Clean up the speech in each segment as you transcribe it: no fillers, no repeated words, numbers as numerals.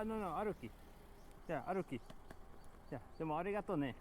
歩き。じゃあ、歩き。じゃあ、でもありがとうね。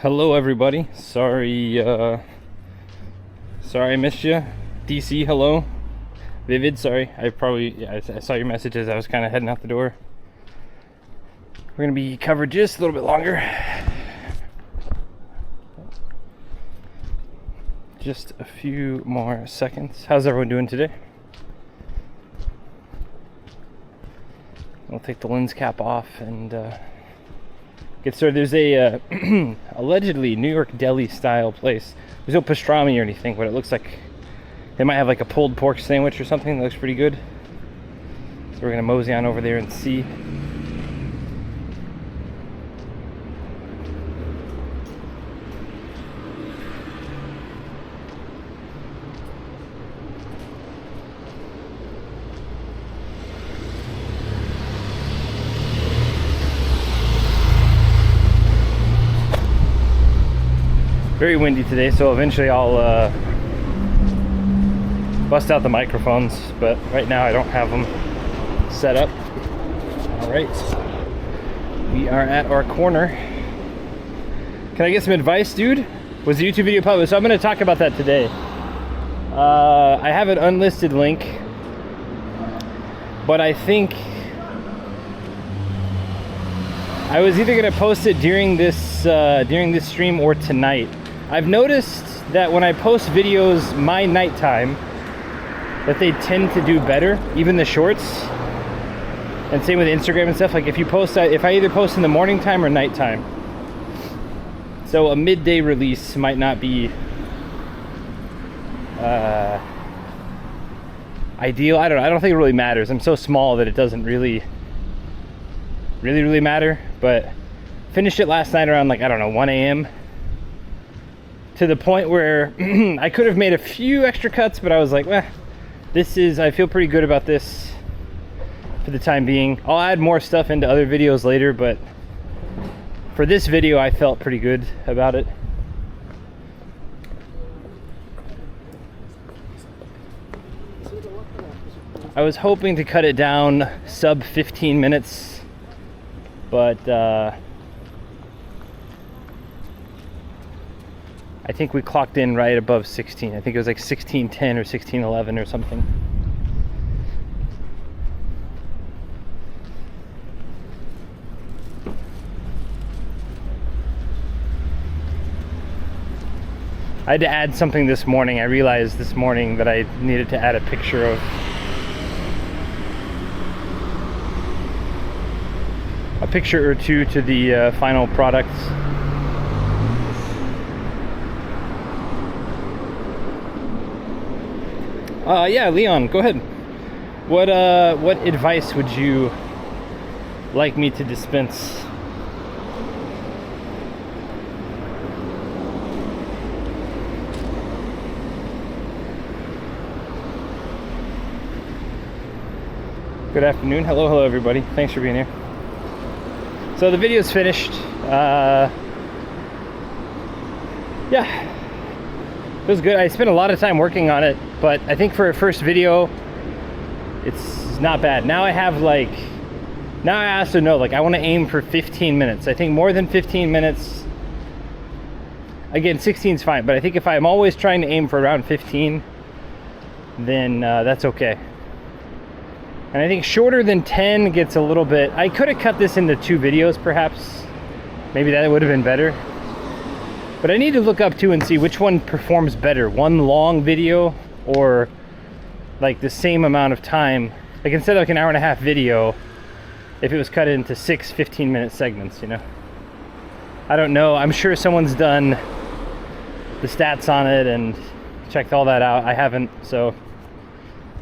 Hello everybody. Sorry I missed you. DC, hello. Vivid, sorry. I saw your messages. I was kind of heading out the door. We're gonna be covered just a little bit longer. Just a few more seconds. How's everyone doing today? I'll take the lens cap off and get started. There's a allegedly New York deli style place. There's no pastrami or anything, but it looks like they might have like a pulled pork sandwich or something that looks pretty good. So we're gonna mosey on over there and see. Very windy today, so eventually I'll bust out the microphones, but right now I don't have them set up. All right, we are at our corner. Can I get some advice, dude? Was the YouTube video published? So I'm going to talk about that today. I have an unlisted link, but I think I was either going to post it during this stream or tonight. I've noticed that when I post videos my nighttime, that they tend to do better, even the shorts. And same with Instagram and stuff. Like if I either post in the morning time or nighttime. So a midday release might not be ideal. I don't know. I don't think it really matters. I'm so small that it doesn't really matter. But finished it last night around like, I don't know, 1 a.m. to the point where I could have made a few extra cuts, but I was like, well, I feel pretty good about this for the time being. I'll add more stuff into other videos later, but for this video, I felt pretty good about it. I was hoping to cut it down sub 15 minutes, but I think we clocked in right above 16. I think it was like 16:10 or 16:11 or something. I had to add something this morning. I realized this morning that I needed to add a picture of a picture or two to the final products. Yeah, Leon, go ahead. What advice would you like me to dispense? Good afternoon. Hello everybody. Thanks for being here. So the video's finished. Yeah. It was good. I spent a lot of time working on it, but I think for a first video, it's not bad. Now I also know, like, I want to aim for 15 minutes. I think more than 15 minutes, again, 16 is fine, but I think if I'm always trying to aim for around 15, then that's okay. And I think shorter than 10 gets a little bit, I could have cut this into 2 videos perhaps. Maybe that would have been better. But I need to look up too and see which one performs better. One long video or like the same amount of time. Like instead of like an hour-and-a-half video, if it was cut into 6 15-minute segments, you know? I don't know. I'm sure someone's done the stats on it and checked all that out. I haven't, so,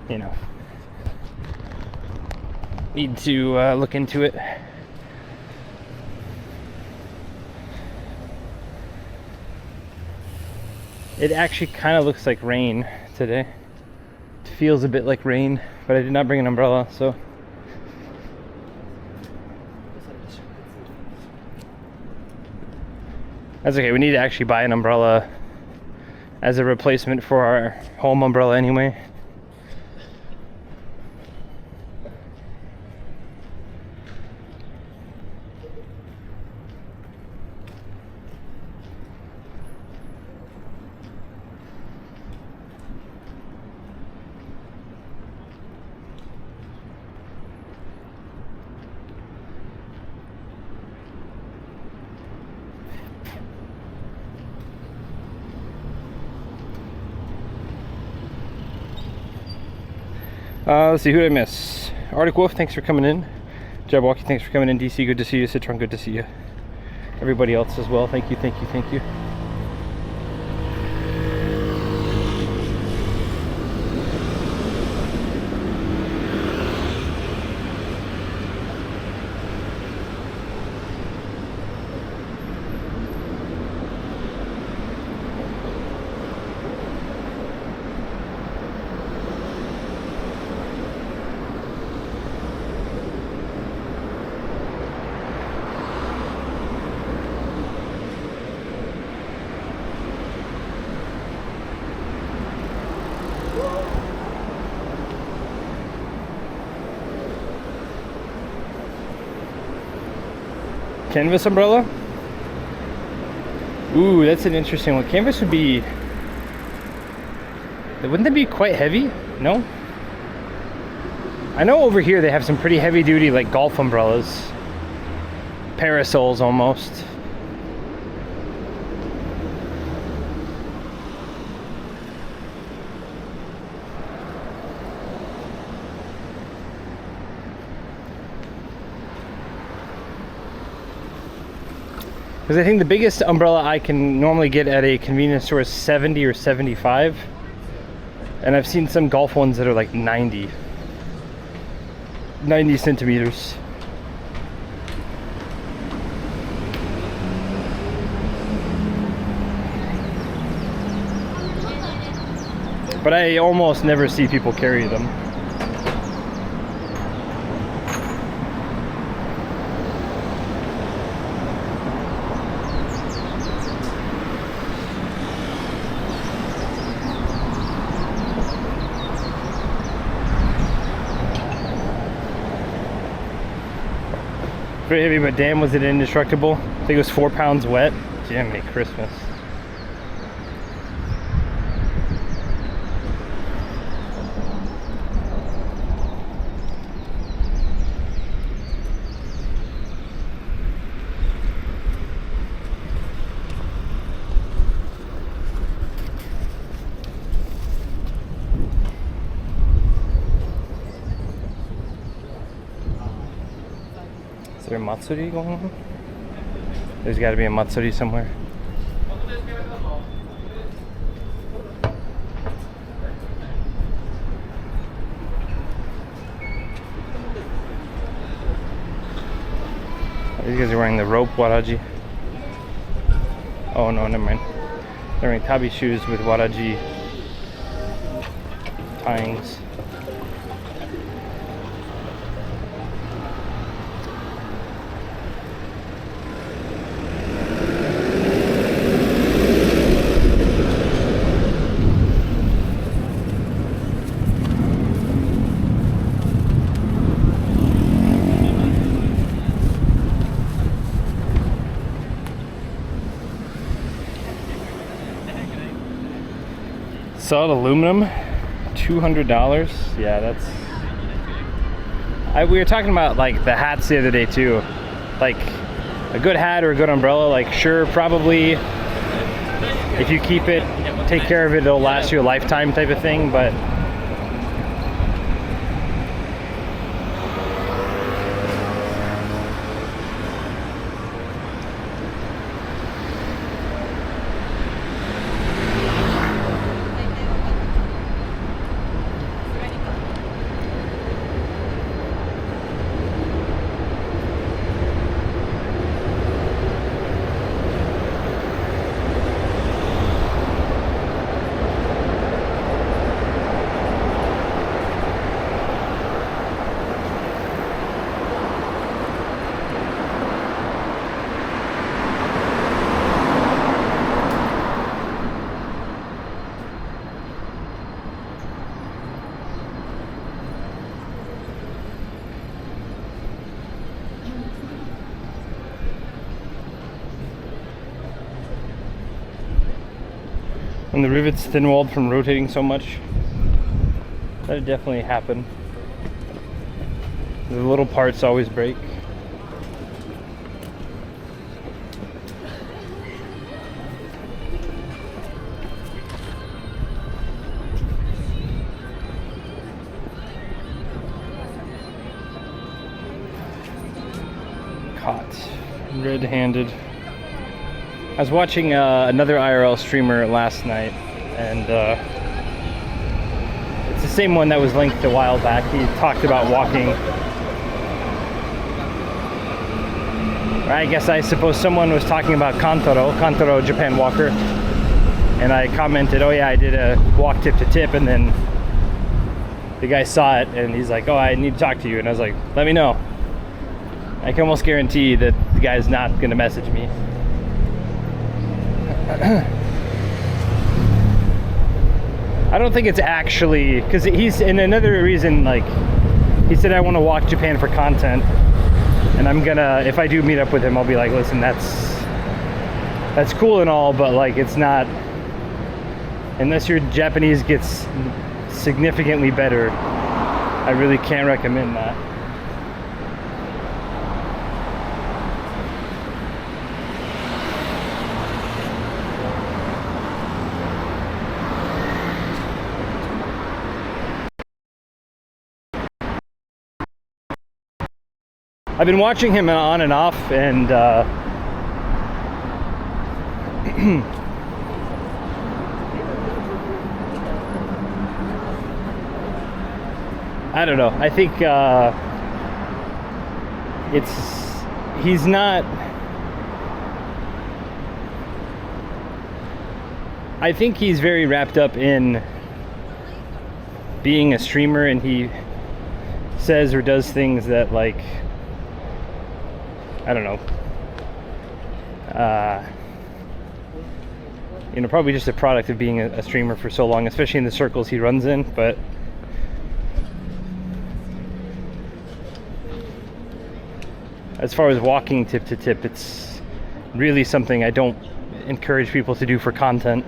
you know. Need to look into it. It actually kind of looks like rain today. It feels a bit like rain, but I did not bring an umbrella, so. That's okay, we need to actually buy an umbrella as a replacement for our home umbrella anyway. Let's see, who did I miss? Arctic Wolf, thanks for coming in. Jabberwocky, thanks for coming in. DC, good to see you. Citron, good to see you. Everybody else as well, thank you, thank you, thank you. Canvas umbrella? Ooh, that's an interesting one. Canvas would be... Wouldn't that be quite heavy? No? I know over here they have some pretty heavy duty like golf umbrellas. Parasols almost. Because I think the biggest umbrella I can normally get at a convenience store is 70 or 75. And I've seen some golf ones that are like 90 centimeters. But I almost never see people carry them. Pretty heavy, but damn, was it indestructible? I think it was 4 pounds wet. Jiminy Christmas. Is there a Matsuri going on? There's got to be a Matsuri somewhere. These guys are wearing the rope waraji. Oh no, never mind. They're wearing tabi shoes with waraji tyings. Solid aluminum, $200. Yeah, that's... we were talking about like the hats the other day too. Like a good hat or a good umbrella, like sure, probably if you keep it, take care of it, it'll last you a lifetime type of thing, but when the rivet's thin-walled from rotating so much, that'd definitely happen. The little parts always break. Red-handed. I was watching another IRL streamer last night, and it's the same one that was linked a while back. He talked about walking. I suppose someone was talking about Kantaro Japan Walker, and I commented, oh yeah, I did a walk tip to tip, and then the guy saw it and he's like, oh, I need to talk to you, and I was like, let me know. I can almost guarantee that the guy's not gonna message me. I don't think it's actually, because he's in another reason, like he said I want to walk Japan for content, and I'm gonna, if I do meet up with him, I'll be like, listen, that's cool and all, but like it's not, unless your Japanese gets significantly better, I really can't recommend that. I've been watching him on and off, and I don't know. I think he's not. I think he's very wrapped up in being a streamer, and he says or does things that, like, I don't know, you know, probably just a product of being a streamer for so long, especially in the circles he runs in. But as far as walking tip to tip, it's really something I don't encourage people to do for content.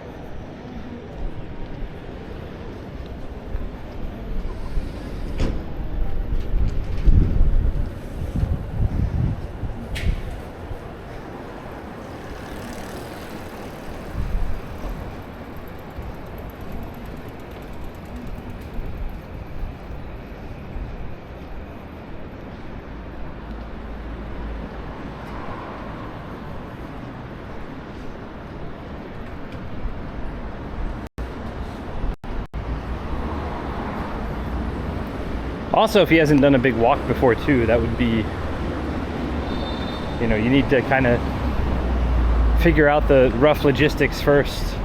Also, if he hasn't done a big walk before too, that would be, you know, you need to kind of figure out the rough logistics first.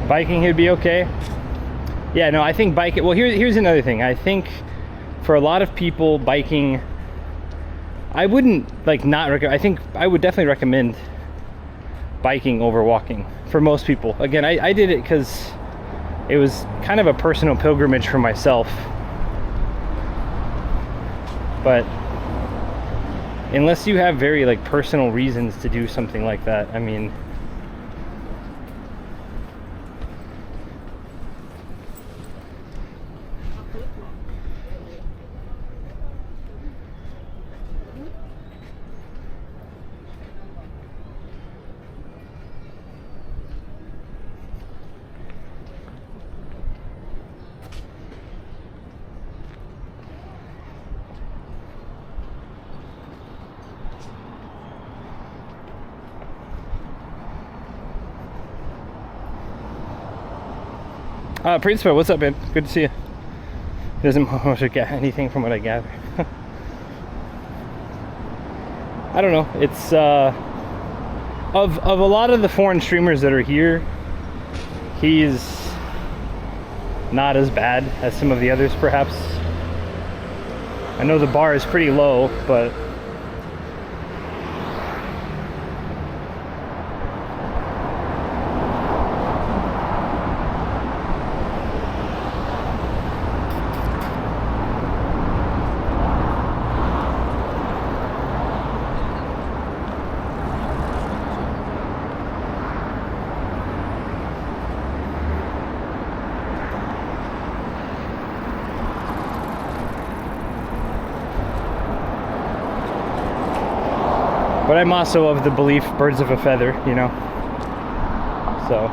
Biking, he'd be okay. Yeah, no, I think biking, well, here's another thing. I think for a lot of people, biking, I wouldn't like not recommend. I think I would definitely recommend biking over walking for most people. Again, I did it because it was kind of a personal pilgrimage for myself. But unless you have very like personal reasons to do something like that, I mean, Principal, what's up, man? Good to see you. He doesn't want to get anything from what I gather. I don't know. It's of a lot of the foreign streamers that are here, he's not as bad as some of the others, perhaps. I know the bar is pretty low, but But I'm also of the belief, birds of a feather, you know. So.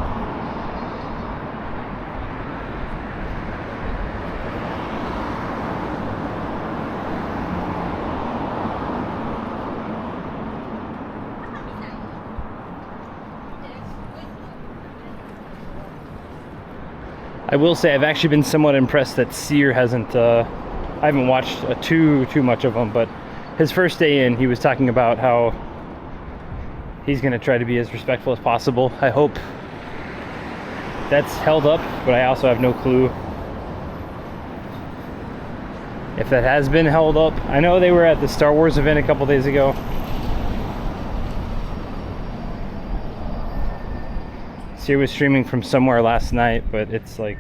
I will say I've actually been somewhat impressed that Cyr hasn't, I haven't watched too much of him, but his first day in, he was talking about how he's going to try to be as respectful as possible. I hope that's held up, but I also have no clue if that has been held up. I know they were at the Star Wars event a couple days ago. Cyr was streaming from somewhere last night, but it's like,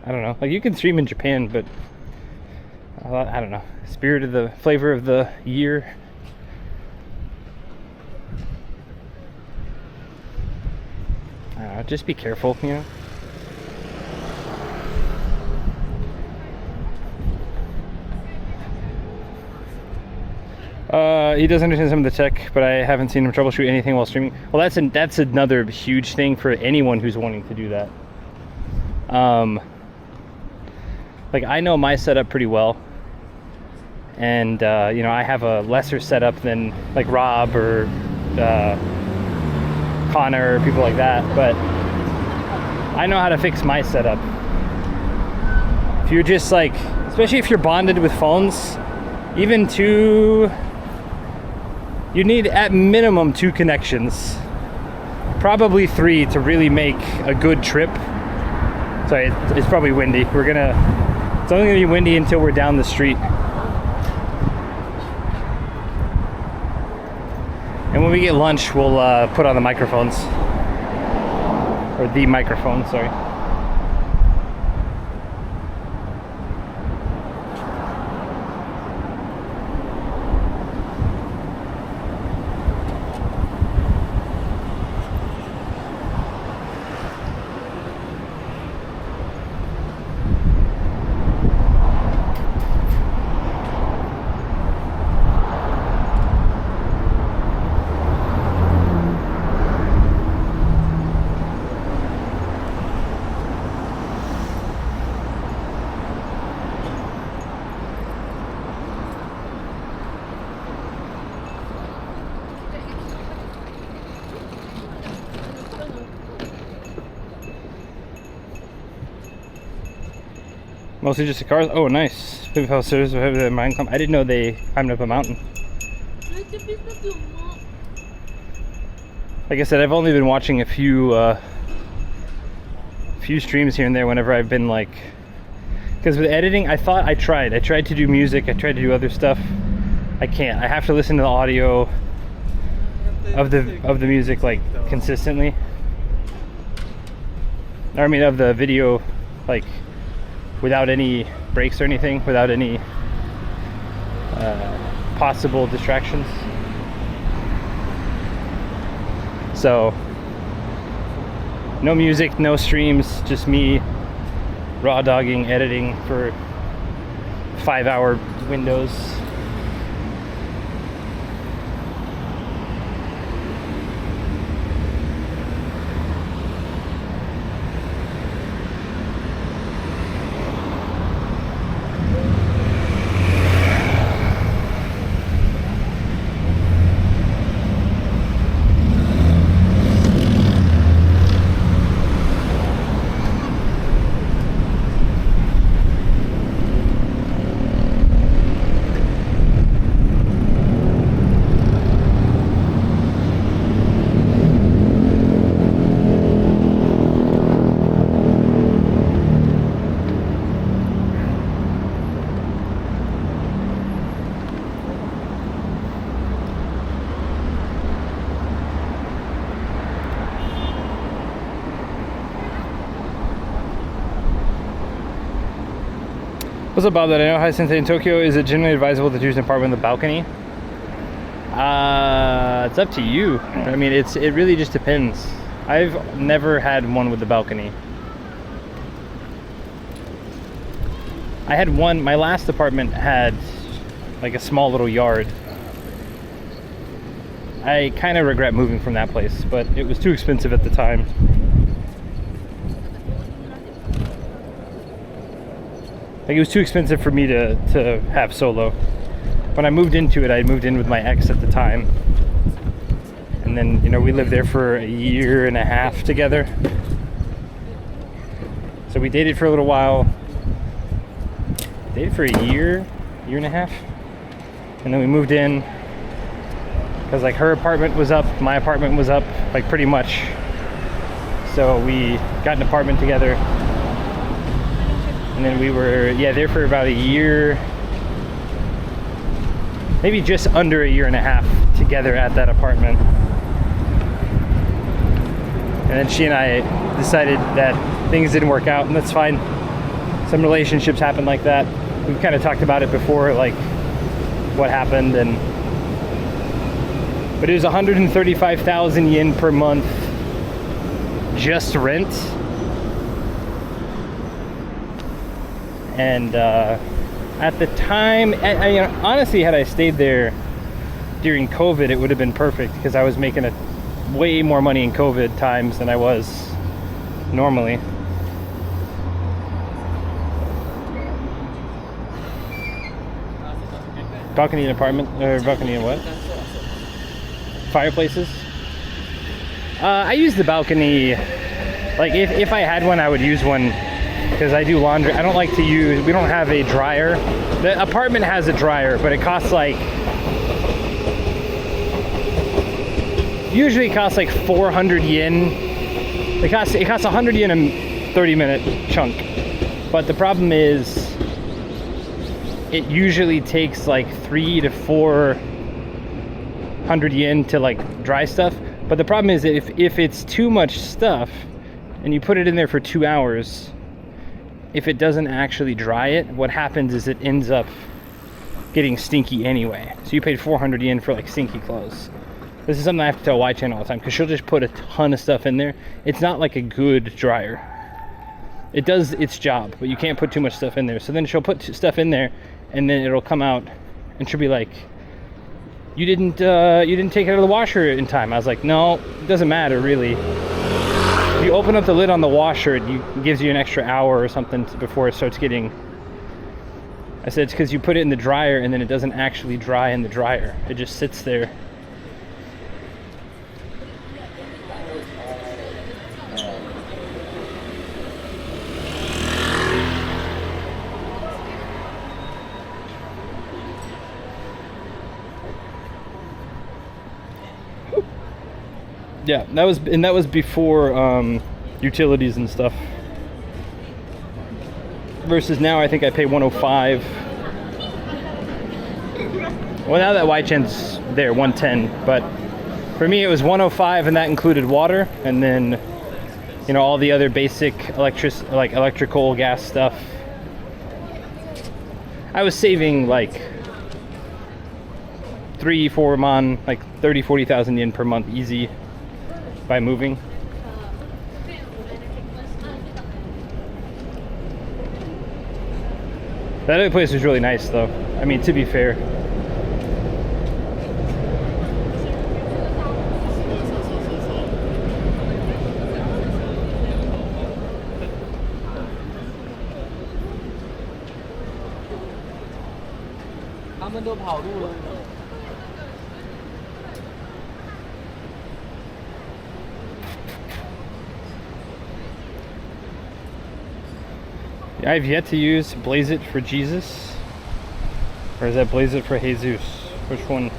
I don't know, like you can stream in Japan, but I don't know, spirit of the flavor of the year. I don't know, just be careful, you know. He does understand some of the tech, but I haven't seen him troubleshoot anything while streaming. Well, that's another huge thing for anyone who's wanting to do that. Like I know my setup pretty well, and you know, I have a lesser setup than like Rob or Connor or people like that, but I know how to fix my setup. If you're just like, especially if you're bonded with phones, even two, you need at minimum 2 connections, probably 3 to really make a good trip. Sorry, it's probably windy. It's only gonna be windy until we're down the street. And when we get lunch, we'll put on the microphones, or the microphone, sorry. Mostly just the cars. Oh, nice. I didn't know they climbed up a mountain. Like I said, I've only been watching a few streams here and there whenever I've been like, because with editing, I tried to do music, I tried to do other stuff. I can't. I have to listen to the audio of the music like consistently. Or I mean of the video, like without any breaks or anything, without any possible distractions. So no music, no streams, just me raw dogging, editing for 5-hour windows. What's up, Bob? That I know Hi Sensei in Tokyo, is it generally advisable to choose an apartment with a balcony? It's up to you. I mean, it really just depends. I've never had one with a balcony. I had one, my last apartment had like a small little yard, I kind of regret moving from that place, but it was too expensive at the time. Like, it was too expensive for me to have solo. When I moved into it, I moved in with my ex at the time. And then, you know, we lived there for a year and a half together. So we dated for a little while. Dated for a year and a half. And then we moved in. Because, like, her apartment was up, my apartment was up, like, pretty much. So we got an apartment together. And then we were, there for about a year, maybe just under a year and a half together at that apartment. And then she and I decided that things didn't work out, and that's fine. Some relationships happen like that. We've kind of talked about it before, like what happened, but it was 135,000 yen per month just rent. And at the time, honestly, had I stayed there during COVID, it would have been perfect, because I was making way more money in COVID times than I was normally. Balcony and apartment, or balcony and what? Fireplaces? I use the balcony, like if I had one, I would use one. Because I do laundry. I don't like to use, we don't have a dryer. The apartment has a dryer, but it costs like, usually it costs like 400 yen. It costs 100 yen a 30-minute chunk. But the problem is, it usually takes like 300 to 400 yen to like dry stuff. But the problem is that if it's too much stuff and you put it in there for 2 hours, if it doesn't actually dry it, what happens is it ends up getting stinky anyway. So you paid 400 yen for like stinky clothes. This is something I have to tell Y-Chan all the time, because she'll just put a ton of stuff in there. It's not like a good dryer. It does its job, but you can't put too much stuff in there. So then she'll put stuff in there, and then it'll come out, and she'll be like, you didn't take it out of the washer in time. I was like, no, it doesn't matter really. If you open up the lid on the washer, it gives you an extra hour or something before it starts getting... I said it's because you put it in the dryer and then it doesn't actually dry in the dryer. It just sits there. Yeah, that was before utilities and stuff. Versus now, I think I pay 105. Well, now that Y-Chan's there, 110. But for me, it was 105, and that included water, and then, you know, all the other basic electrical, gas stuff. I was saving like 3-4 man, like 30,000-40,000 yen per month, easy. By moving. That other place was really nice though. I mean, to be fair. I've yet to use Blaze It for Jesus. Or is that Blaze It for Jesus? Which one?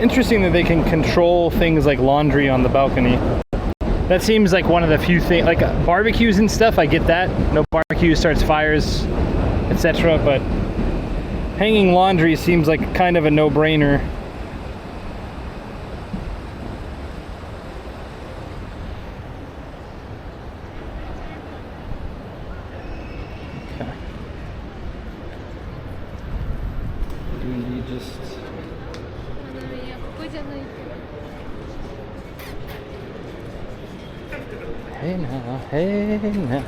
Interesting that they can control things like laundry on the balcony. That seems like one of the few things, like barbecues and stuff, I get that. No barbecue starts fires, etc. But hanging laundry seems like kind of a no-brainer. Okay. just. Hey now, hey now.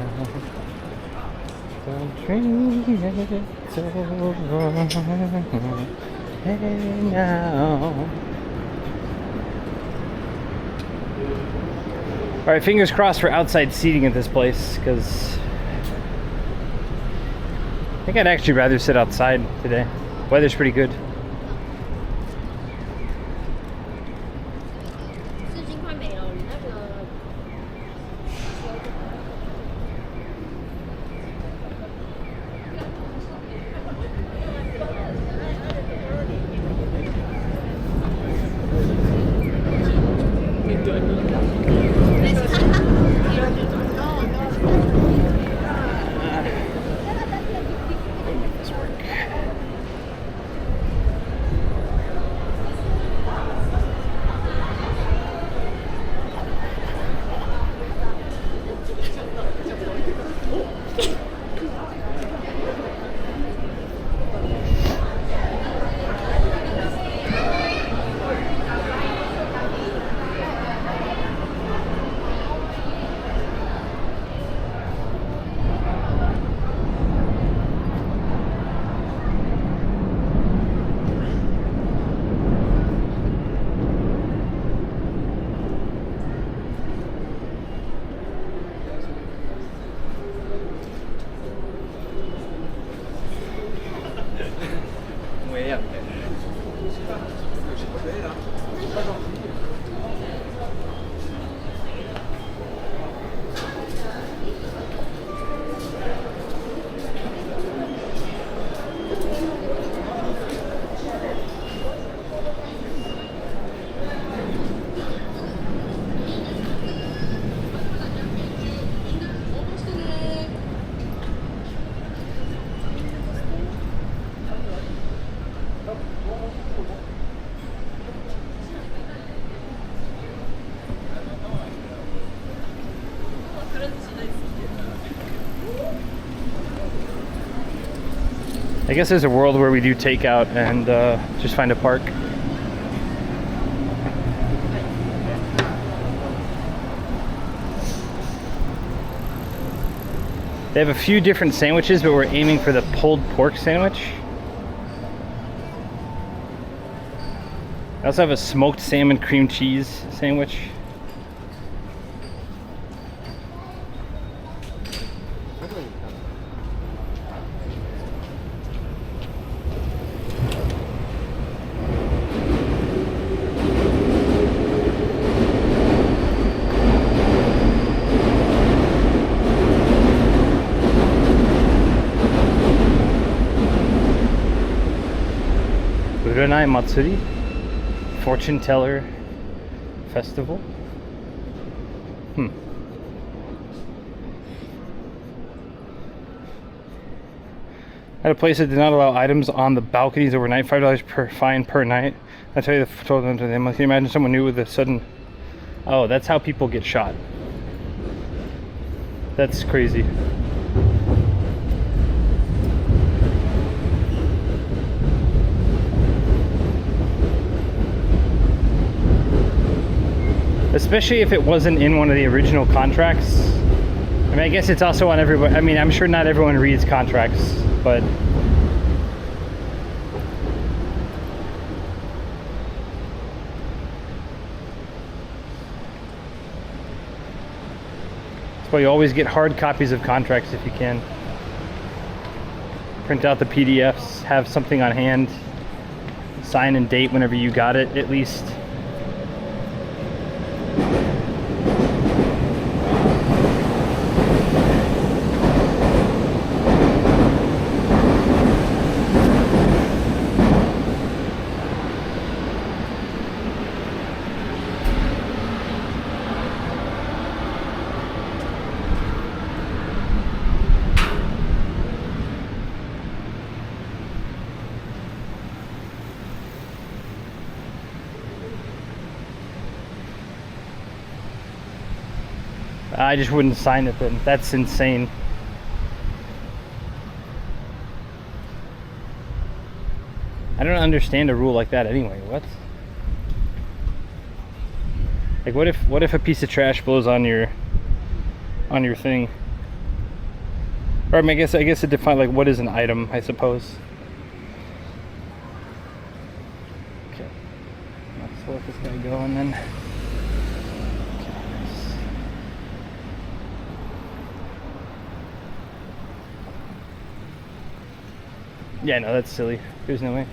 Don't dream it's over. Hey now. Alright, fingers crossed for outside seating at this place, because I think I'd actually rather sit outside today. Weather's pretty good. Way up there. I guess there's a world where we do takeout and just find a park. They have a few different sandwiches, but we're aiming for the pulled pork sandwich. I also have a smoked salmon cream cheese sandwich. Uranai Matsuri, Fortune Teller Festival. At a place that did not allow items on the balconies overnight, $5 per fine per night. I tell you, told them to them. Can you imagine someone new with a sudden? Oh, that's how people get shot. That's crazy. Especially if it wasn't in one of the original contracts. I mean, I guess it's also on everybody. I mean, I'm sure not everyone reads contracts, but that's why you always get hard copies of contracts if you can. Print out the PDFs, have something on hand, sign and date whenever you got it, at least. I just wouldn't sign it then. That's insane. I don't understand a rule like that anyway. What? Like, what if a piece of trash blows on your thing? Or I mean, I guess it defines like what is an item, I suppose. Okay. Let's let this guy go and then. Okay, nice. Yeah, no, that's silly. There's no way.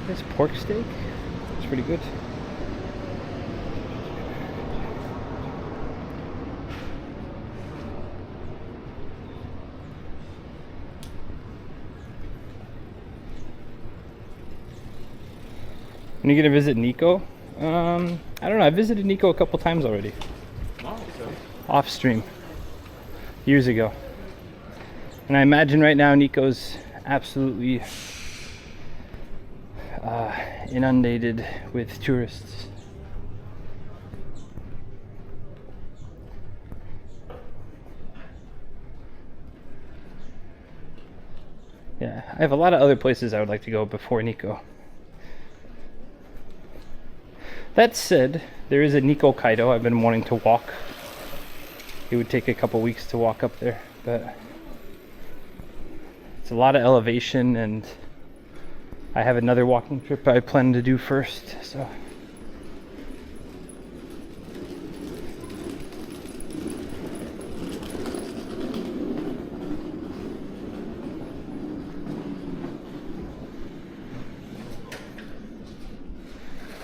This pork steak, it's pretty good. When are you gonna visit Nico? I don't know. I visited Nico a couple times already. Off stream, years ago. And I imagine right now Nico's absolutely inundated with tourists. Yeah, I have a lot of other places I would like to go before Nico. That said, there is a Nikko Kaido I've been wanting to walk. It would take a couple weeks to walk up there, but it's a lot of elevation, and I have another walking trip I plan to do first, so.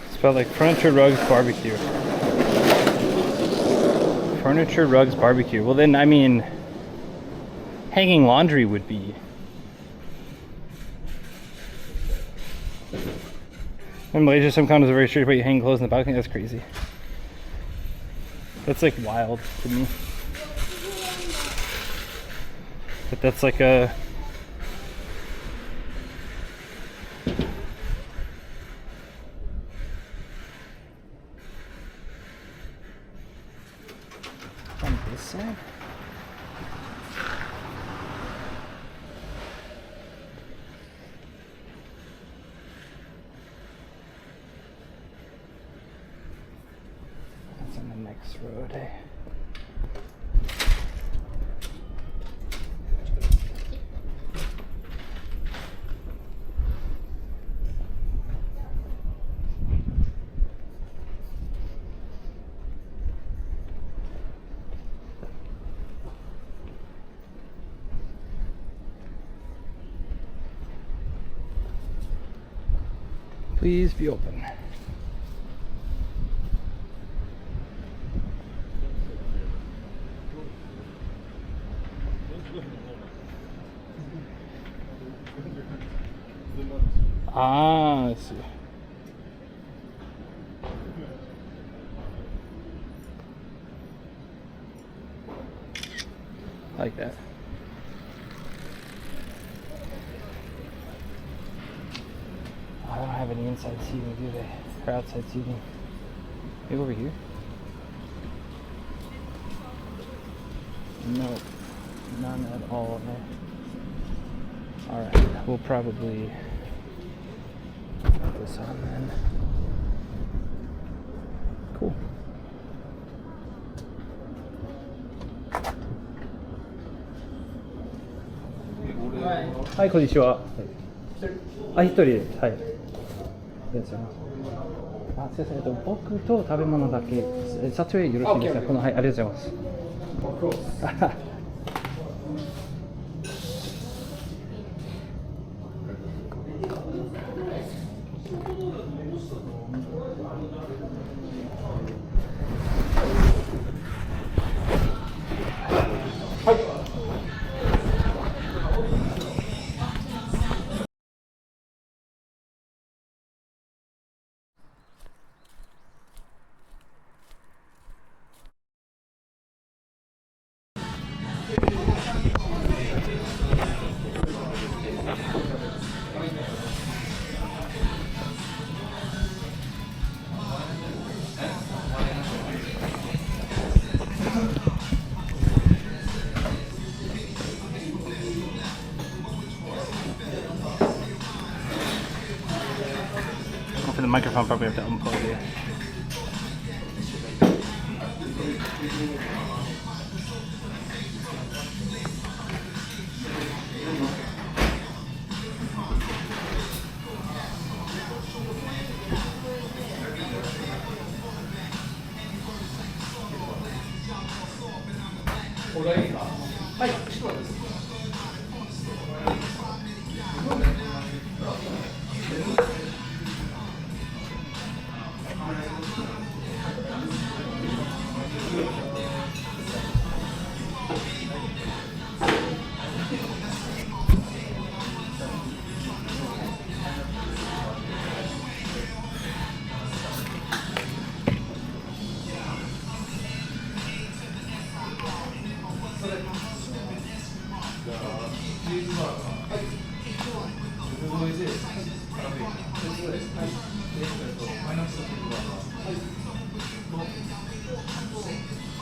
It's spelled like Furniture Rugs Barbecue. Furniture Rugs Barbecue. Well then, I mean, hanging laundry would be. In Malaysia, some countries are very strict about you hang clothes in the balcony. That's crazy. That's like wild to me. But that's like a. On this side? Next road, eh? Please be open. Ah, I see. I like that. I don't have any inside seating, do they? Or outside seating? Maybe over here? Nope. None at all. Alright, we'll probably put this on then. Cool. Hi, こんにちは。あ、一人で、はい。ありがとうございます。あ、すいません、僕と食べ物だけ撮影よろしいですか？この、はい、ありがとうございます。for the microphone, probably have to unplug it.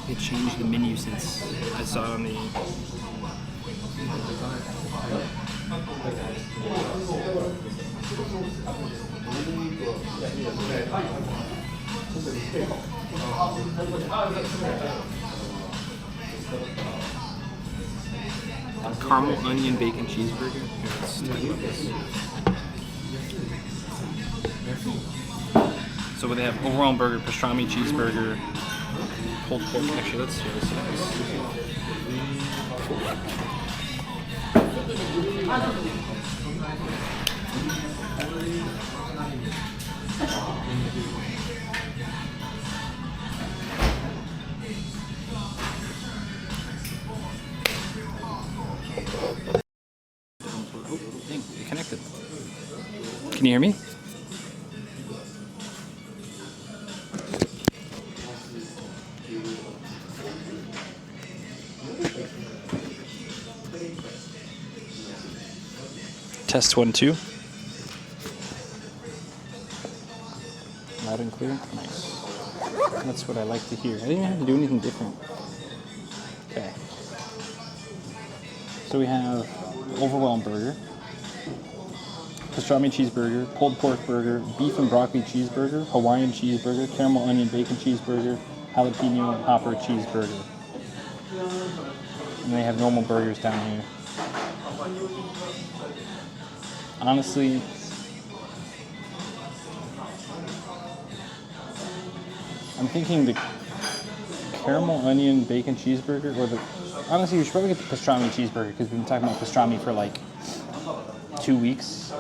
They changed the menu since I saw it on the. Caramel onion bacon cheeseburger. Here, let's talk about this. So they have overall burger, pastrami cheeseburger, pulled pork. Actually, let's hear this. Oh, dang, it connected. Can you hear me? Test 1, 2. Loud and clear. Nice. That's what I like to hear. I didn't even have to do anything different. Okay. So we have overwhelmed burger, pastrami cheeseburger, pulled pork burger, beef and broccoli cheeseburger, Hawaiian cheeseburger, caramel onion bacon cheeseburger, jalapeno hopper cheeseburger. And they have normal burgers down here. Honestly, I'm thinking the caramel onion bacon cheeseburger, or the. Honestly, we should probably get the pastrami cheeseburger because we've been talking about pastrami for like 2 weeks.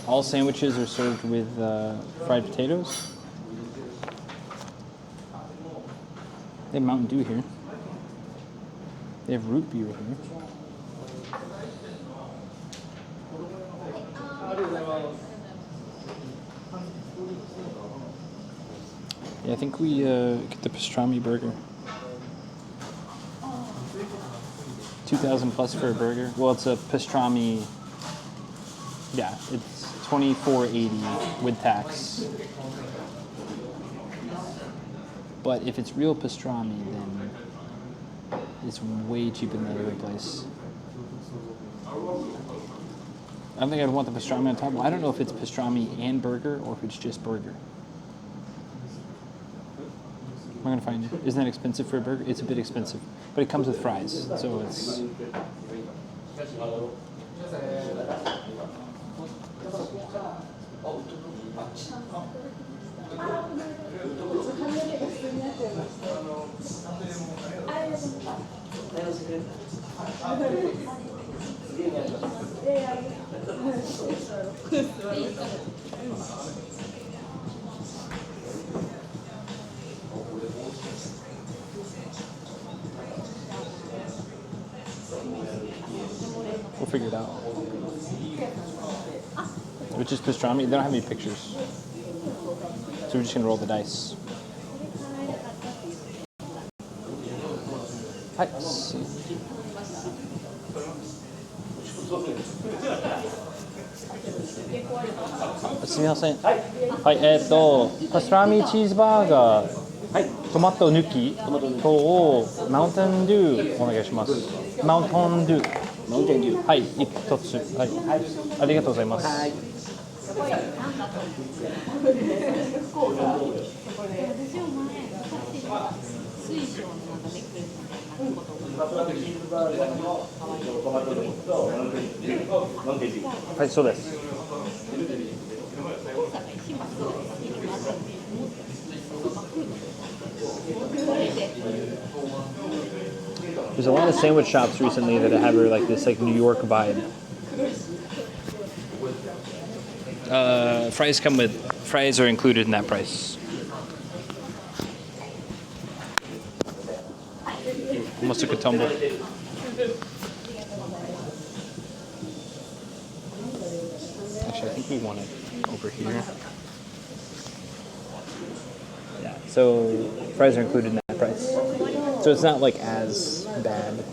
All sandwiches are served with fried potatoes. They have Mountain Dew here. They have root beer here. Yeah, I think we get the pastrami burger. 2,000 plus for a burger. Well, it's a pastrami. Yeah, it's $24.80 with tax. But if it's real pastrami, then it's way cheaper than that other place. I don't think I'd want the pastrami on top. Well, I don't know if it's pastrami and burger or if it's just burger. I'm gonna find it. Isn't that expensive for a burger? It's a bit expensive, but it comes with fries, so it's. We'll figure it out. Which is pastrami. They don't have any pictures. So we're just going to roll the dice. Hi. すみません。はい、パストラミチーズバーガー、はい、トマト抜きとマウンテンデューお願いします。マウンテンデュー。マウンテンデュー。はい、一つ。はい。ありがとうございます。はい。私も前、水晶のなんかネックレスみたいなことをはい、そうです。There's a lot of sandwich shops recently that have like this like New York vibe. Fries are included in that price. Almost took a tumble. Actually, I think we want it over here. Yeah, so fries are included in that price. So it's not like as bad.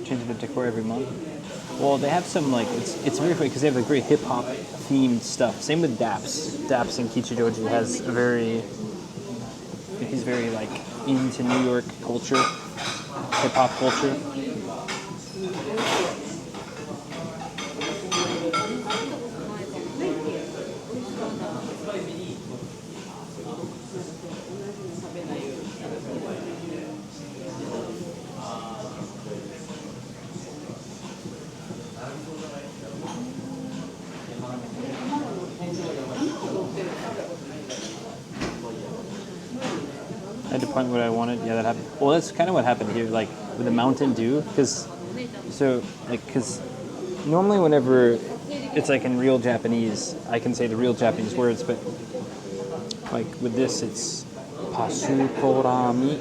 Change the decor every month. Well, they have some like it's very funny because they have like very hip hop themed stuff. Same with Daps. Daps in Kichijoji has a very he's very like into New York culture, hip hop culture. I had to point what I wanted. Yeah, that happened. Well, that's kind of what happened here, like with the Mountain Dew, because normally whenever it's like in real Japanese, I can say the real Japanese words, but like with this, it's pastorami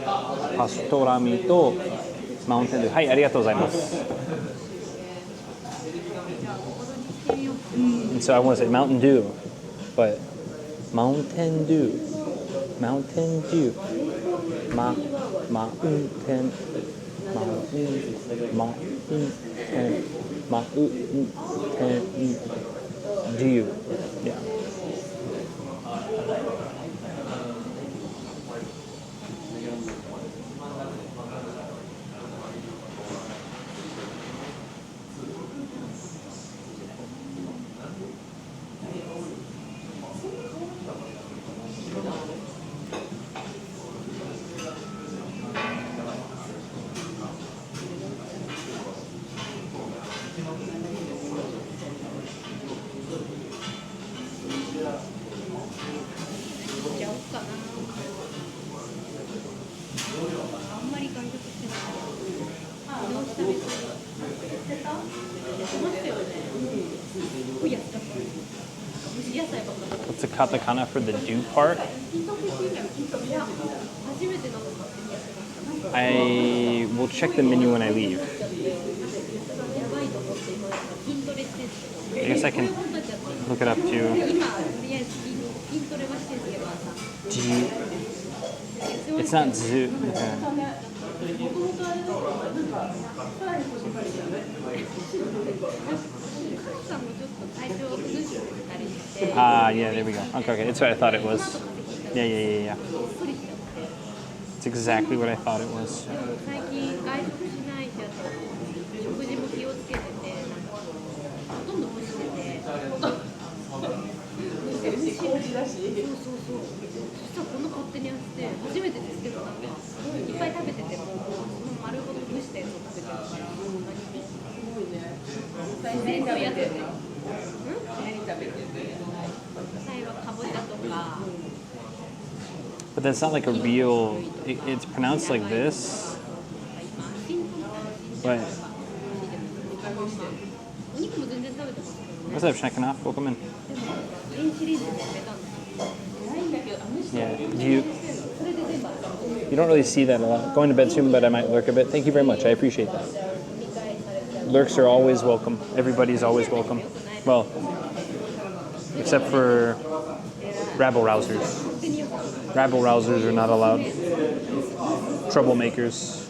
to Mountain Dew. はい、ありがとうございます。And so I want to say Mountain Dew, but Mountain Dew. Mountain Dew. Mountain Dew. Yeah. What's the katakana for the do part? I will check the menu when I leave. I guess I can look it up too. It's not zoo. Yeah, there we go. Okay, that's what I thought it was. Yeah. It's exactly what I thought it was. But that's not like a real. It's pronounced like this. But what's up, Shekinah? Welcome in. Yeah. You don't really see that a lot. Going to bed soon, but I might lurk a bit. Thank you very much. I appreciate that. Lurks are always welcome. Everybody's always welcome. Well, except for rabble rousers. Rabble rousers are not allowed. troublemakers.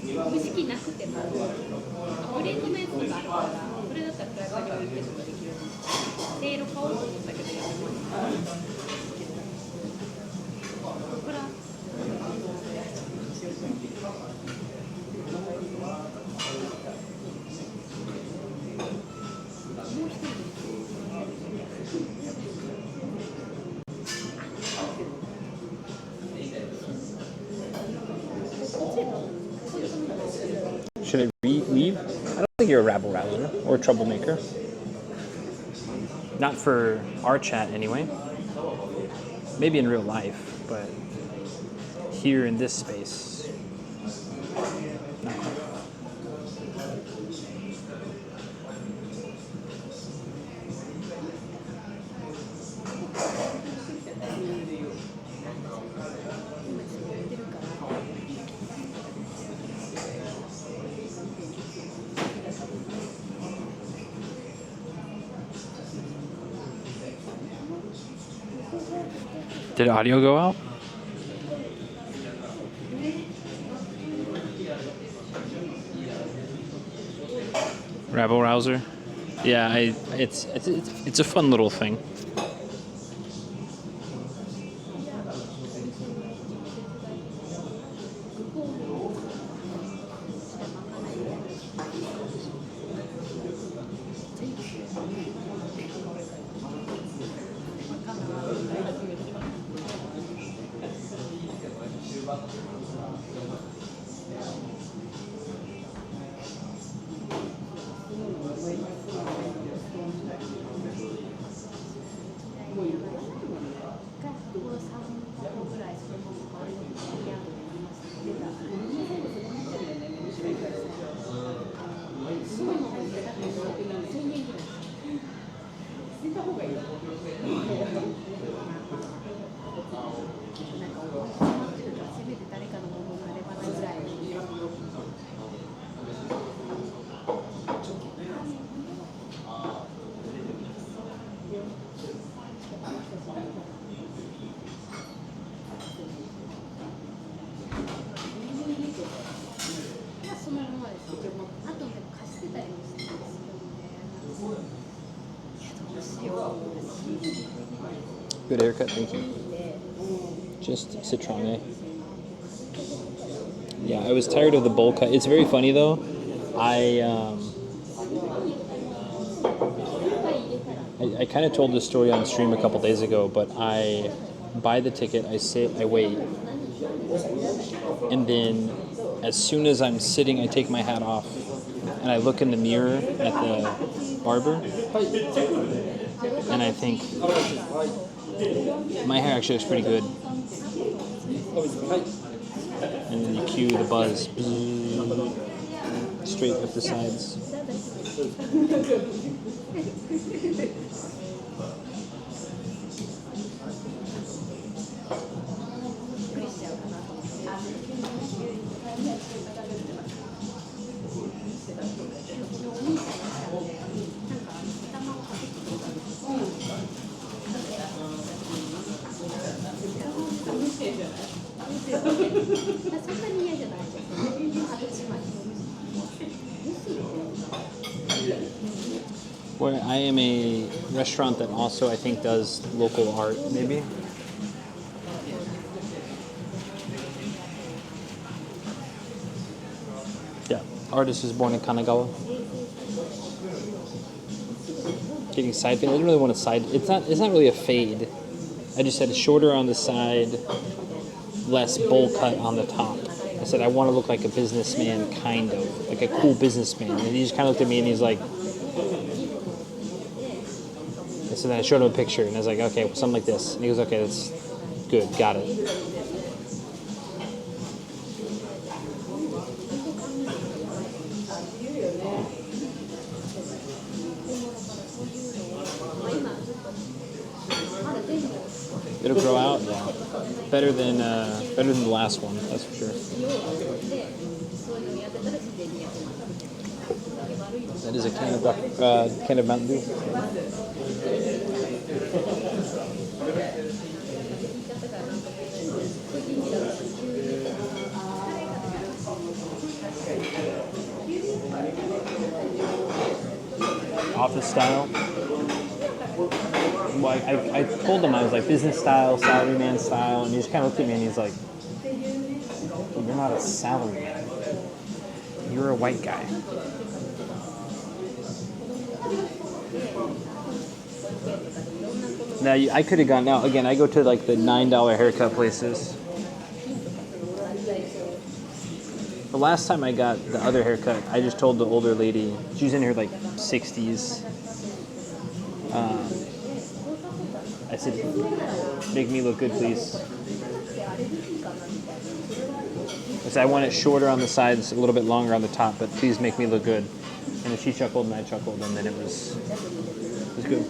株式なくてもブレンドのやつがあるからそれだったらプラスで置いてとかできる。せいろ買おうと思ったけどやめました。これはShould I leave? I don't think you're a rabble rouser or a troublemaker. Not for our chat, anyway. Maybe in real life, but here in this space. Not quite. Did audio go out? Rabble rouser? Yeah, it's a fun little thing. Good haircut, thank you. Just Citrone. Yeah, I was tired of the bowl cut. It's very funny though. I kind of told this story on stream a couple days ago, but I buy the ticket, I sit, I wait, and then as soon as I'm sitting, I take my hat off and I look in the mirror at the barber, and I think my hair actually looks pretty good. And then you cue the buzz straight up the sides. Well, I am a restaurant that also I think does local art, maybe. Yeah, artist was born in Kanagawa. Getting side fade. I didn't really want a side. It's not really a fade. I just said shorter on the side, less bowl cut on the top. I said I want to look like a businessman, kind of like a cool businessman. And he just kind of looked at me and he's like. So then I showed him a picture and I was like, okay, well, something like this. And he goes, okay, that's good, got it. It'll grow out, yeah. Better than the last one, that's for sure. That is a can of Mountain Dew. office style. Well, I told him I was like business style, salaryman style, and he just kind of looked at me and he's like, "You're not a salaryman. You're a white guy." Now I could have gone. Now again, I go to like the $9 haircut places. The last time I got the other haircut, I just told the older lady, she's in her like 60s. I said, "Make me look good, please." I said, "I want it shorter on the sides, a little bit longer on the top, but please make me look good." And then she chuckled and I chuckled, and then it was good.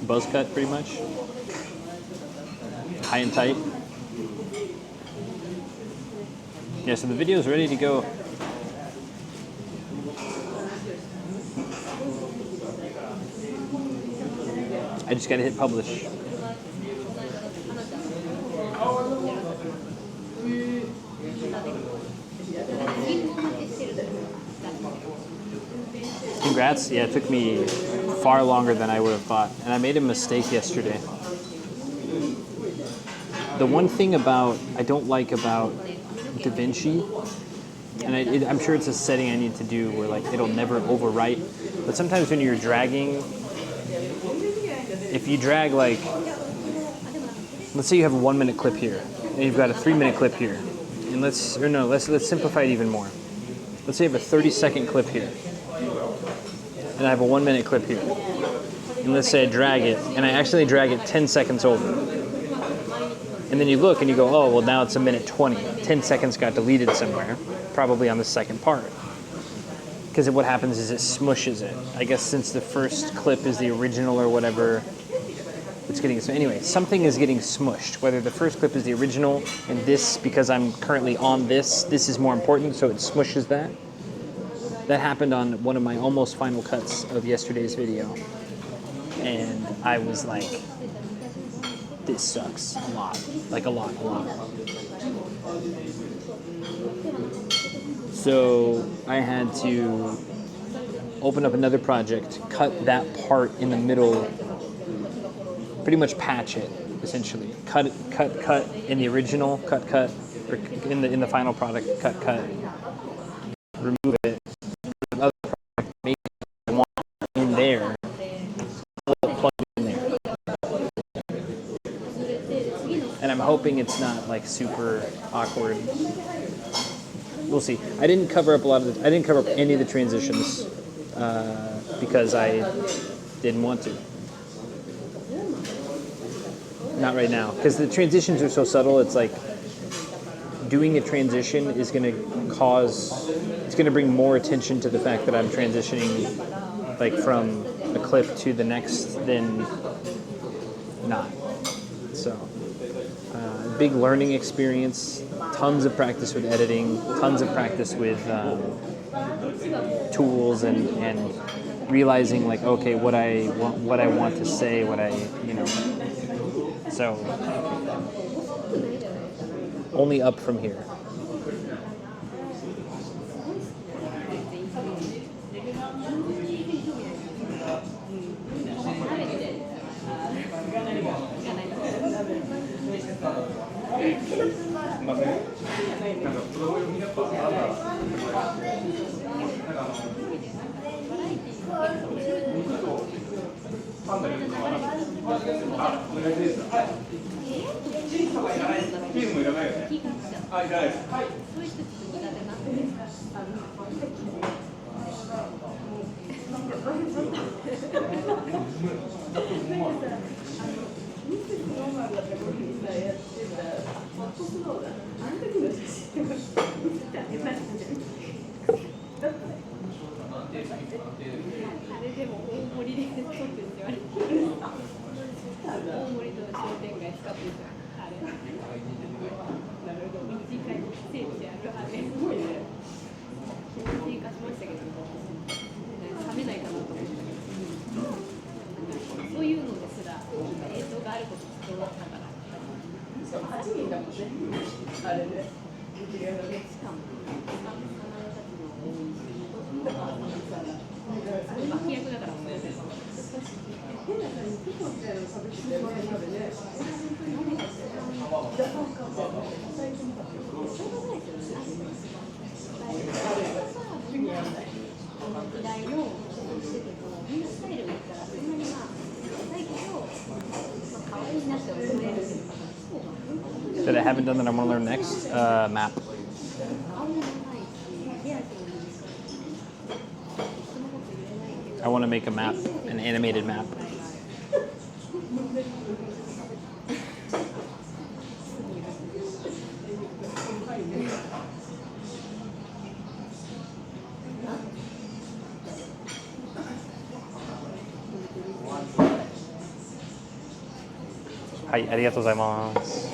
Buzz cut, pretty much. High and tight. Yeah, so the video is ready to go. I just gotta hit publish. Congrats. Yeah, it took me far longer than I would have thought. And I made a mistake yesterday. The one thing I don't like about DaVinci, and I'm sure it's a setting I need to do where like it'll never overwrite, but sometimes when you're dragging, if you drag like, let's say you have a 1 minute clip here, and you've got a 3 minute clip here, and let's simplify it even more. Let's say you have a 30-second clip here, and I have a 1 minute clip here, and let's say I drag it, and I accidentally drag it 10 seconds over. And then you look and you go, oh, well, now it's 1:20. 10 seconds got deleted somewhere, probably on the second part. Because what happens is it smushes it. I guess since the first clip is the original or whatever, it's getting, so anyway, something is getting smushed. Whether the first clip is the original and this, because I'm currently on this is more important, so it smushes that. That happened on one of my almost final cuts of yesterday's video. And I was like, this sucks a lot. Like a lot. So I had to open up another project, cut that part in the middle, pretty much patch it, essentially. Cut in the original, cut, or in the final product, cut, remove it. Another product, make it want in there. And I'm hoping it's not like super awkward. We'll see. I didn't cover up any of the transitions because I didn't want to. Not right now, because the transitions are so subtle. It's like doing a transition is going to bring more attention to the fact that I'm transitioning like from a clip to the next than not. So. Big learning experience, tons of practice with editing, tons of practice with tools and realizing like, okay, what I want to say, so only up from here. あれでも大盛りでちょっとって言われてる。大盛りと商店街使ってるじゃん。あれ。短い聖地あるあれ。進化しましたけど、冷めないかなと思ったけど。そういうのですら映像があること必要だったから。8人だもんね。あれで。しかも。脇役だからもうThat I haven't done that I want to learn next? Map. I want to make a map, an animated map. Hi, ありがとうございます。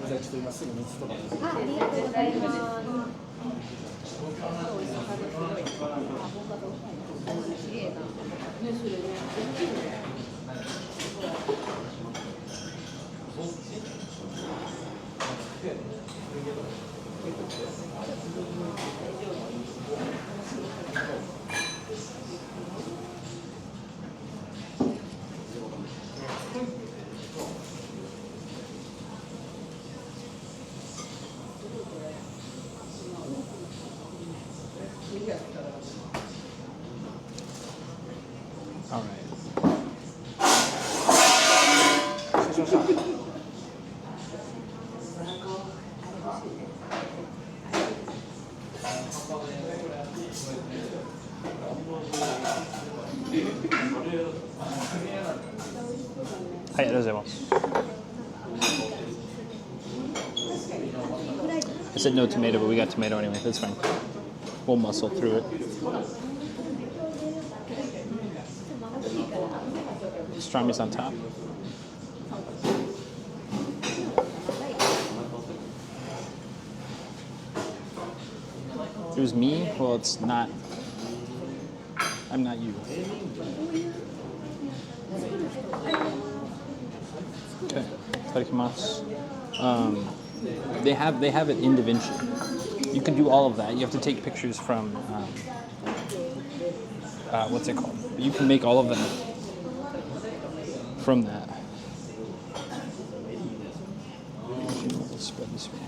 じゃあちょっと今すぐ3つとか。ありがとうございます。All right. Hi, ありがとうございます。I said no tomato, but we got tomato anyway. That's fine. We'll muscle through it. Pastrami's on top. It was me? Well, it's not. I'm not you. Okay. Itadakimasu. They have it in DaVinci. You can do all of that. You have to take pictures from what's it called? You can make all of them from that. Let's spread this way.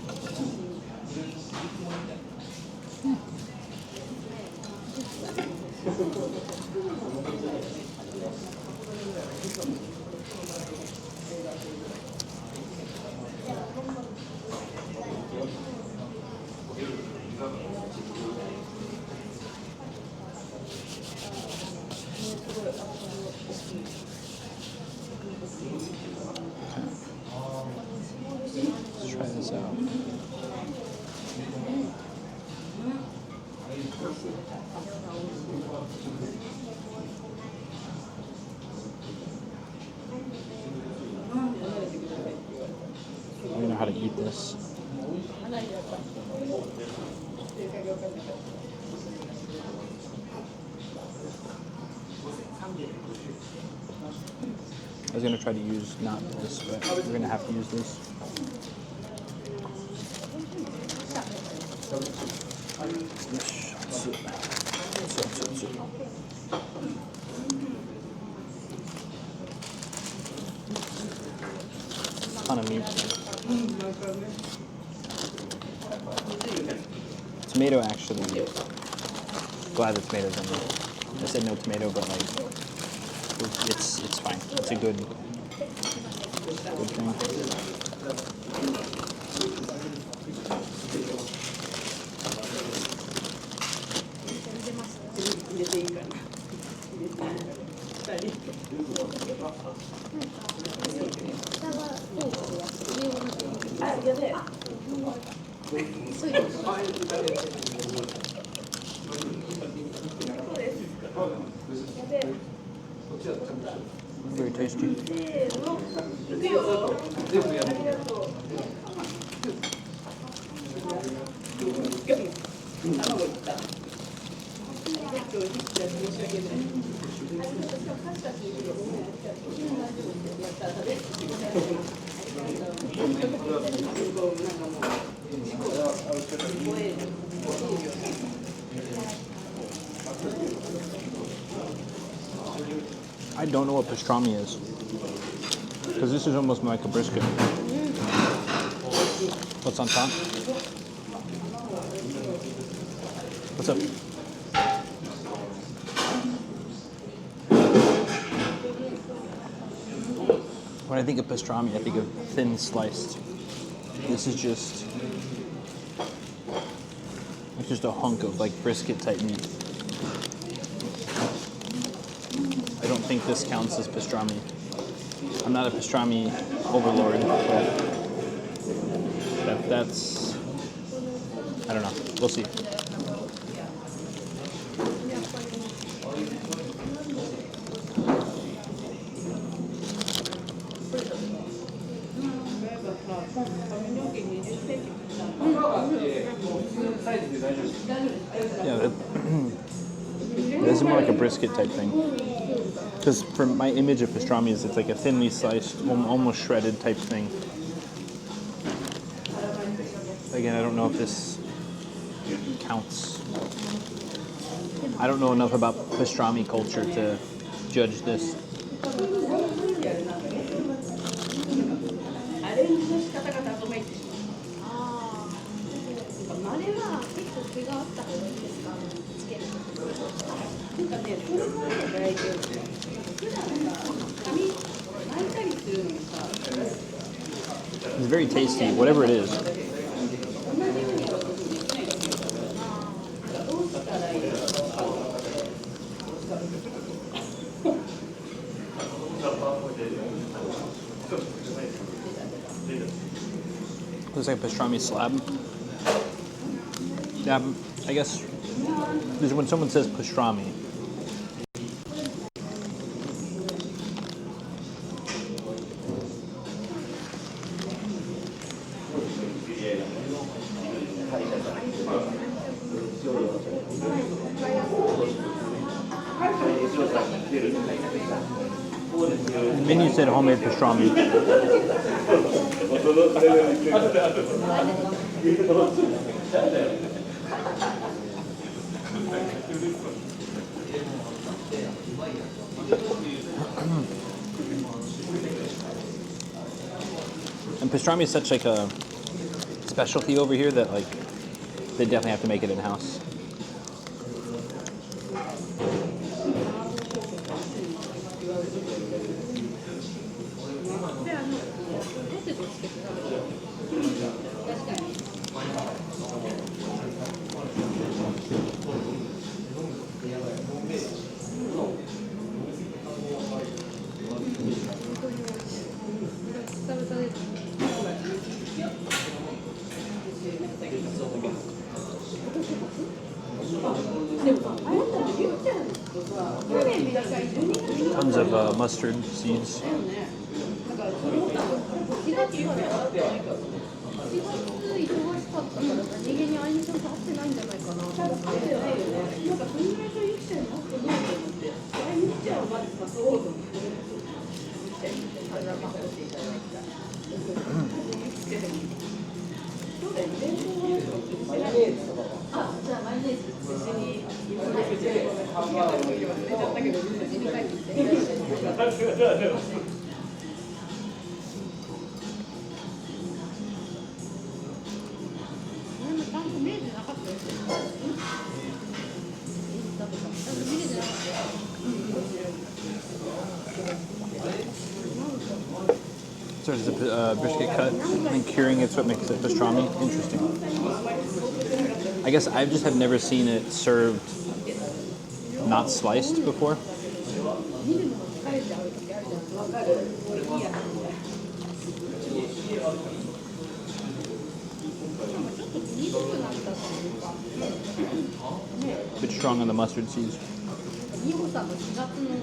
Let's try this out. I don't know how to eat this. I was going to try to use not this, but we're going to have to use this. Ton of meat. Tomato actually. Glad the tomato's in there. I said no tomato, but like it's fine. It's a good thing. そういうの Very tasty. I don't know what pastrami is, because this is almost like a brisket. What's on top? What's up? When I think of pastrami, I think of thin sliced. This is just, it's just a hunk of like brisket type meat. I don't think this counts as pastrami. I'm not a pastrami overlord, but that's, I don't know. We'll see. Yeah, this is more like a brisket type thing. Because for my image of pastrami is it's like a thinly sliced, almost shredded type thing. Again, I don't know if this counts. I don't know enough about pastrami culture to judge this. った方がいいですか？つけるとき。なんかね、それはね、大丈夫。普段さ、髪巻いたりするのにさ。It's very tasty, whatever it is. 同じようにやることできないですよ。どうしたらいいですか？Looks like a pastrami slab. Yeah, I guess this is when someone says pastrami. The menu said homemade pastrami. And pastrami is such like a specialty over here that like they definitely have to make it in house. Tons of mustard seeds. So is the brisket cut and curing it's what makes it pastrami? Interesting. I guess I just have never seen it served not sliced before. strong on the mustard seeds. 美穂さんの4月の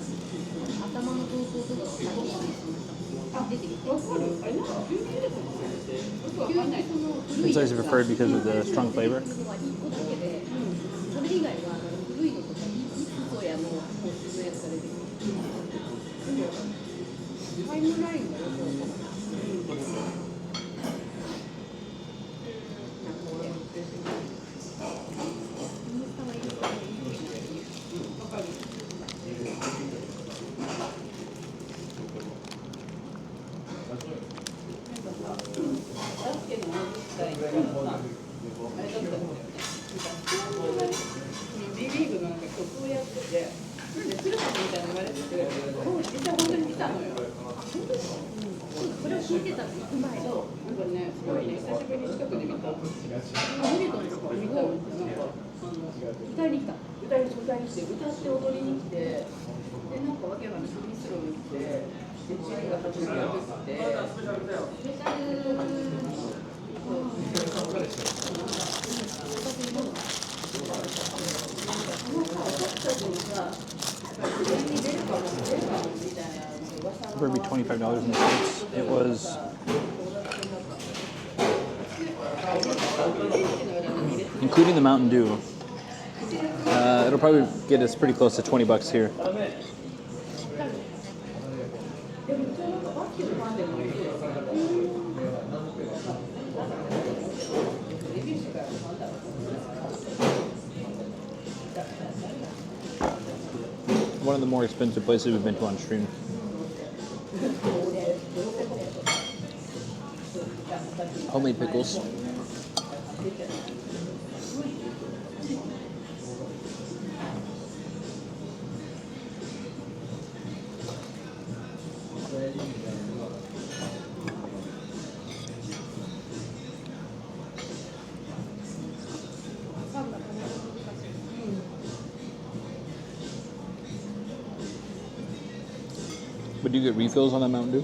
頭の投稿とか先に出てきて、It's always preferred because of the strong flavor. それ以外は古いのとかいつぞやのおすすめやつが出てくる。タイムラインがよくわかんない。ビリーグのなんか曲をやってて、で、鶴さんみたいに言われてて、実は本当に見たのよ。それを聞いてたの、行く前の。なんかね、すごいね、久しぶりに近くで見た。見れたんですか、見たのなんか、歌いに来た。歌いに来て、歌って踊りに来て、で、なんかわけわかんないフリースロー打って、で、チリが始まるって。メタル。For every $25 in the States, it was including the Mountain Dew. It'll probably get us pretty close to $20 here. One of the more expensive places we've been to on stream. Homemade pickles. But do you get refills on that Mountain Dew?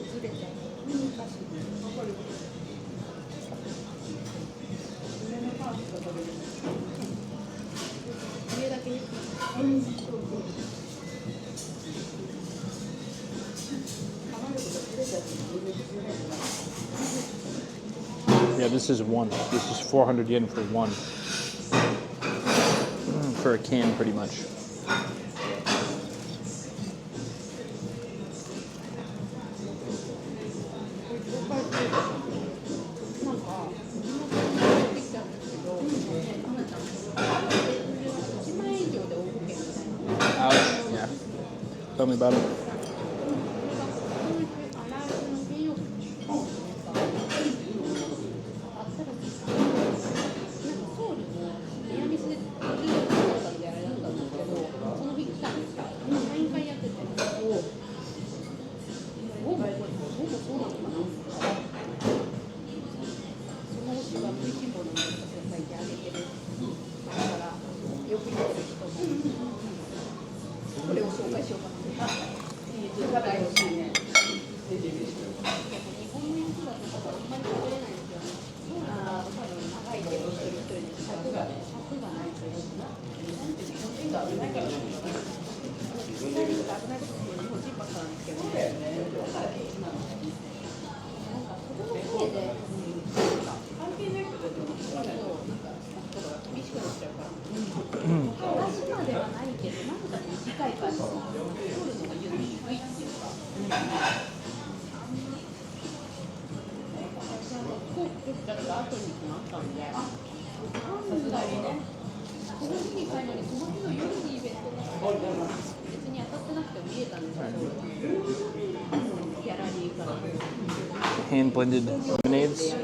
Yeah, this is one. This is 400 yen for one. For a can, pretty much. Ouch. Yeah. Tell me about it. Hand blended lemonades. I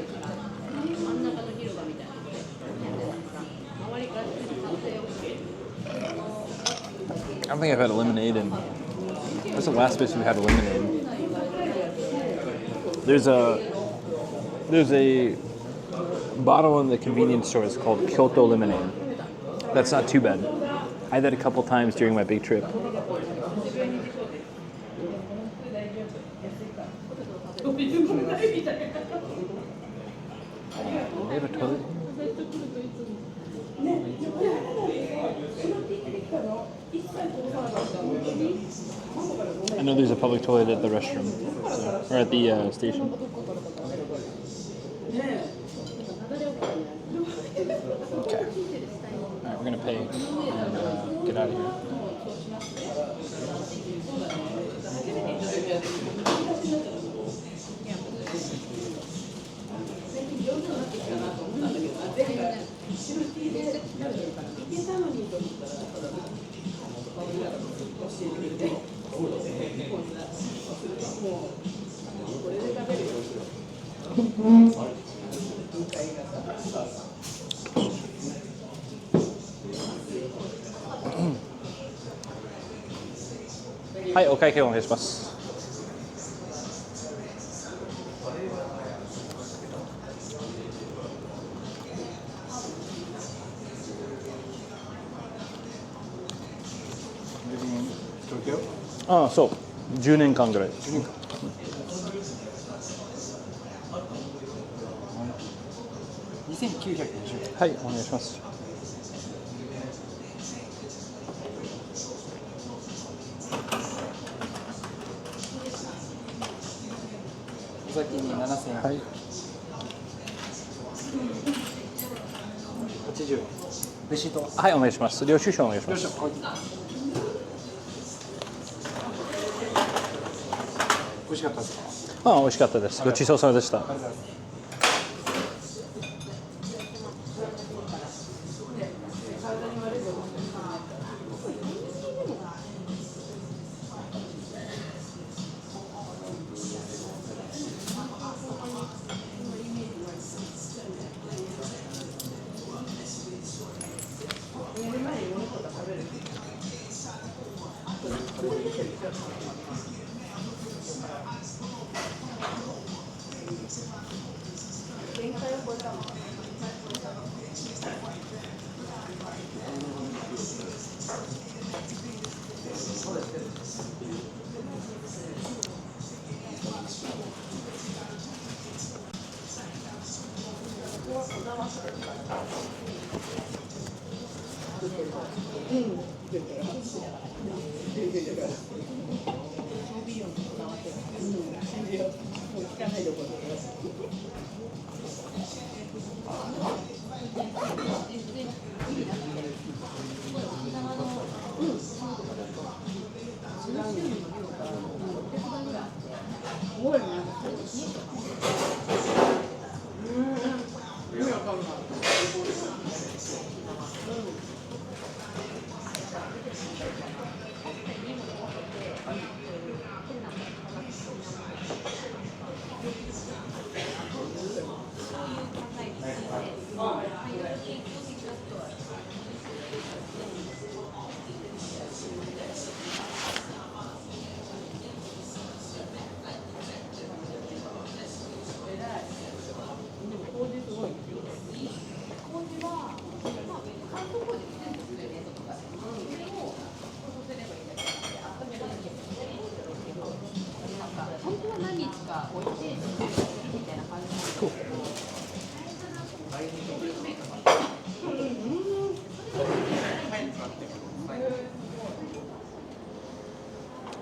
don't think I've had a lemonade in. What's the last place we had a lemonade? There's a bottle in the convenience store. It's called Kyoto lemonade. That's not too bad. I had that a couple times during my big trip. They have a toilet. know there's a public toilet at the restroom, or at the station. Okay. All right, we're gonna pay and get out of here. Hi, お会計お願いします。東京ああ、そう。10年間ぐらい。 10年間2920円。はい、お願いします。お先に7000円。はい。 80円。レシートははい、お願いします。領収書お願いします。よいしょ、はい。美味しかったですか？ああ、美味しかったです。ごちそうさまでした。ありがとうございます。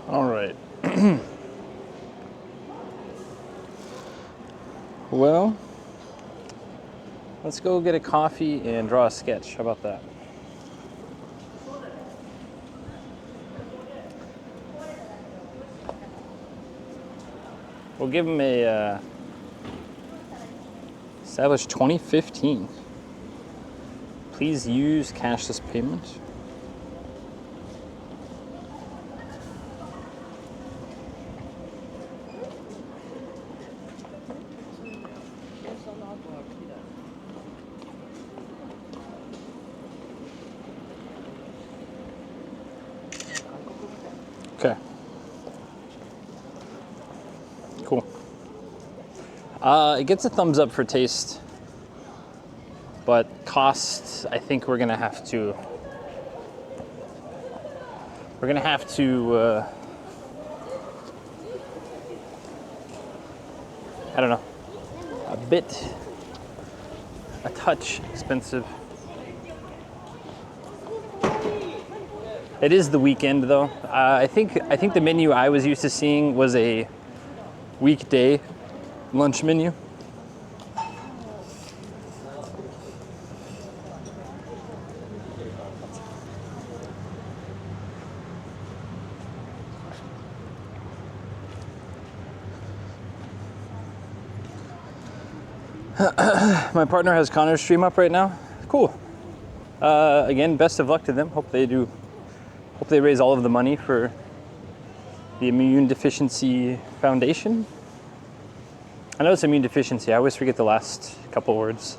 All right. Well, let's go get a coffee and draw a sketch. How about that? We'll give him a established 2015. Please use cashless payment. Okay. Cool. It gets a thumbs up for taste, but cost, I think we're gonna have to. I don't know. A touch expensive. It is the weekend though. I think the menu I was used to seeing was a weekday lunch menu. My partner has Connor's stream up right now. Cool. Again, best of luck to them. Hope they raise all of the money for the Immune Deficiency Foundation. I know it's immune deficiency. I always forget the last couple words.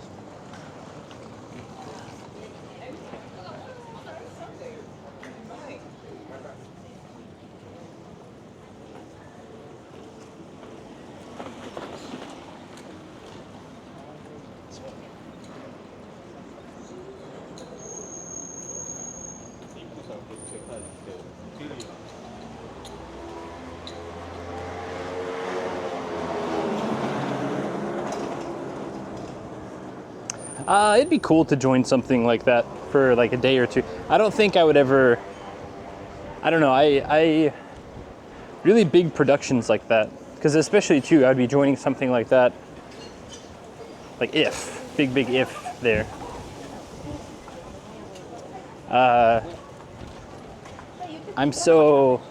It'd be cool to join something like that for like a day or two. I don't think I would ever, I don't know, I really big productions like that, because especially too, I'd be joining something like that, like big if there. I'm so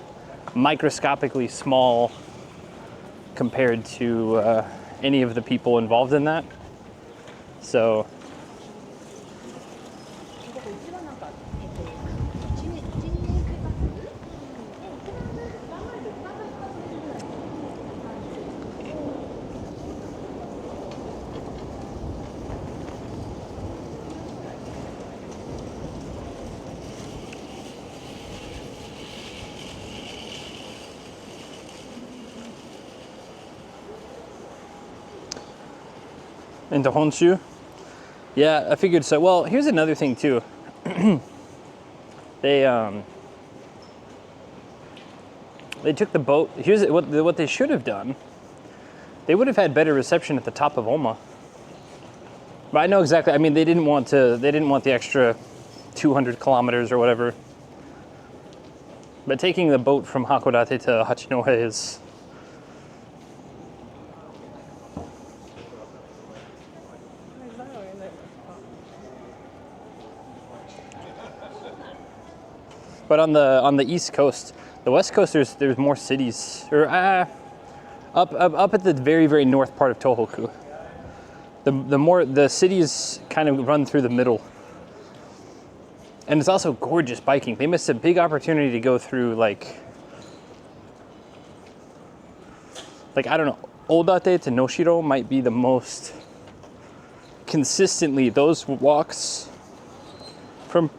microscopically small compared to any of the people involved in that. So into Honshu. Yeah, I figured so. Well, here's another thing too. They took the boat. Here's what they should have done. They would have had better reception at the top of Oma. But I know exactly. I mean, they didn't want the extra 200 kilometers or whatever. But taking the boat from Hakodate to Hachinohe is. But on the East Coast, the West Coast, there's more cities, or up at the very, very north part of Tohoku. The cities kind of run through the middle, and it's also gorgeous biking. They missed a big opportunity to go through like I don't know, Odate to Noshiro might be the most consistently those walks from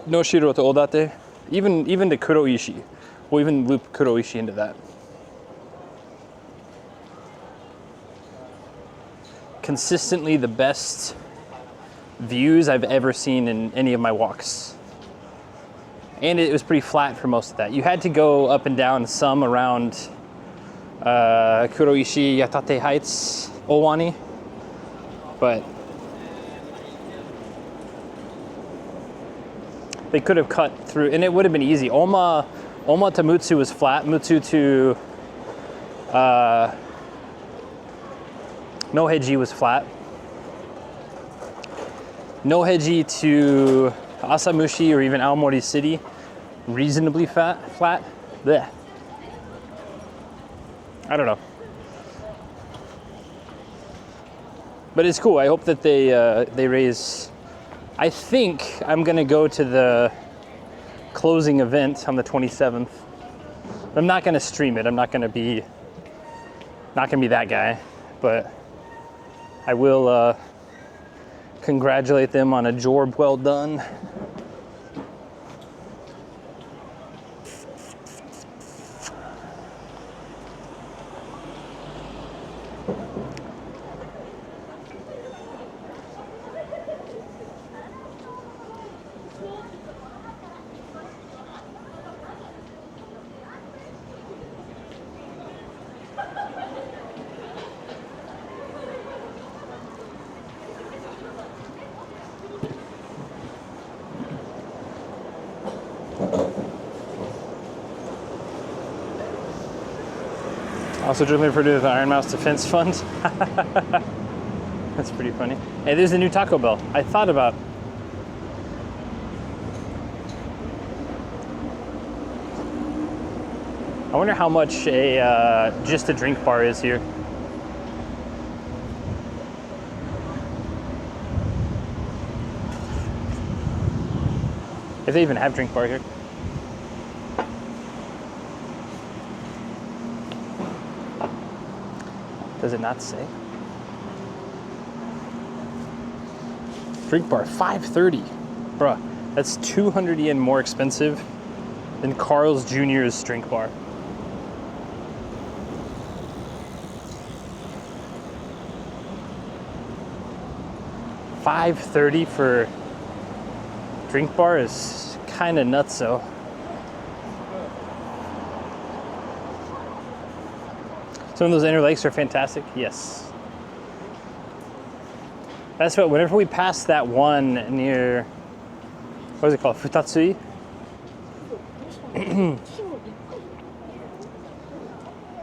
Noshiro to Odate. Even to Kuroishi. We'll even loop Kuroishi into that. Consistently the best views I've ever seen in any of my walks. And it was pretty flat for most of that. You had to go up and down some around Kuroishi, Yatate Heights, Owani. But they could have cut through, and it would have been easy. Oma to Mutsu was flat. Mutsu to Noheji was flat. Noheji to Asamushi or even Aomori City, reasonably flat. Blech. I don't know. But it's cool. I hope that they raise. I think I'm gonna go to the closing event on the 27th. I'm not gonna stream it. I'm not gonna be that guy, but I will congratulate them on a job well done. Also jointly referred to as the Iron Mouse Defense Fund. That's pretty funny. Hey, there's a new Taco Bell. I thought about. I wonder how much a just a drink bar is here. If they even have drink bar here. Does it not say? Drink bar, $5.30. Bruh, that's 200 yen more expensive than Carl's Jr.'s drink bar. $5.30 for drink bar is kind of nuts, though. Some of those inner lakes are fantastic. Yes. That's what, whenever we pass that one near, what is it called? Futatsui?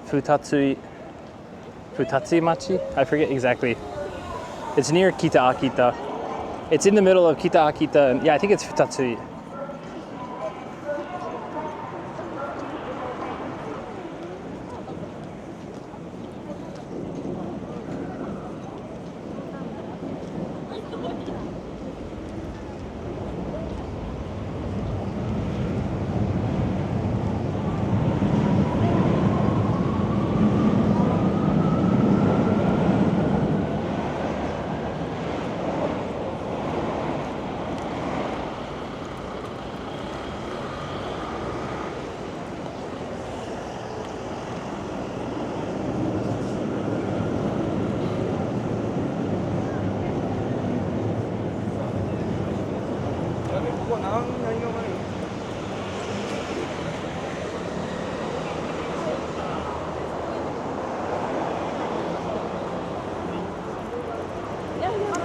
Futatsui Machi? I forget exactly. It's near Kita Akita. It's in the middle of Kita Akita. And, yeah, I think it's Futatsui.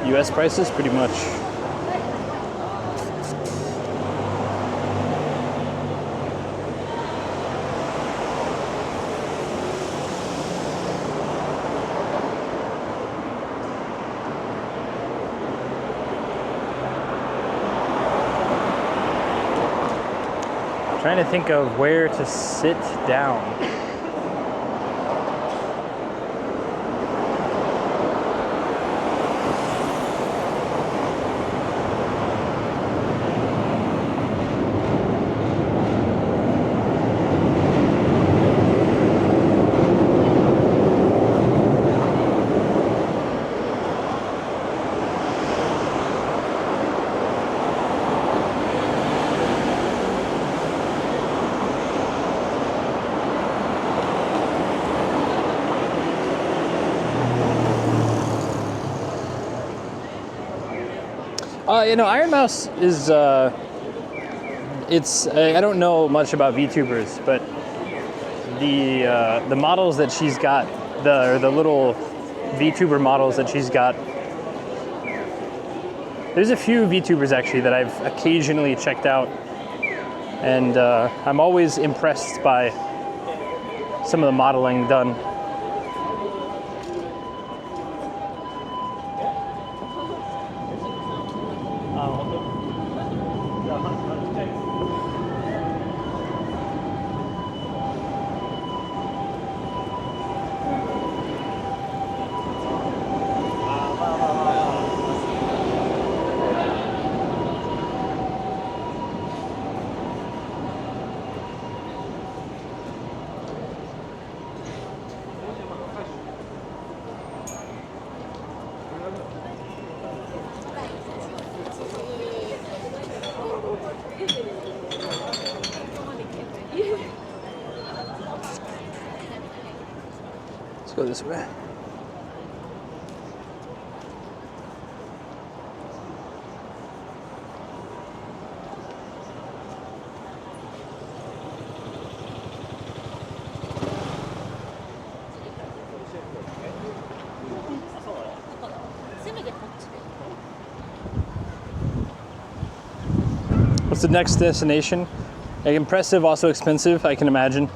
US prices, pretty much. Trying to think of where to sit down. Iron Mouse is, I don't know much about VTubers, but the models that she's got, the little VTuber models that she's got, there's a few VTubers actually that I've occasionally checked out, and I'm always impressed by some of the modeling done. Let's go this way. What's the next destination? Like, impressive, also expensive, I can imagine.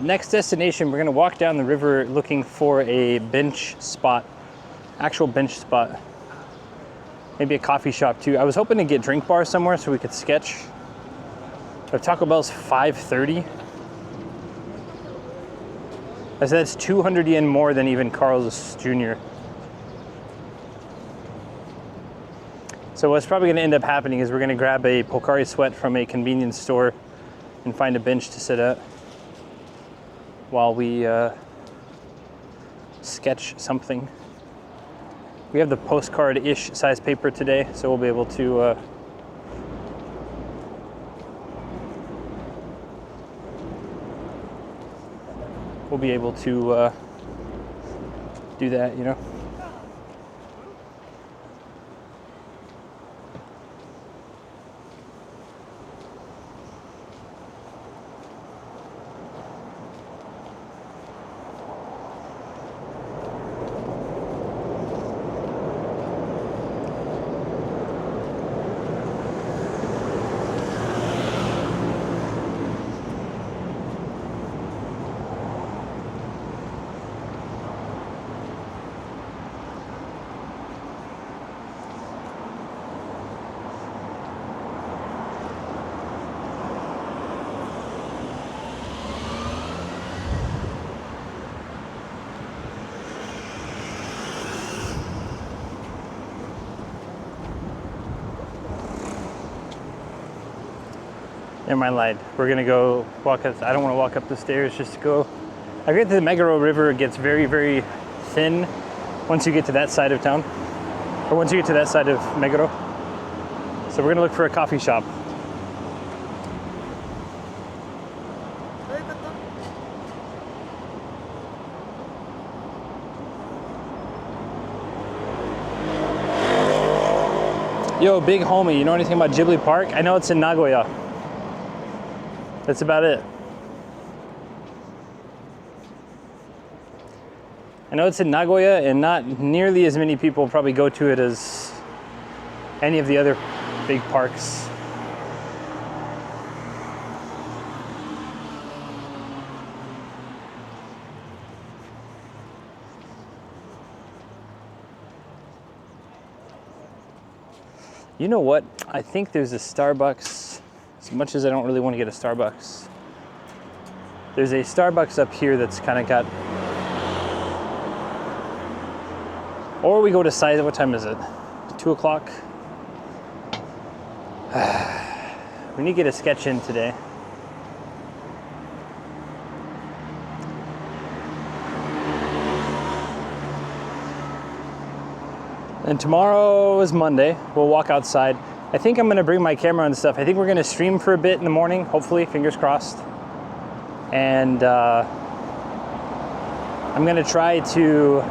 next destination, we're gonna walk down the river looking for a bench spot, actual bench spot. Maybe a coffee shop too. I was hoping to get drink bars somewhere so we could sketch. But Taco Bell's 5:30. I said that's 200 yen more than even Carl's Jr. So what's probably gonna end up happening is we're gonna grab a Pocari Sweat from a convenience store and find a bench to sit at while we sketch something. We have the postcard-ish size paper today, so we'll be able to do that, you know. Never mind, lied. We're gonna go walk up. I don't want to walk up the stairs just to go. I get that the Meguro River gets very, very thin once you get to that side of town, or once you get to that side of Meguro. So we're gonna look for a coffee shop. Yo, big homie, you know anything about Ghibli Park? I know it's in Nagoya. That's about it. I know it's in Nagoya, and not nearly as many people probably go to it as any of the other big parks. You know what? I think there's a Starbucks. As much as I don't really want to get a Starbucks, there's a Starbucks up here that's kind of got. Or we go to Saiza. What time is it? 2 o'clock. We need to get a sketch in today. And tomorrow is Monday. We'll walk outside. I think I'm gonna bring my camera and stuff. I think we're gonna stream for a bit in the morning, hopefully, fingers crossed. And I'm gonna try to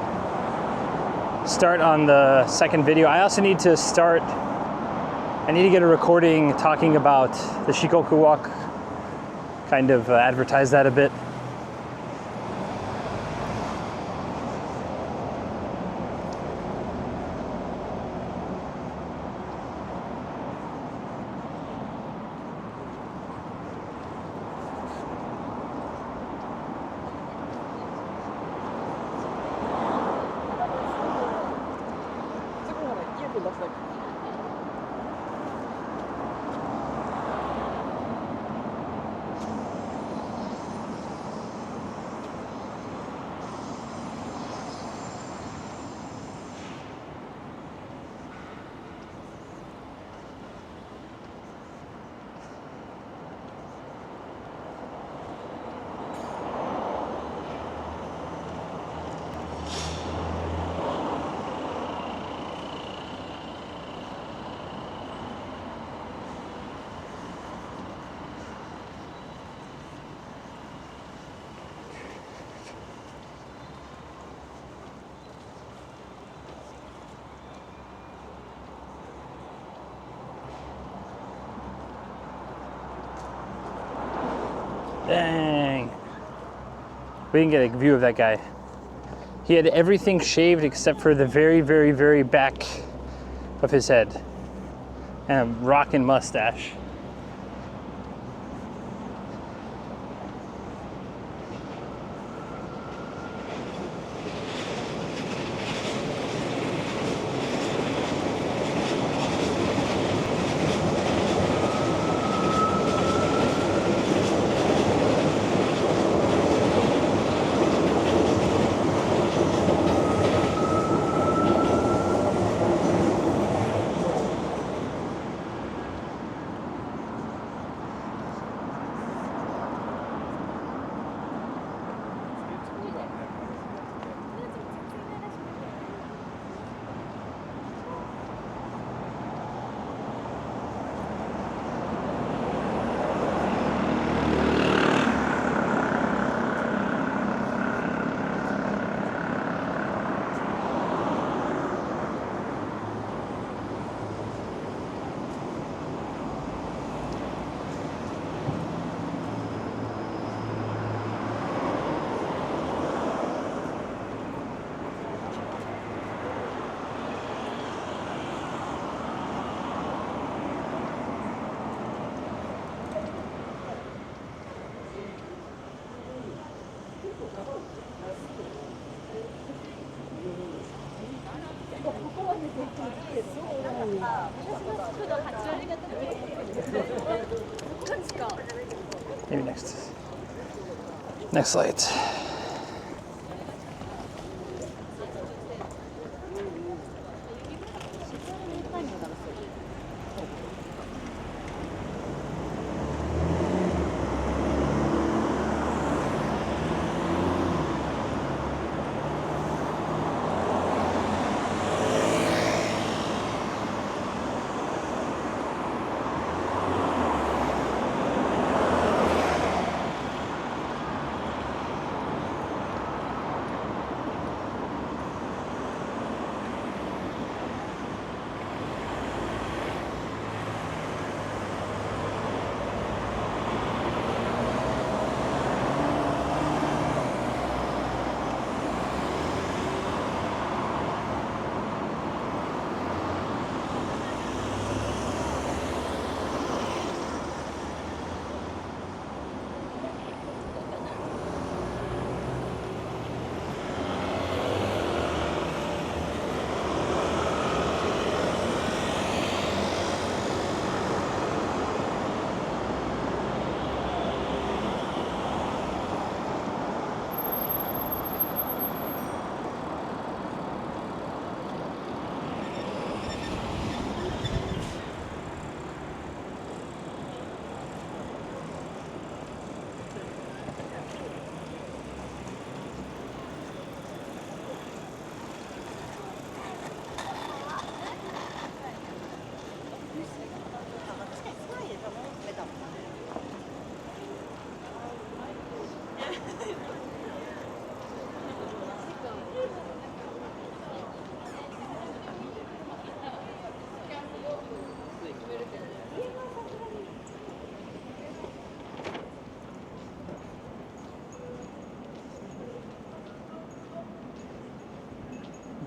start on the second video. I also need to get a recording talking about the Shikoku Walk, kind of advertise that a bit. Dang. We didn't get a view of that guy. He had everything shaved except for the very, very, very back of his head. And a rockin' mustache. Maybe next light.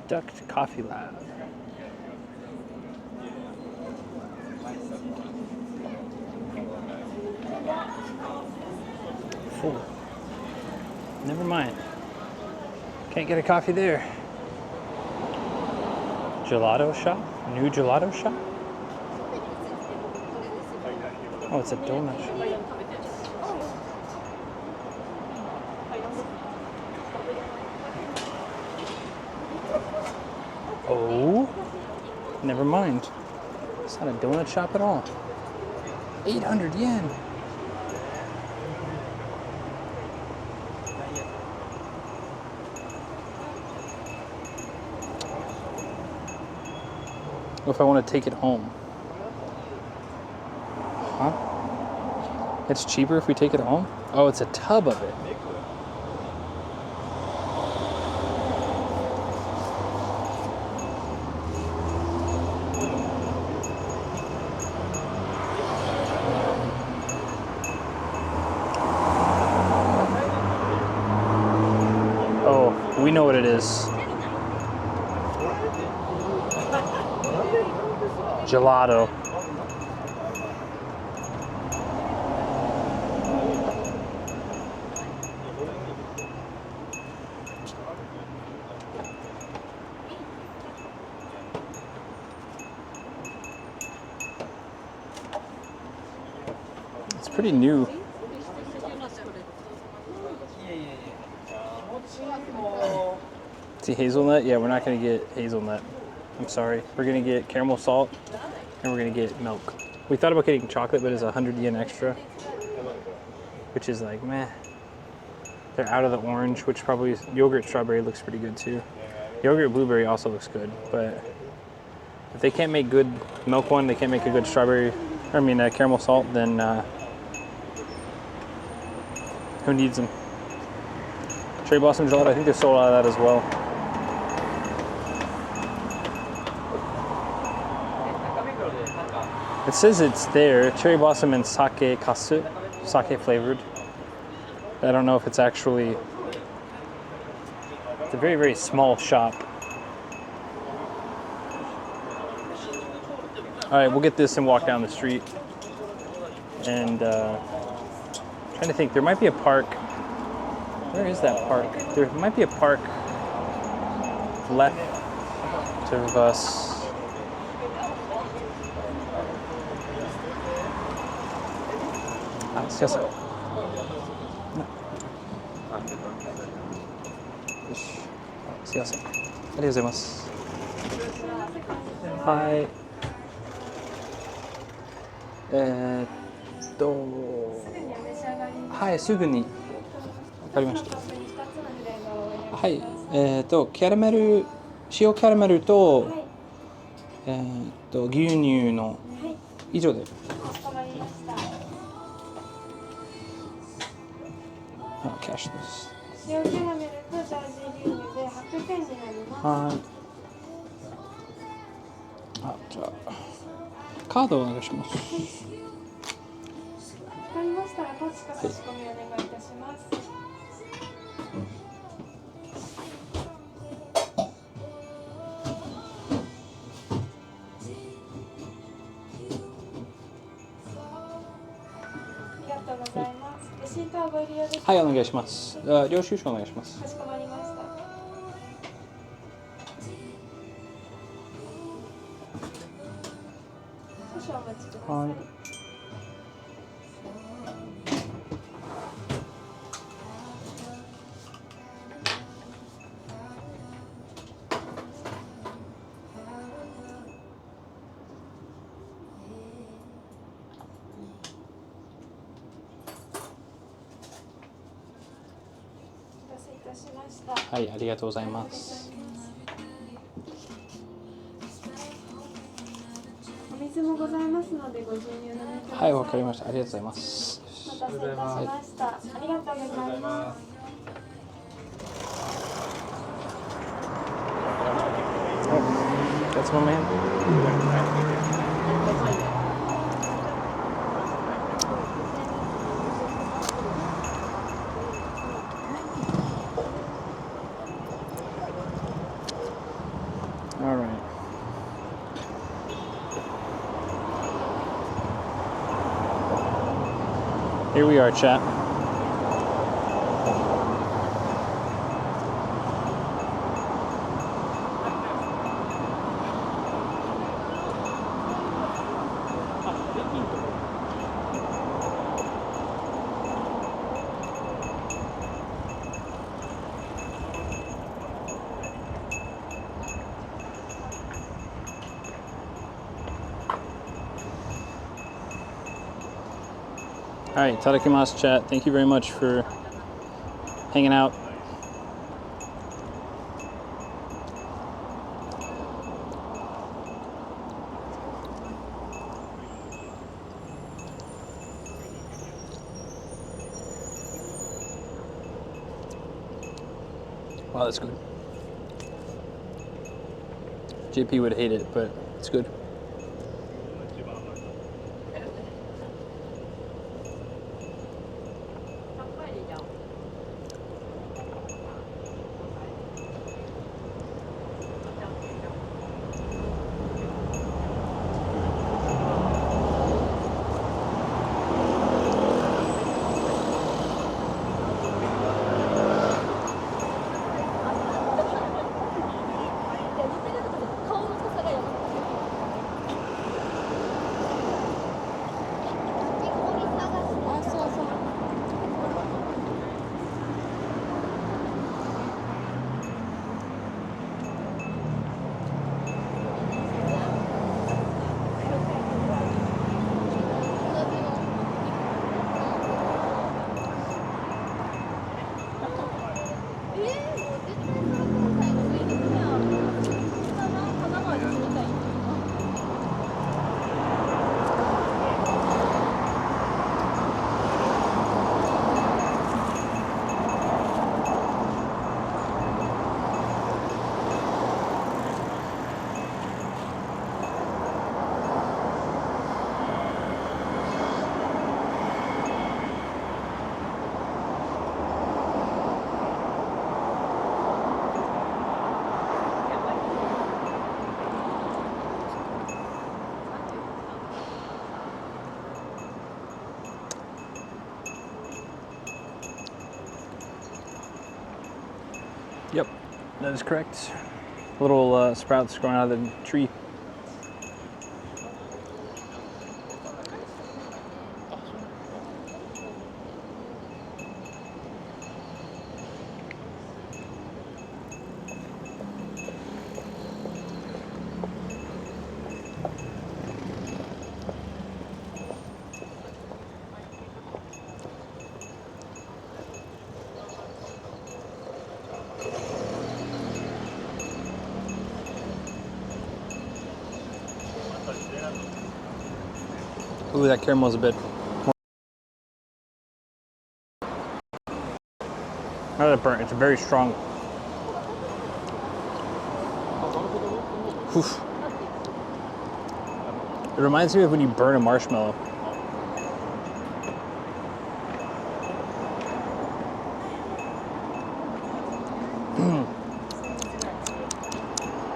Duct Coffee Lab. Full. Never mind. Can't get a coffee there. Gelato shop? New gelato shop? Oh, it's a donut shop. Oh, never mind. It's not a donut shop at all. 800 yen. What if I want to take it home? Huh? It's cheaper if we take it home? Oh, it's a tub of it. Oh, we know what it is. Gelato. It's pretty new. See hazelnut? Yeah, we're not gonna get hazelnut. I'm sorry. We're gonna get caramel salt and we're gonna get milk. We thought about getting chocolate, but it's 100 yen extra, which is like, meh. They're out of the orange, which probably is, yogurt strawberry looks pretty good too. Yogurt blueberry also looks good, but if they can't make good milk one, they can't make a good strawberry, caramel salt, then who needs them? Cherry Blossom Gelato, I think they're sold out of that as well. It says it's there, Cherry Blossom and Sake Kasu, sake flavored. I don't know if it's actually, it's a very, very small shop. All right, we'll get this and walk down the street. And trying to think, there might be a park. Where is that park? There might be a park left of us. Ah, すいません。よし。あ、すいません。ありがとうございます。はい。はい、すぐに。わかりました。はい、キャラメル、塩キャラメルと、牛乳の以上で。かしこまりました。あ、キャッシュです。塩キャラメルとジャージー牛乳で800円になります。はい。あ、じゃあカードをお願いします。わかりましたら確か差し込みお願いいたします。ありがとうございます。レシートはご利用ですか？はい、お願いします。領収書お願いします。かしこまりました。少々お待ちください。はい。お待たせいたしました。はい、ありがとうございます。お水もございますのでご自由にお飲みください。はい、わかりました。ありがとうございます。お待たせいたしました。ありがとうございます。That's my man. All right. Here we are, chat. All right, Tadakimasu chat. Thank you very much for hanging out. Wow, that's good. JP would hate it, but it's good. Yep, that is correct. Little sprouts growing out of the tree. Ooh, that caramel's a bit more. Not that burnt, it's very strong. Oof. It reminds me of when you burn a marshmallow.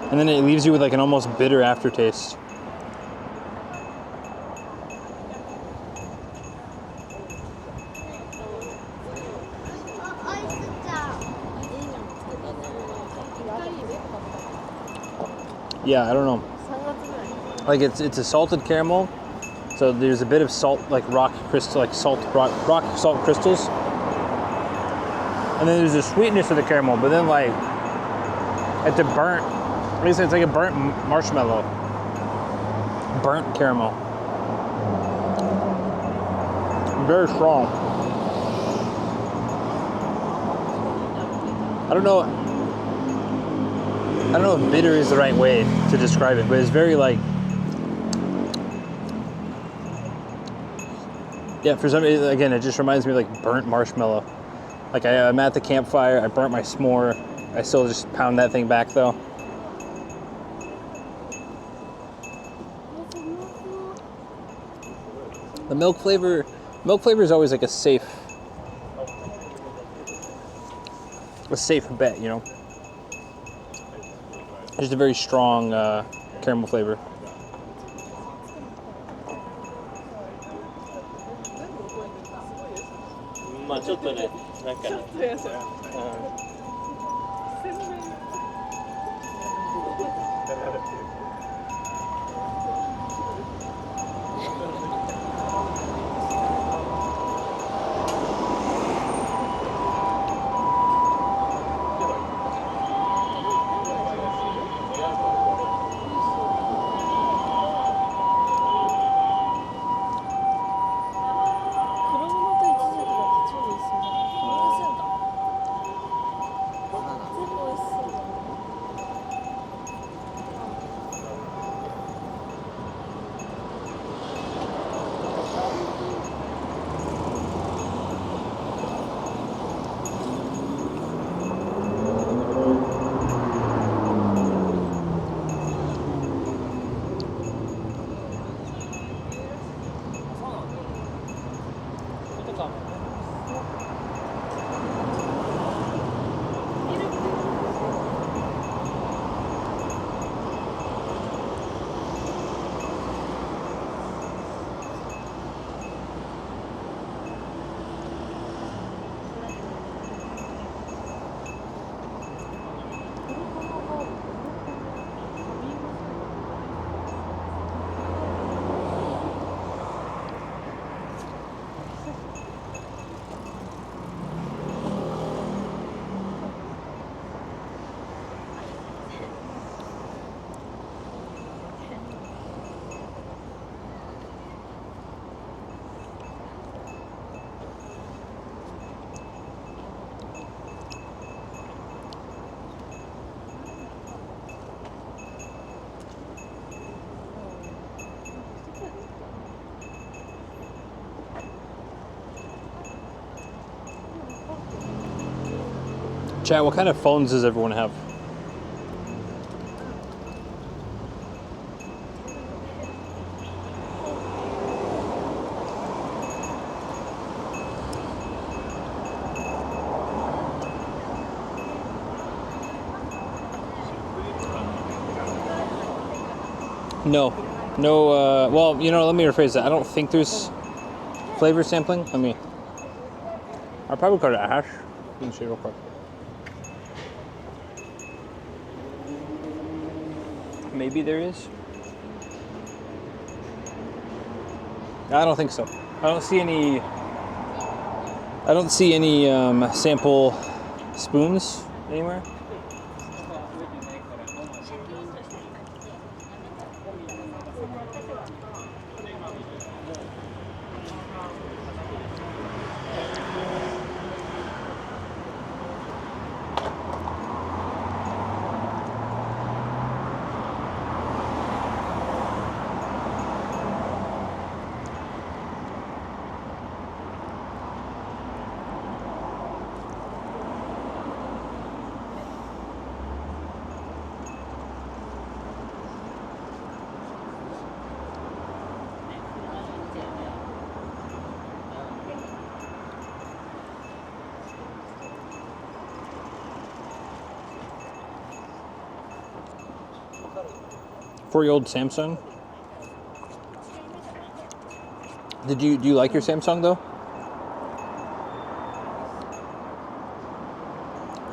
And then it leaves you with like an almost bitter aftertaste. Yeah, I don't know. Like it's a salted caramel, so there's a bit of salt, like rock crystal, like rock salt crystals, and then there's a sweetness to the caramel. But then like it's a burnt, at least it's like a burnt marshmallow, burnt caramel, very strong. I don't know if bitter is the right way to describe it, but it's very like, yeah, for some reason, again, it just reminds me of like burnt marshmallow. Like I'm at the campfire, I burnt my s'more, I still just pound that thing back though. The milk flavor is always like a safe bet, you know? Just a very strong caramel flavor. Chat, what kind of phones does everyone have? No, well, you know, let me rephrase that. I don't think there's flavor sampling. I'll probably go to Ash. Let me see real quick. maybe there is. I don't think so. I don't see any sample spoons anywhere. For your old Samsung. Do you like your Samsung though?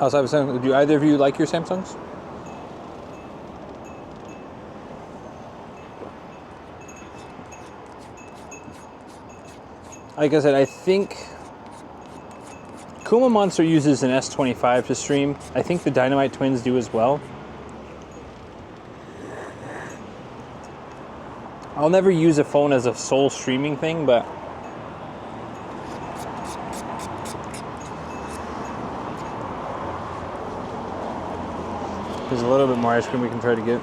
Outside of Samsung, do either of you like your Samsungs? Like I said, I think Kuma Monster uses an S25 to stream. I think the Dynamite Twins do as well. I'll never use a phone as a sole streaming thing, but there's a little bit more ice cream we can try to get.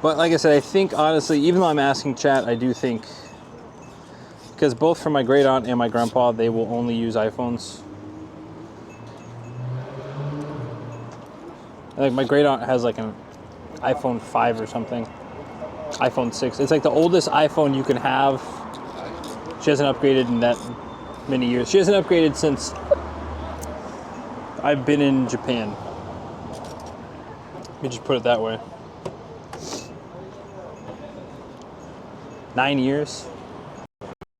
But like I said, I think honestly, even though I'm asking chat, I do think, because both for my great aunt and my grandpa, they will only use iPhones. Like my great aunt has like an iPhone 5 or something, iPhone 6. It's like the oldest iPhone you can have. She hasn't upgraded in that many years. She hasn't upgraded since I've been in Japan. Let me just put it that way. 9 years.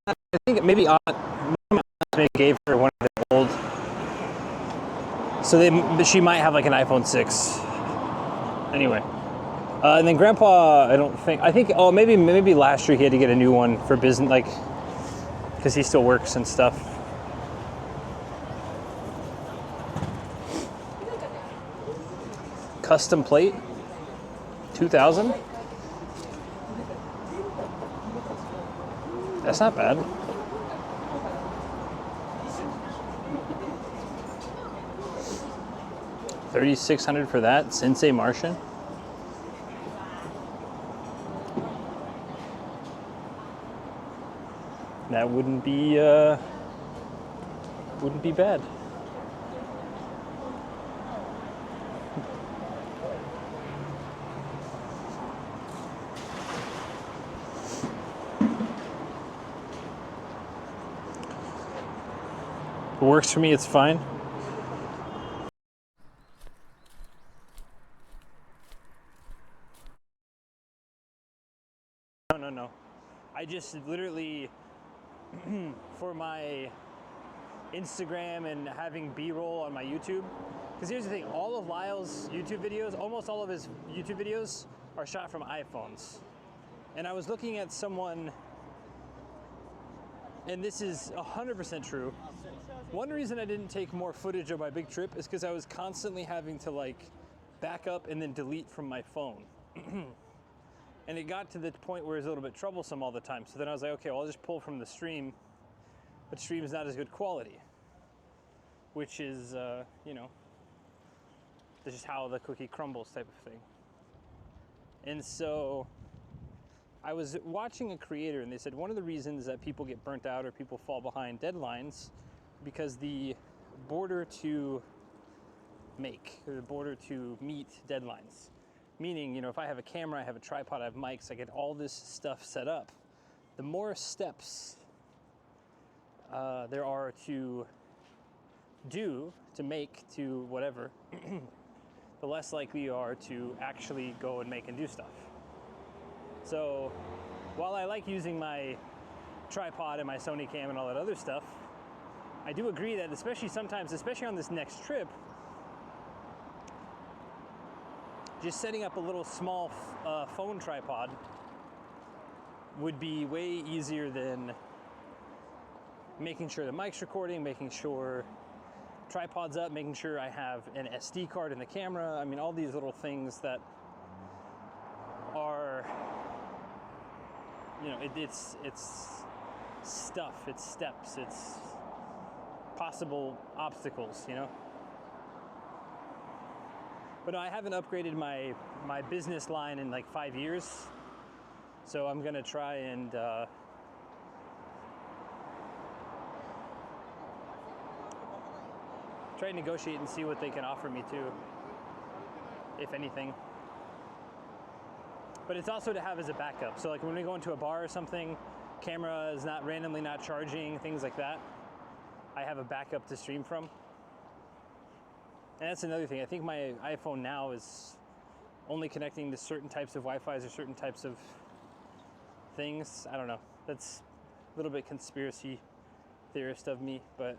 I think maybe my aunt gave her one of their old. So she might have like an iPhone 6. Anyway. And then Grandpa, I think, maybe last year he had to get a new one for business, like, because he still works and stuff. Custom plate, 2000. That's not bad. $3,600 for that, Sensei Martian. That wouldn't be bad. It works for me, it's fine. No. I just literally for my Instagram and having B-roll on my YouTube. Because here's the thing, all of Lyle's YouTube videos, almost all of his YouTube videos are shot from iPhones. And I was looking at someone, and this is 100% true. One reason I didn't take more footage of my big trip is because I was constantly having to like back up and then delete from my phone. And it got to the point where it was a little bit troublesome all the time. So then I was like, okay, well, I'll just pull from the stream, but stream is not as good quality, which is, you know, that's just how the cookie crumbles type of thing. And so I was watching a creator and they said one of the reasons that people get burnt out or people fall behind deadlines because the border to make, or the border to meet deadlines. Meaning, you know, if I have a camera, I have a tripod, I have mics, I get all this stuff set up. The more steps there are to do, to make, to whatever, the less likely you are to actually go and make and do stuff. So, while I like using my tripod and my Sony cam and all that other stuff, I do agree that especially sometimes, especially on this next trip, just setting up a little small phone tripod would be way easier than making sure the mic's recording, making sure tripod's up, making sure I have an SD card in the camera. I mean, all these little things that are, you know, it's stuff, it's steps, it's possible obstacles, you know. But no, I haven't upgraded my business line in like 5 years, so I'm gonna try and try and negotiate and see what they can offer me too, if anything. But it's also to have as a backup. So like when we go into a bar or something, camera is not randomly not charging, things like that, I have a backup to stream from. And that's another thing. I think my iPhone now is only connecting to certain types of Wi-Fi's or certain types of things. I don't know. That's a little bit conspiracy theorist of me, but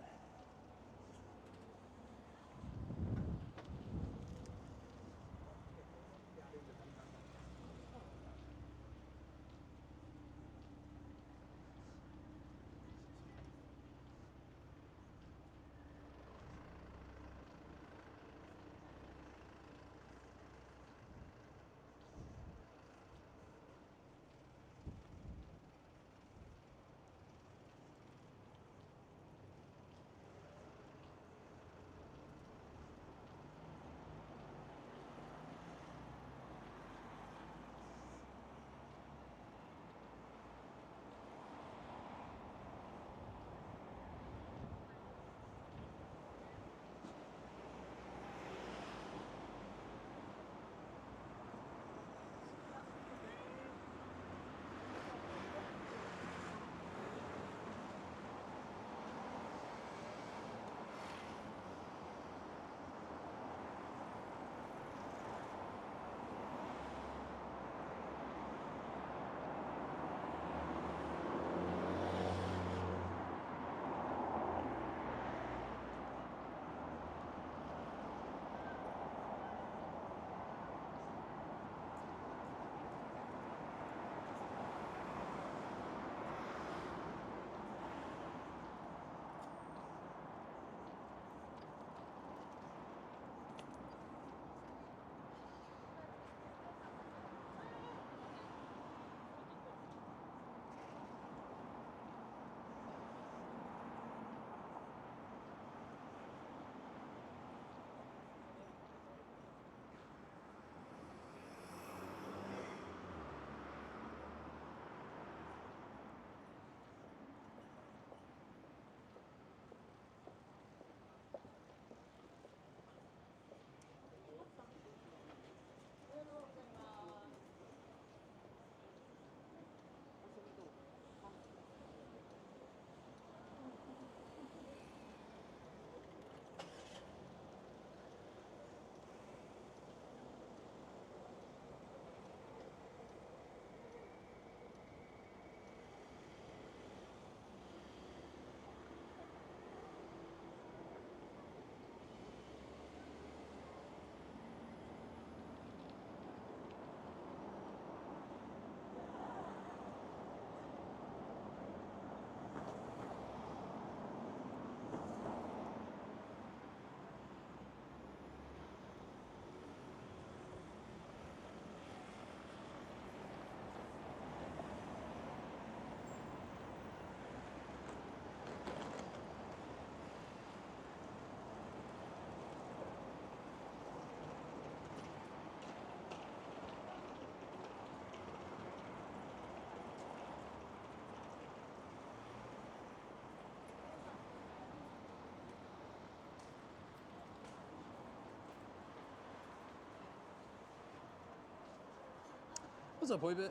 what's up, Hoybit?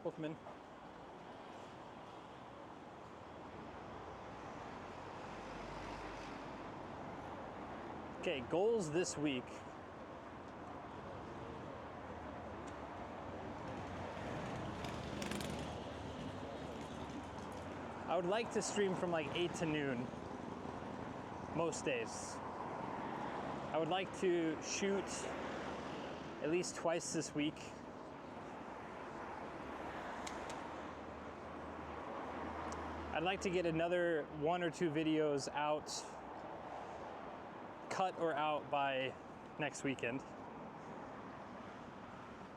Welcome in. Okay, goals this week. I would like to stream from like 8 to noon most days. I would like to shoot at least twice this week. I'd like to get another 1 or 2 videos out, cut or out by next weekend.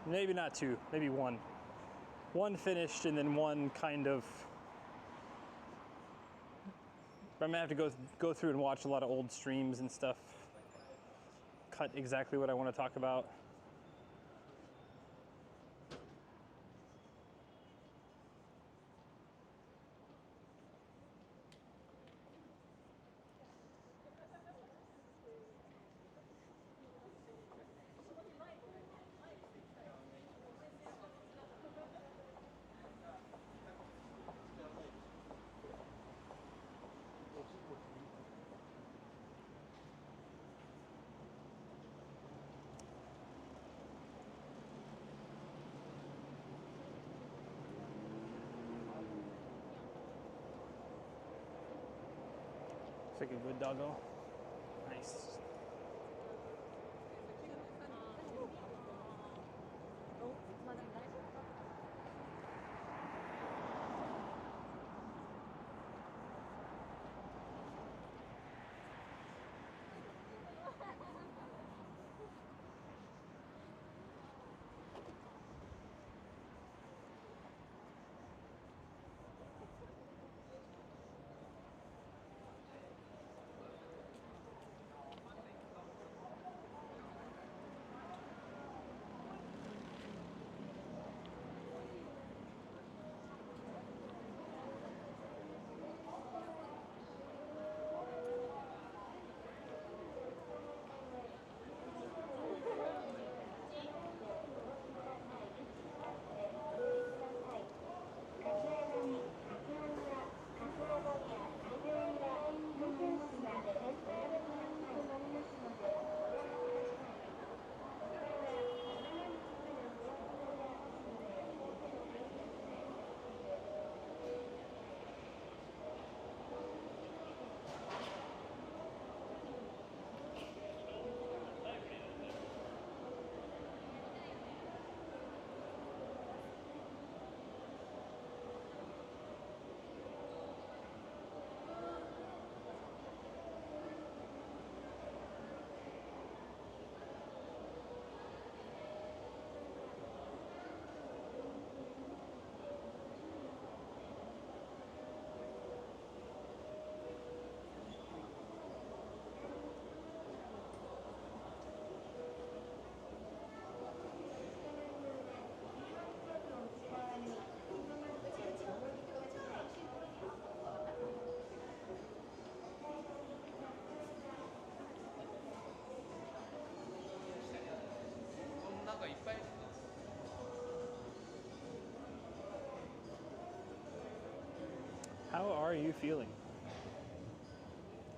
Maybe not 2, maybe 1. 1 finished and then 1 kind of. But I'm gonna have to go through and watch a lot of old streams and stuff. Cut exactly what I want to talk about. Looks like a good doggo. Nice. How are you feeling?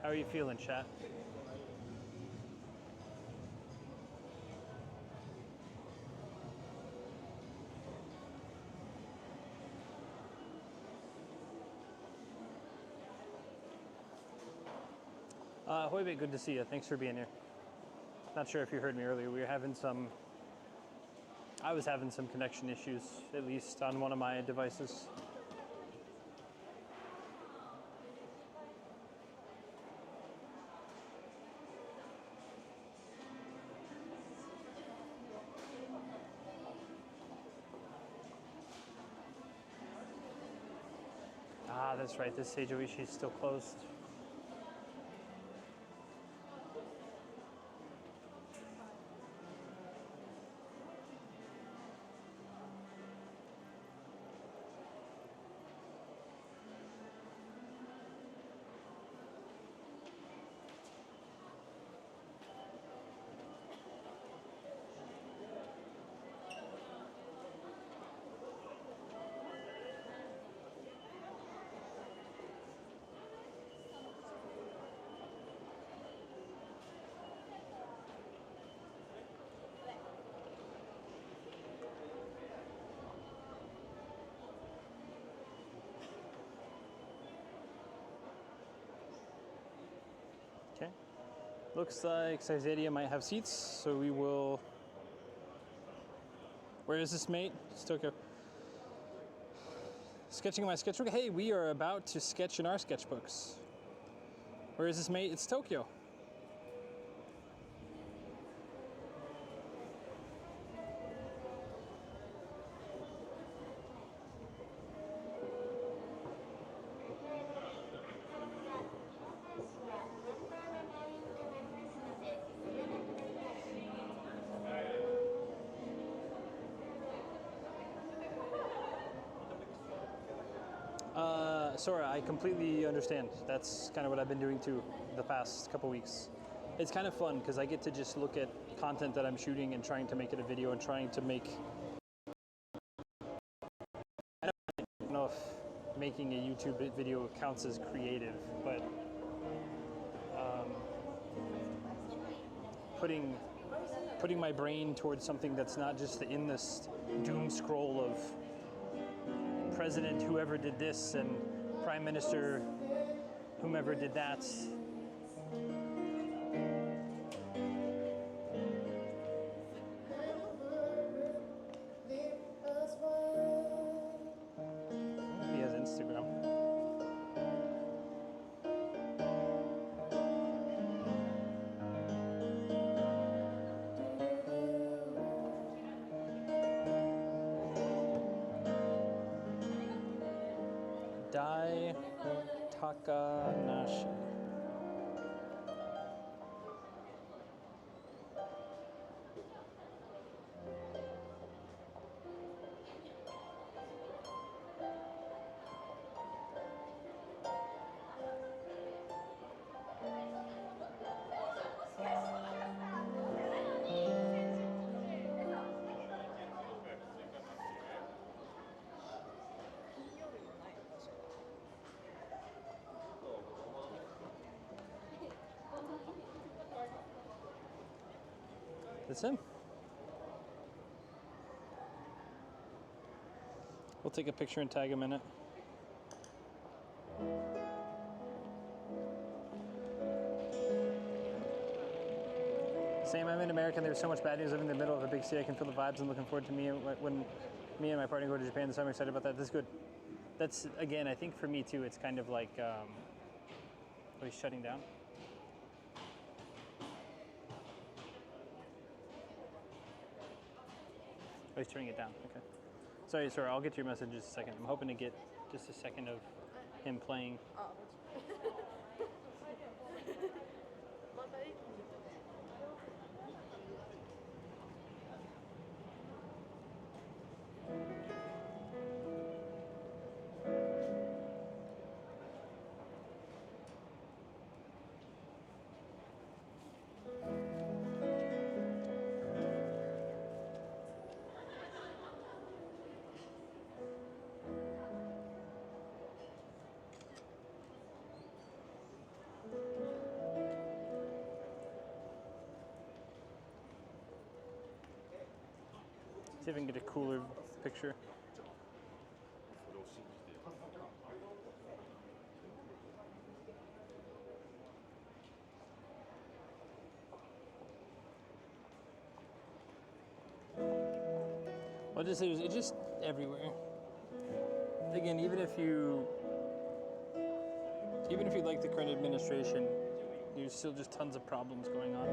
How are you feeling, chat? Hoibe, good to see you. Thanks for being here. Not sure if you heard me earlier. I was having some connection issues, at least on one of my devices. Ah, that's right. This Seijo Ishii is still closed. Okay. Looks like Saizeriya might have seats, so we will Where is this, mate? It's Tokyo. Sketching in my sketchbook. Hey, we are about to sketch in our sketchbooks. Where is this, mate? It's Tokyo. Sora, I completely understand. That's kind of what I've been doing too the past couple weeks. It's kind of fun because I get to just look at content that I'm shooting and trying to make it a video and trying to make. I don't know if making a YouTube video counts as creative, but putting my brain towards something that's not just in this doom scroll of President whoever did this and Prime Minister whomever did that. He has Instagram. Dai Takanashi. That's him. We'll take a picture and tag him in it. Same, I'm in America and there's so much bad news. Living in the middle of a big city, I can feel the vibes and looking forward to when me and my partner go to Japan this summer. I'm excited about that. That's good. That's, again, I think for me too, it's kind of like, oh, he's shutting down? Oh, he's turning it down, okay. Sorry, I'll get to your message in just a second. I'm hoping to get just a second of him playing. See if I can get a cooler picture. Well, it's just everywhere. Again, even if you like the current administration, there's still just tons of problems going on.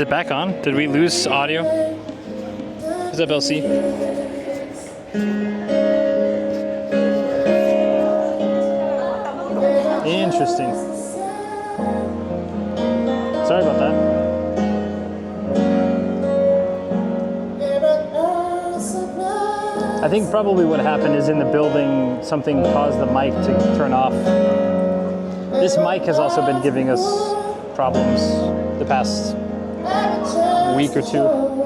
it back on? Did we lose audio? What's up, LC? Interesting. Sorry about that. I think probably what happened is in the building, something caused the mic to turn off. This mic has also been giving us problems the past week or two.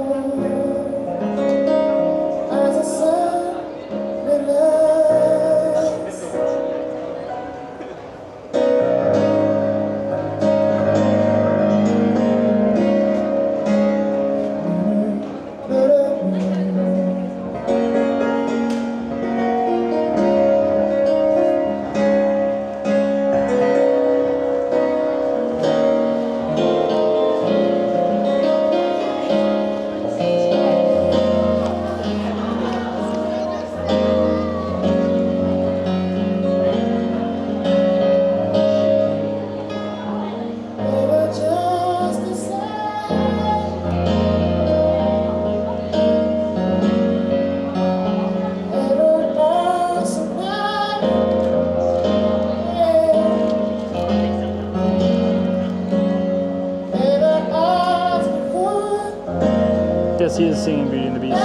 Yes, he is singing Beauty and the Beast.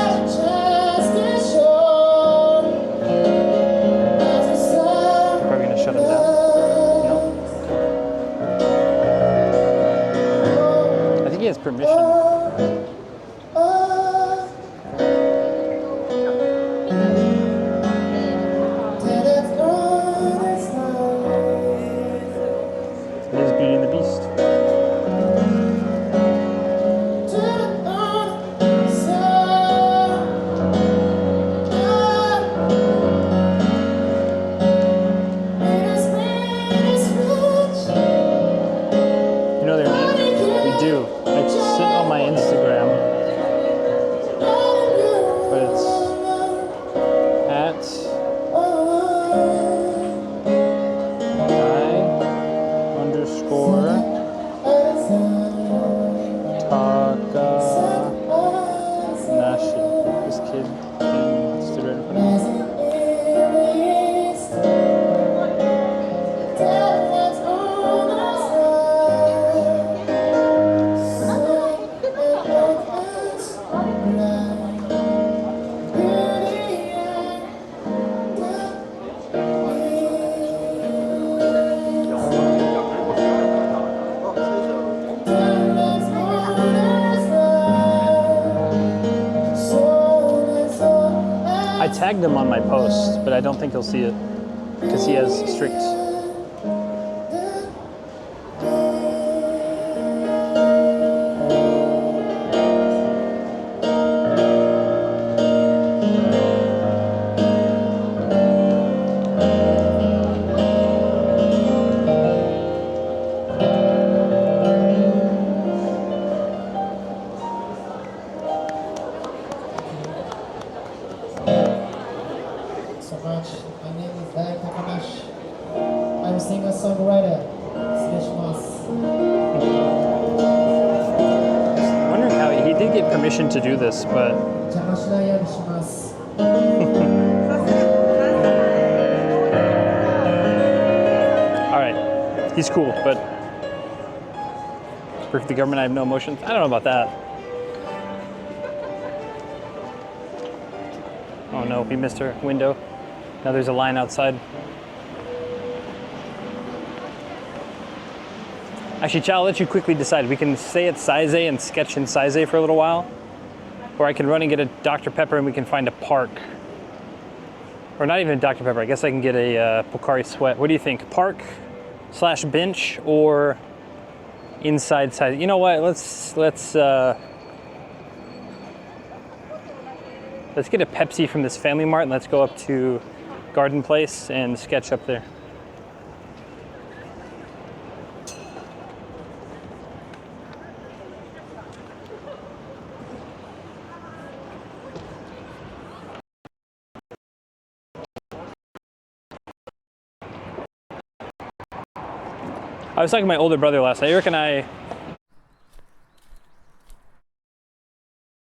Probably gonna shut him down. No? I think he has permission. It is Beauty and the Beast. I tagged him on my post, but I don't think he'll see it because he has strict. My name is Dai Takamashi. I'm a singer-songwriter. Wondering how he did get permission to do this, but all right, he's cool, but work for the government. I have no emotions. I don't know about that. Oh no, we missed our window. Now there's a line outside. Actually, Chow, I'll let you quickly decide. We can stay at Saizei and sketch in Saizei for a little while, or I can run and get a Dr. Pepper and we can find a park. Or not even a Dr. Pepper, I guess I can get a Pocari Sweat. What do you think? Park / bench or inside Saizei? You know what, let's get a Pepsi from this Family Mart and let's go up to Garden Place and sketch up there. I was talking to my older brother last night. Eric and I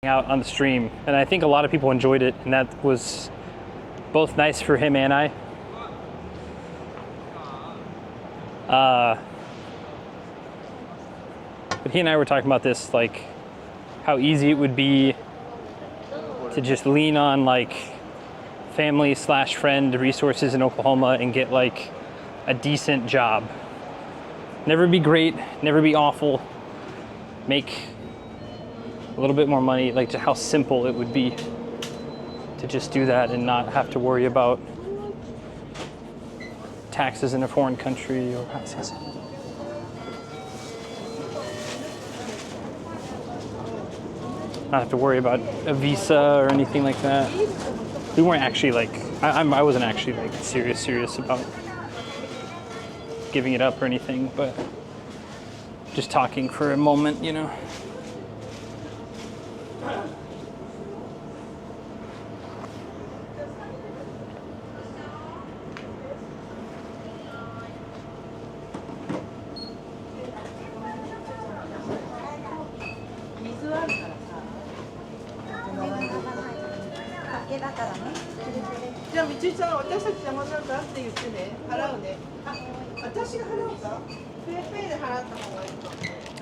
out on the stream, and I think a lot of people enjoyed it, and that was both nice for him and I. But he and I were talking about this, like how easy it would be to just lean on like family / friend resources in Oklahoma and get like a decent job. Never be great, never be awful, make a little bit more money, like just how simple it would be to just do that and not have to worry about taxes in a foreign country or not have to worry about a visa or anything like that. We weren't actually like, I wasn't actually like serious about giving it up or anything, but just talking for a moment, you know.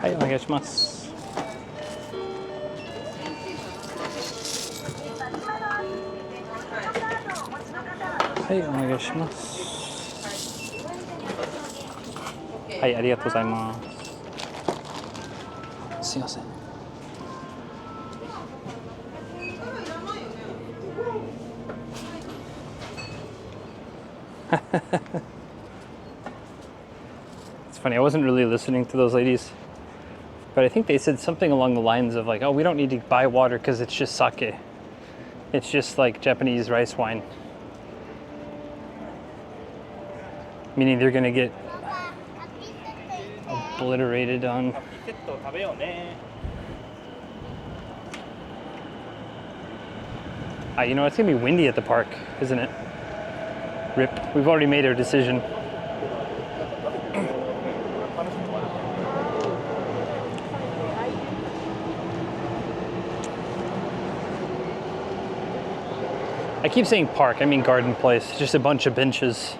Hi, お願いします。はい、お願いします。はい、ありがとうございます。すいません。It's funny, I wasn't really listening to those ladies, but I think they said something along the lines of like, oh, we don't need to buy water because it's just sake. It's just like Japanese rice wine. Meaning they're gonna get obliterated on. You know, it's gonna be windy at the park, isn't it? Rip. We've already made our decision. I keep saying park, I mean garden place. Just a bunch of benches.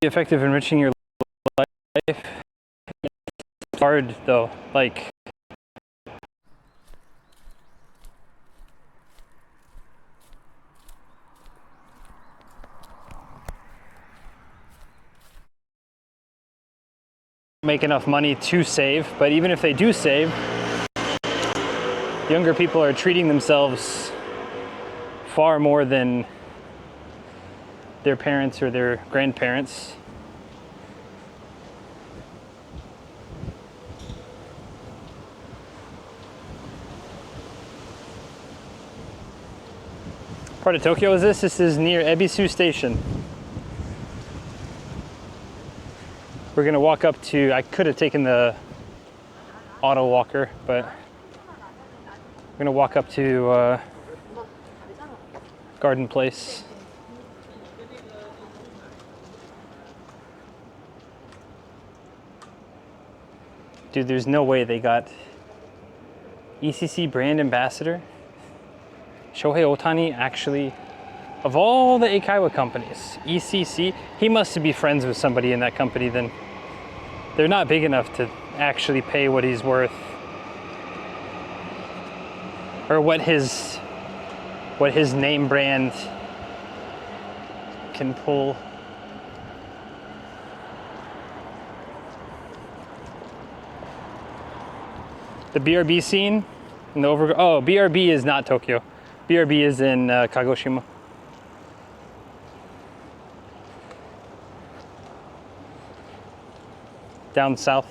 Be effective enriching your life. It's hard though, like make enough money to save, but even if they do save, younger people are treating themselves far more than their parents or their grandparents. Part of Tokyo is this? This is near Ebisu Station. We're gonna walk up to, I could have taken the auto walker, but we're gonna walk up to Garden Place. Dude, there's no way they got ECC brand ambassador. Shohei Ohtani actually, of all the Eikaiwa companies, ECC, he must be friends with somebody in that company then. They're not big enough to actually pay what he's worth. Or what his name brand can pull. The BRB scene in the BRB is not Tokyo. BRB is in Kagoshima. Down south.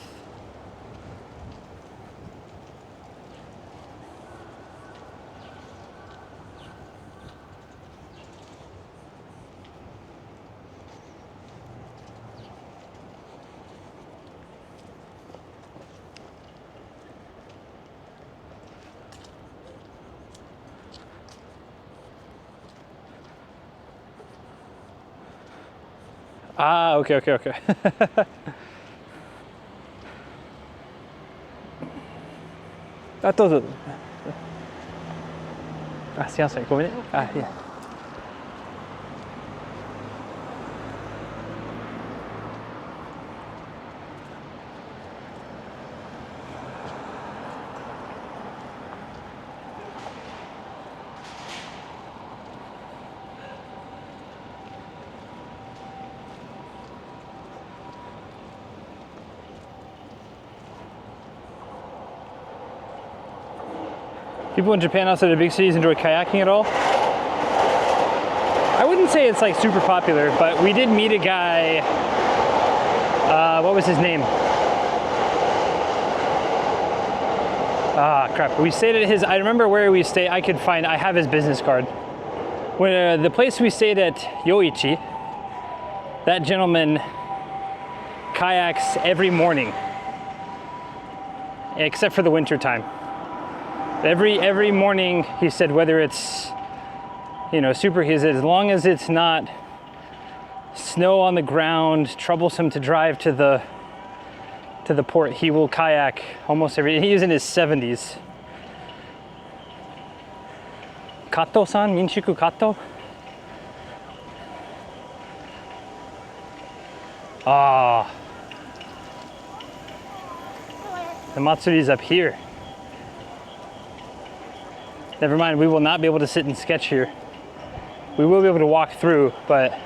Ah, okay, okay, okay. あ、どうぞ。あ、すいません、ごめんね。あ、いや。People in Japan outside of big cities enjoy kayaking at all? I wouldn't say it's like super popular, but we did meet a guy. What was his name? Ah, crap. We stayed at his. I remember where we stayed. I have his business card. When the place we stayed at, Yoichi, that gentleman kayaks every morning, except for the winter time. Every morning, he said, whether it's, you know, he said, as long as it's not snow on the ground, troublesome to drive to the port, he will kayak almost every. He is in his 70s. Kato-san, Minshuku Kato. Ah, the Matsuri is up here. Never mind, we will not be able to sit and sketch here. We will be able to walk through, but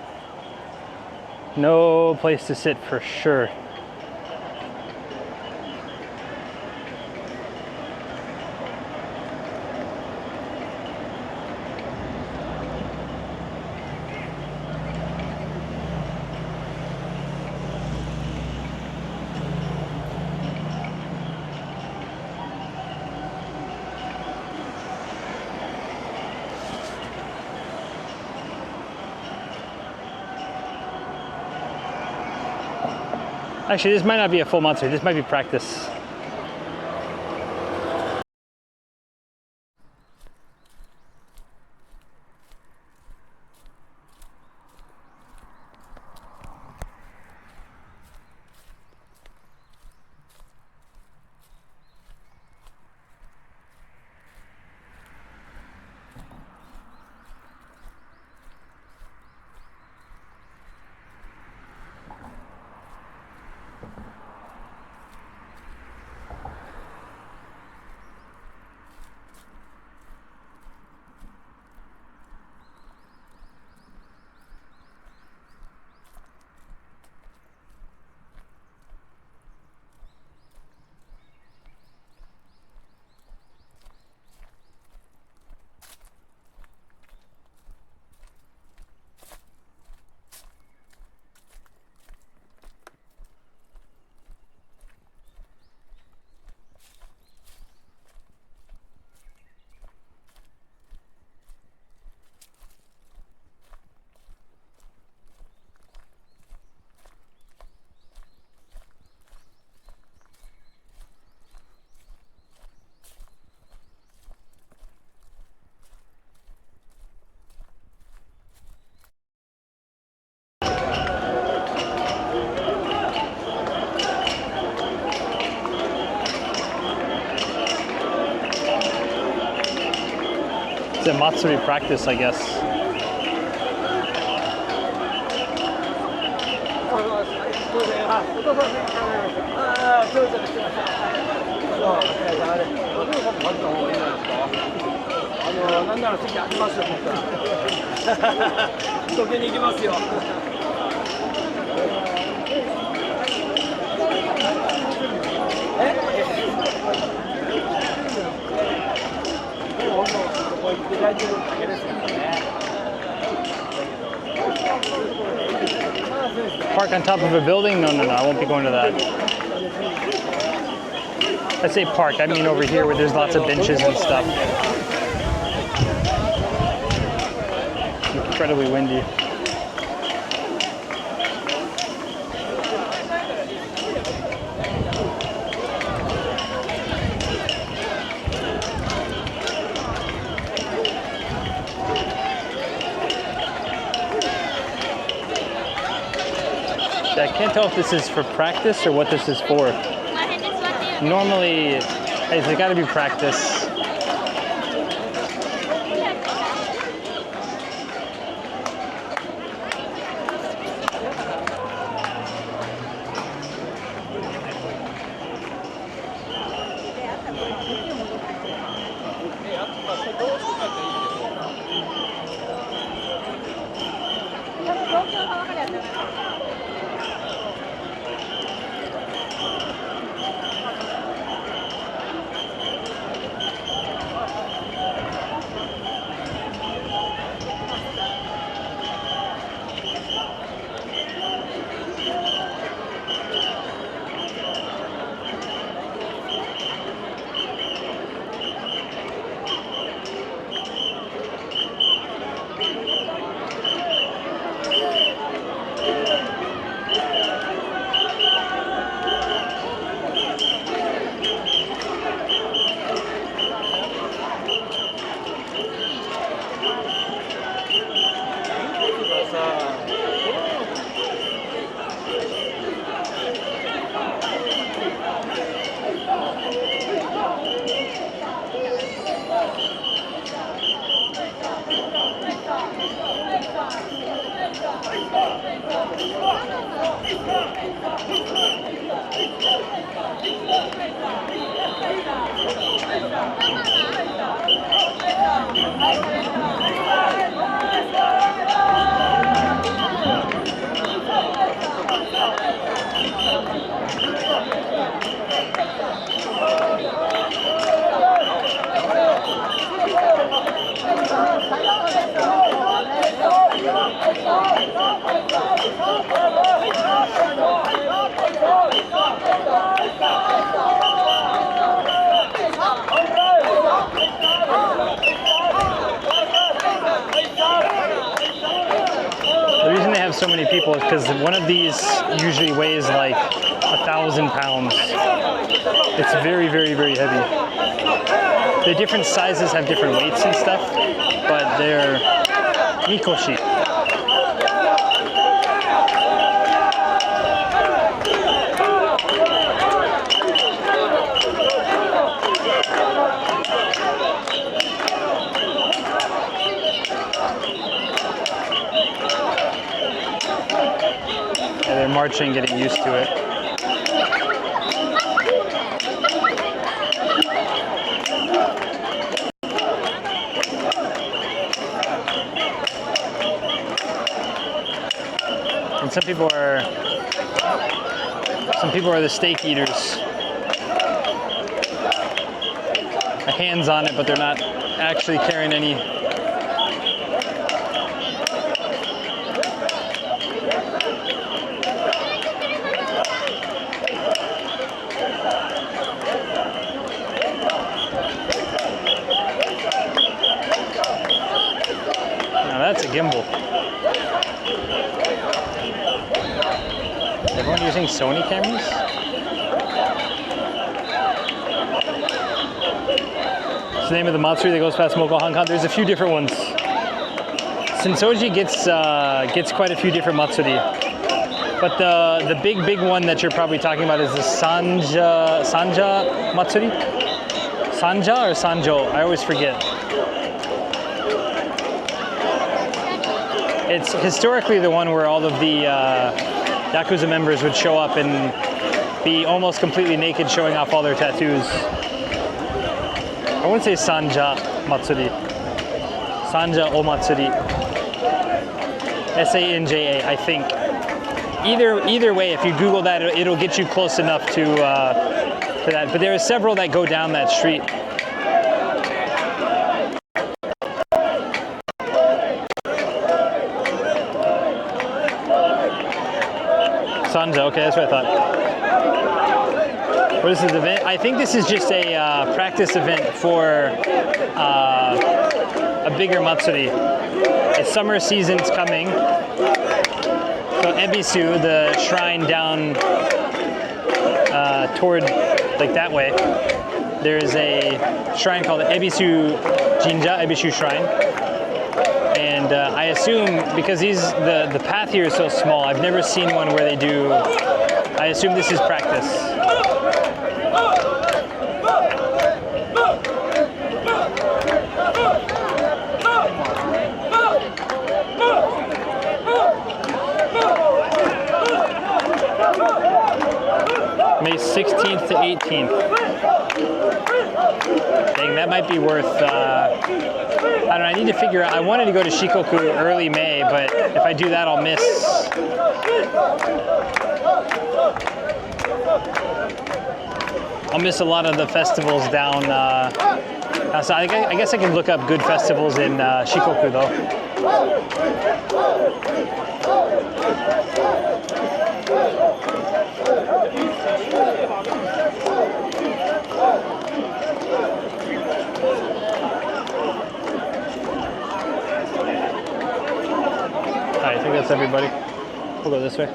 no place to sit for sure. Actually, this might not be a full Matsuri, this might be practice. It's a Matsuri practice, I guess. Park on top of a building? No, I won't be going to that. I say park, I mean over here where there's lots of benches and stuff. Incredibly windy. can't tell if this is for practice or what this is for. Normally, it's got to be practice. So many people is because one of these usually weighs like 1,000 pounds. It's very, very, very heavy. The different sizes have different weights and stuff, but they're mikoshi. They're marching, getting used to it. And some people are the steak eaters. Hands on it, but they're not actually carrying any. That's a gimbal. Everyone using Sony cameras? It's the name of the Matsuri that goes past Moko Hong Kong. There's a few different ones. Sensoji gets quite a few different Matsuri. But the big one that you're probably talking about is the Sanja Matsuri? Sanja or Sanjo? I always forget. It's historically the one where all of the Yakuza members would show up and be almost completely naked, showing off all their tattoos. I wouldn't say Sanja Matsuri. Sanja Omatsuri. Sanja, I think. Either way, if you Google that, it'll get you close enough to that. But there are several that go down that street. Sanja, okay, that's what I thought. What is this event? I think this is just a practice event for a bigger Matsuri. It's summer season's coming. So Ebisu, the shrine down toward, like that way, there's a shrine called Ebisu Jinja, Ebisu Shrine. And I assume because the path here is so small, I've never seen one where they do. I assume this is practice. May 16th to 18th. Dang, that might be worth. I don't know. I need to figure out. I wanted to go to Shikoku early May, but if I do that, I'll miss. I'll miss a lot of the festivals down. So I guess I can look up good festivals in Shikoku though. Alright, I think that's everybody. We'll go this way.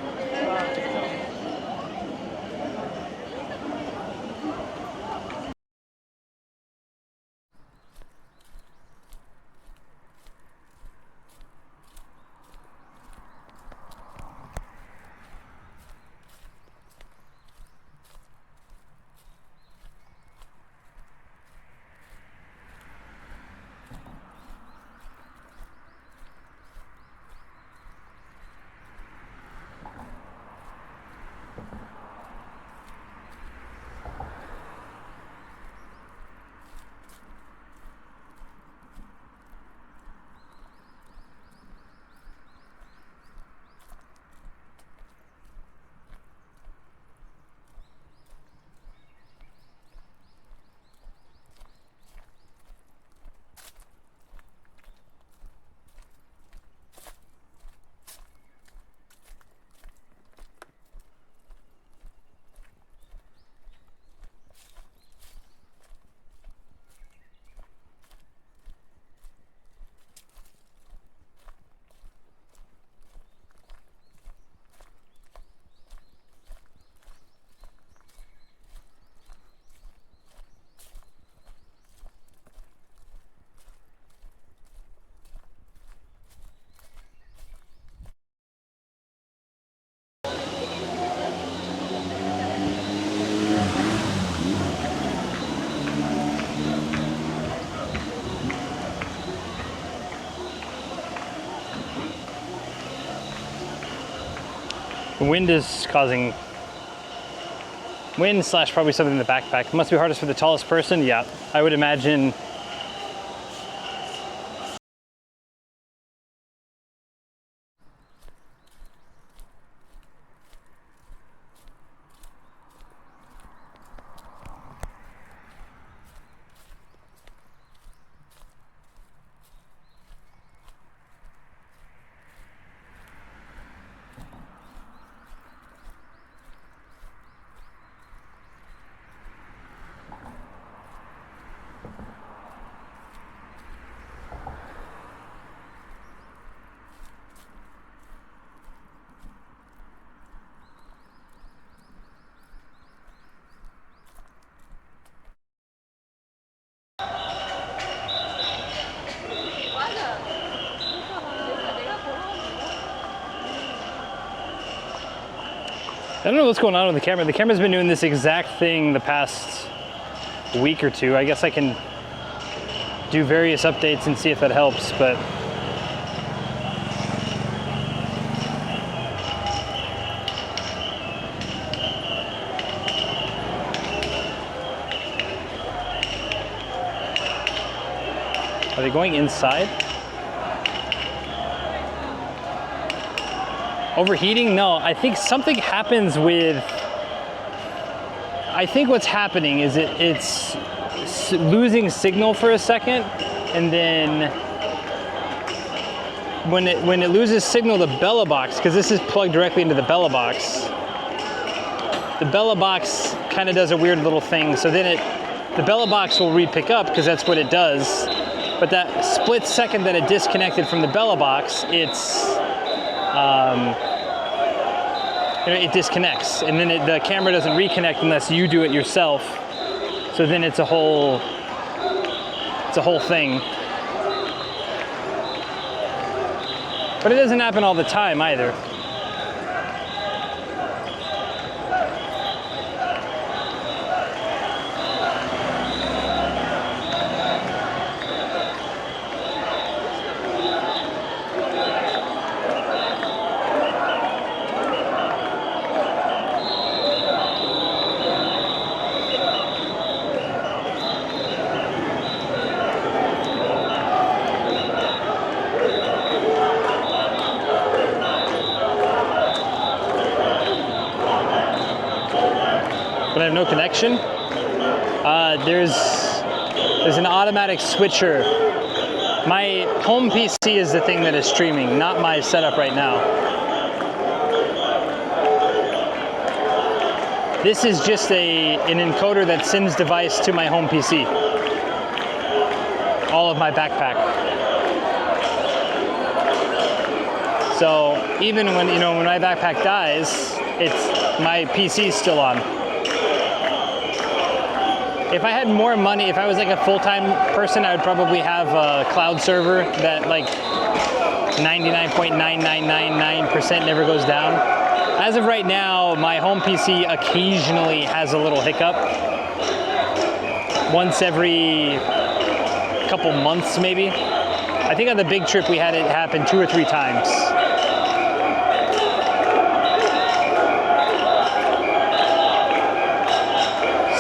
Wind is causing wind slash probably something in the backpack. It must be hardest for the tallest person. Yeah, I would imagine. I don't know what's going on with the camera. The camera's been doing this exact thing the past week or two. I guess I can do various updates and see if that helps, but are they going inside? Overheating? No, I think something happens with, I think what's happening is it's losing signal for a second, and then when it loses signal, the Bella box, because this is plugged directly into the Bella box, the Bella box kind of does a weird little thing, so then the Bella box will re-pick up because that's what it does, but that split second that it disconnected from the Bella box, it disconnects, and then the camera doesn't reconnect unless you do it yourself. So then it's a whole thing. But it doesn't happen all the time either. But I have no connection. There's an automatic switcher. My home PC is the thing that is streaming, not my setup right now. This is just an encoder that sends device to my home PC. All of my backpack. So even when when my backpack dies, my PC is still on. If I had more money, if I was like a full-time person, I would probably have a cloud server that like 99.9999% never goes down. As of right now, my home PC occasionally has a little hiccup. Once every couple months, maybe. I think on the big trip we had it happen 2 or 3 times.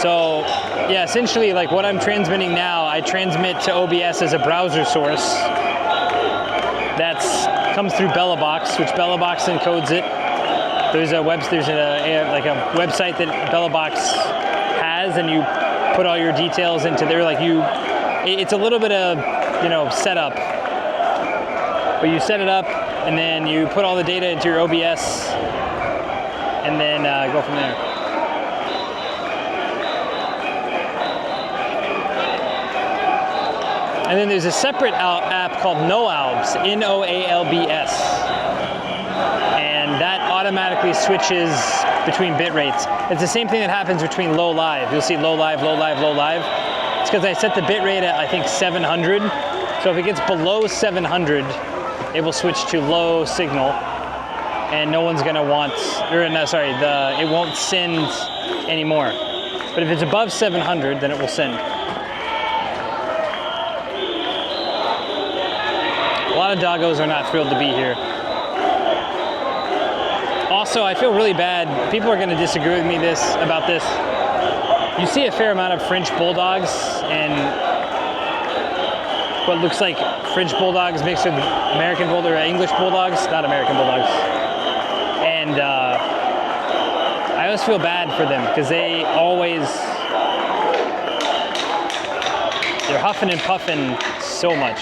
So yeah, essentially like what I'm transmitting now, I transmit to OBS as a browser source that comes through Bellabox, which Bellabox encodes it. There's a website that Bellabox has, and you put all your details into there. It's a little bit of setup, but you set it up and then you put all the data into your OBS, and then go from there. And then there's a separate app called Noalbs, Noalbs, and that automatically switches between bit rates. It's the same thing that happens between low live. You'll see low live, low live, low live. It's because I set the bit rate at I think 700. So if it gets below 700, it will switch to low signal, and no one's gonna want, it won't send anymore. But if it's above 700, then it will send. A lot of doggos are not thrilled to be here. Also, I feel really bad. People are going to disagree with me about this. You see a fair amount of French bulldogs and what looks like French bulldogs mixed with American bulldogs, English bulldogs, not American bulldogs. And I always feel bad for them because they're huffing and puffing so much.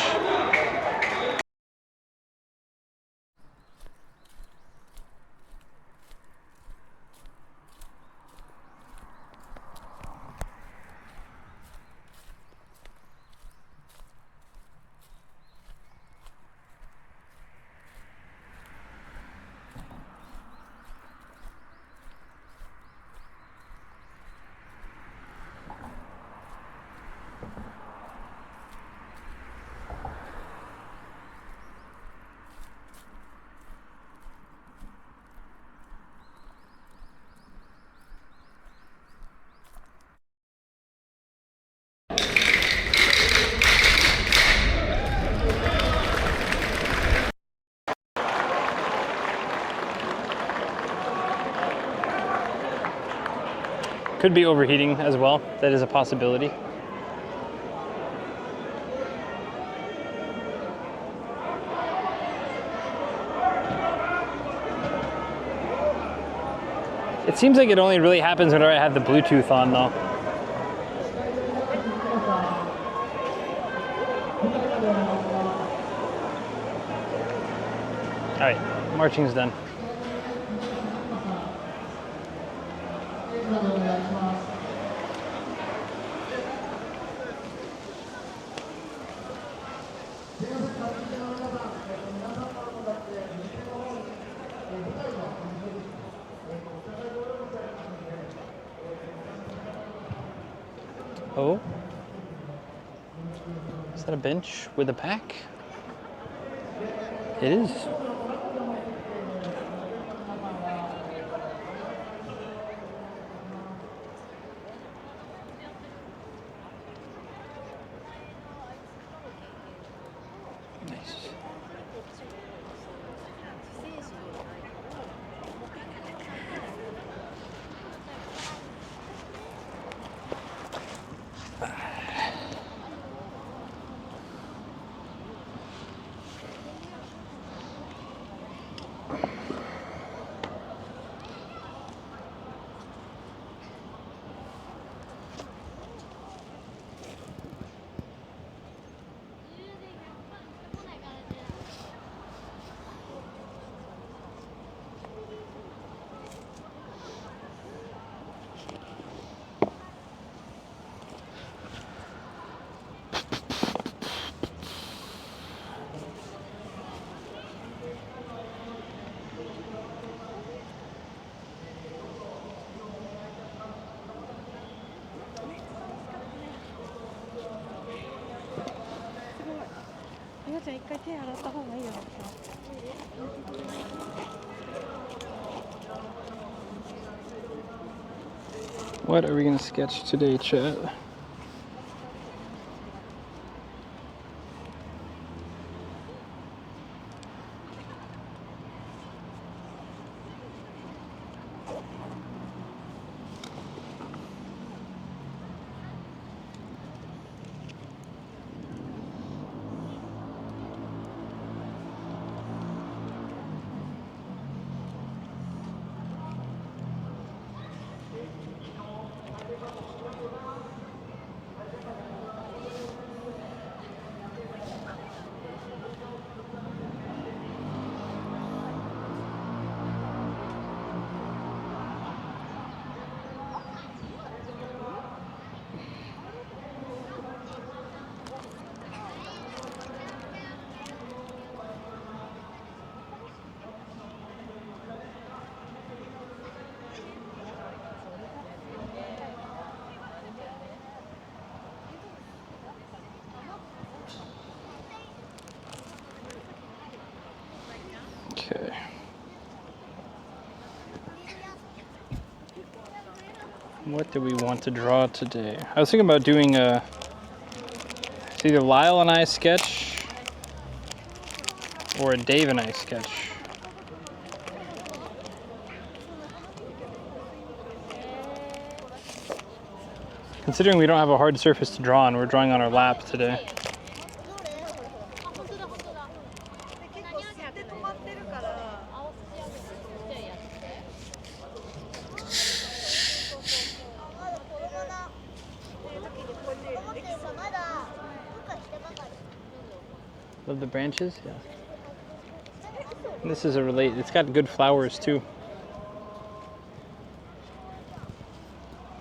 Could be overheating as well. That is a possibility. It seems like it only really happens whenever I have the Bluetooth on though. All right, marching's done. Oh, is that a bench with a pack? It is. じゃあ一回手洗った方がいいよね。What are we gonna sketch today, chat? Okay. What do we want to draw today? I was thinking about doing it's either Lyle and I sketch or a Dave and I sketch. Considering we don't have a hard surface to draw on, we're drawing on our lap today. Love the branches, yeah. And this is it's got good flowers too.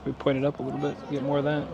We point it up a little bit, get more of that.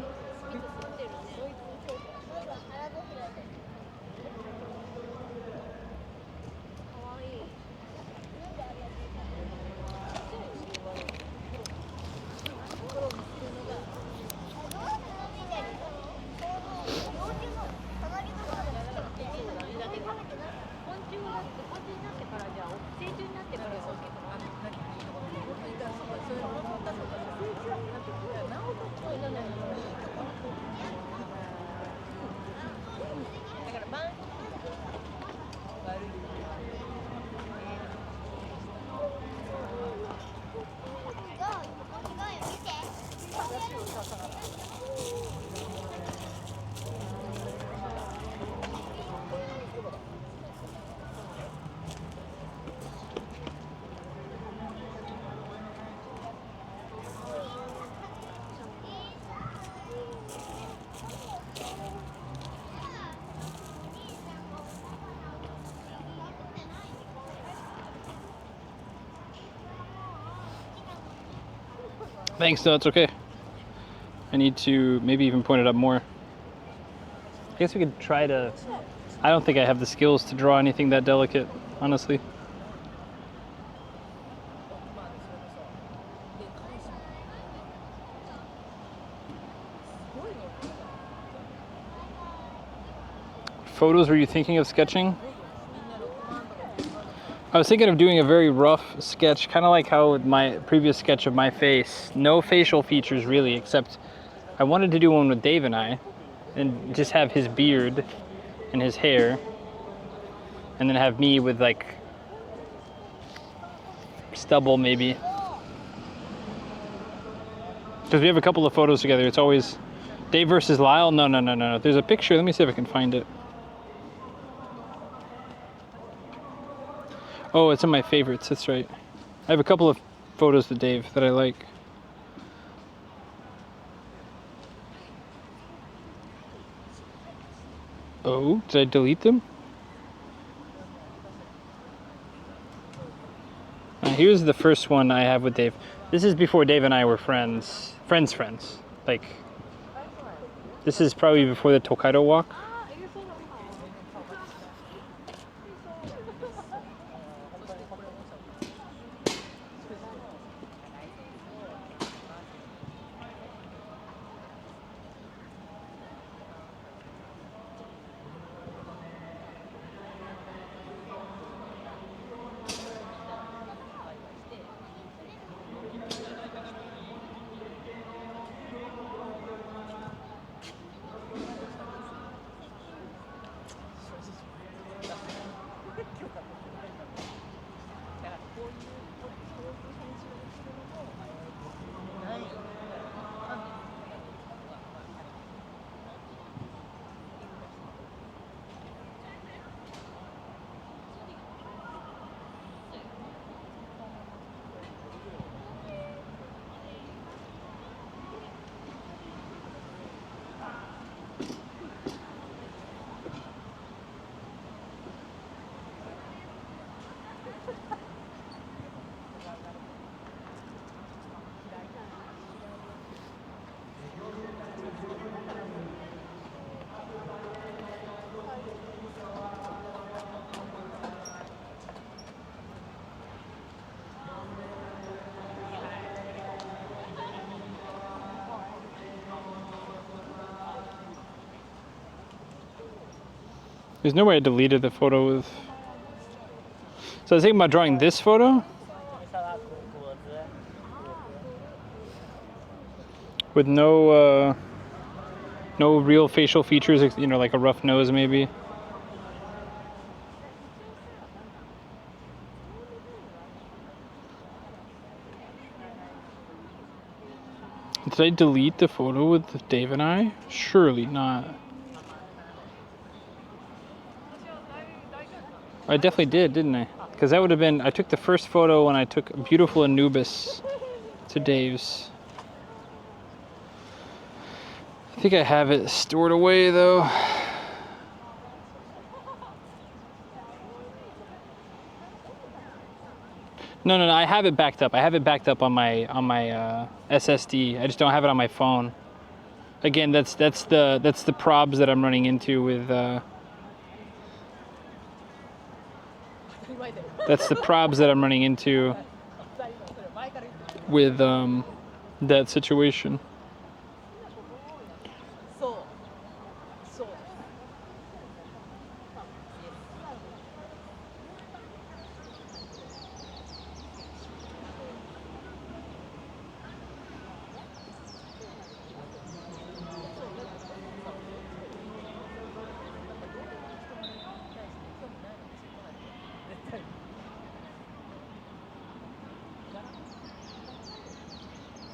Thanks, no, it's okay. I need to maybe even point it up more. I guess we could try to... I don't think I have the skills to draw anything that delicate, honestly. Photos were you thinking of sketching? I was thinking of doing a very rough sketch, kind of like how with my previous sketch of my face. No facial features really, except I wanted to do one with Dave and I, and just have his beard and his hair, and then have me with like stubble maybe. Because we have a couple of photos together. It's always Dave versus Lyle. No. There's a picture. Let me see if I can find it. Oh, it's in my favorites, that's right. I have a couple of photos with Dave that I like. Oh, did I delete them? Here's the first one I have with Dave. This is before Dave and I were friends. Friends. Like, this is probably before the Tokaido walk. There's no way I deleted the photo with. So I was thinking about drawing this photo with no real facial features, you know, like a rough nose maybe. Did I delete the photo with Dave and I? Surely not. I definitely did, didn't I? Because that would have been, I took the first photo when I took beautiful Anubis to Dave's. I think I have it stored away though. No, I have it backed up. I have it backed up on my SSD. I just don't have it on my phone. Again, that's the probs that I'm running into with. That's the probs that I'm running into with that situation.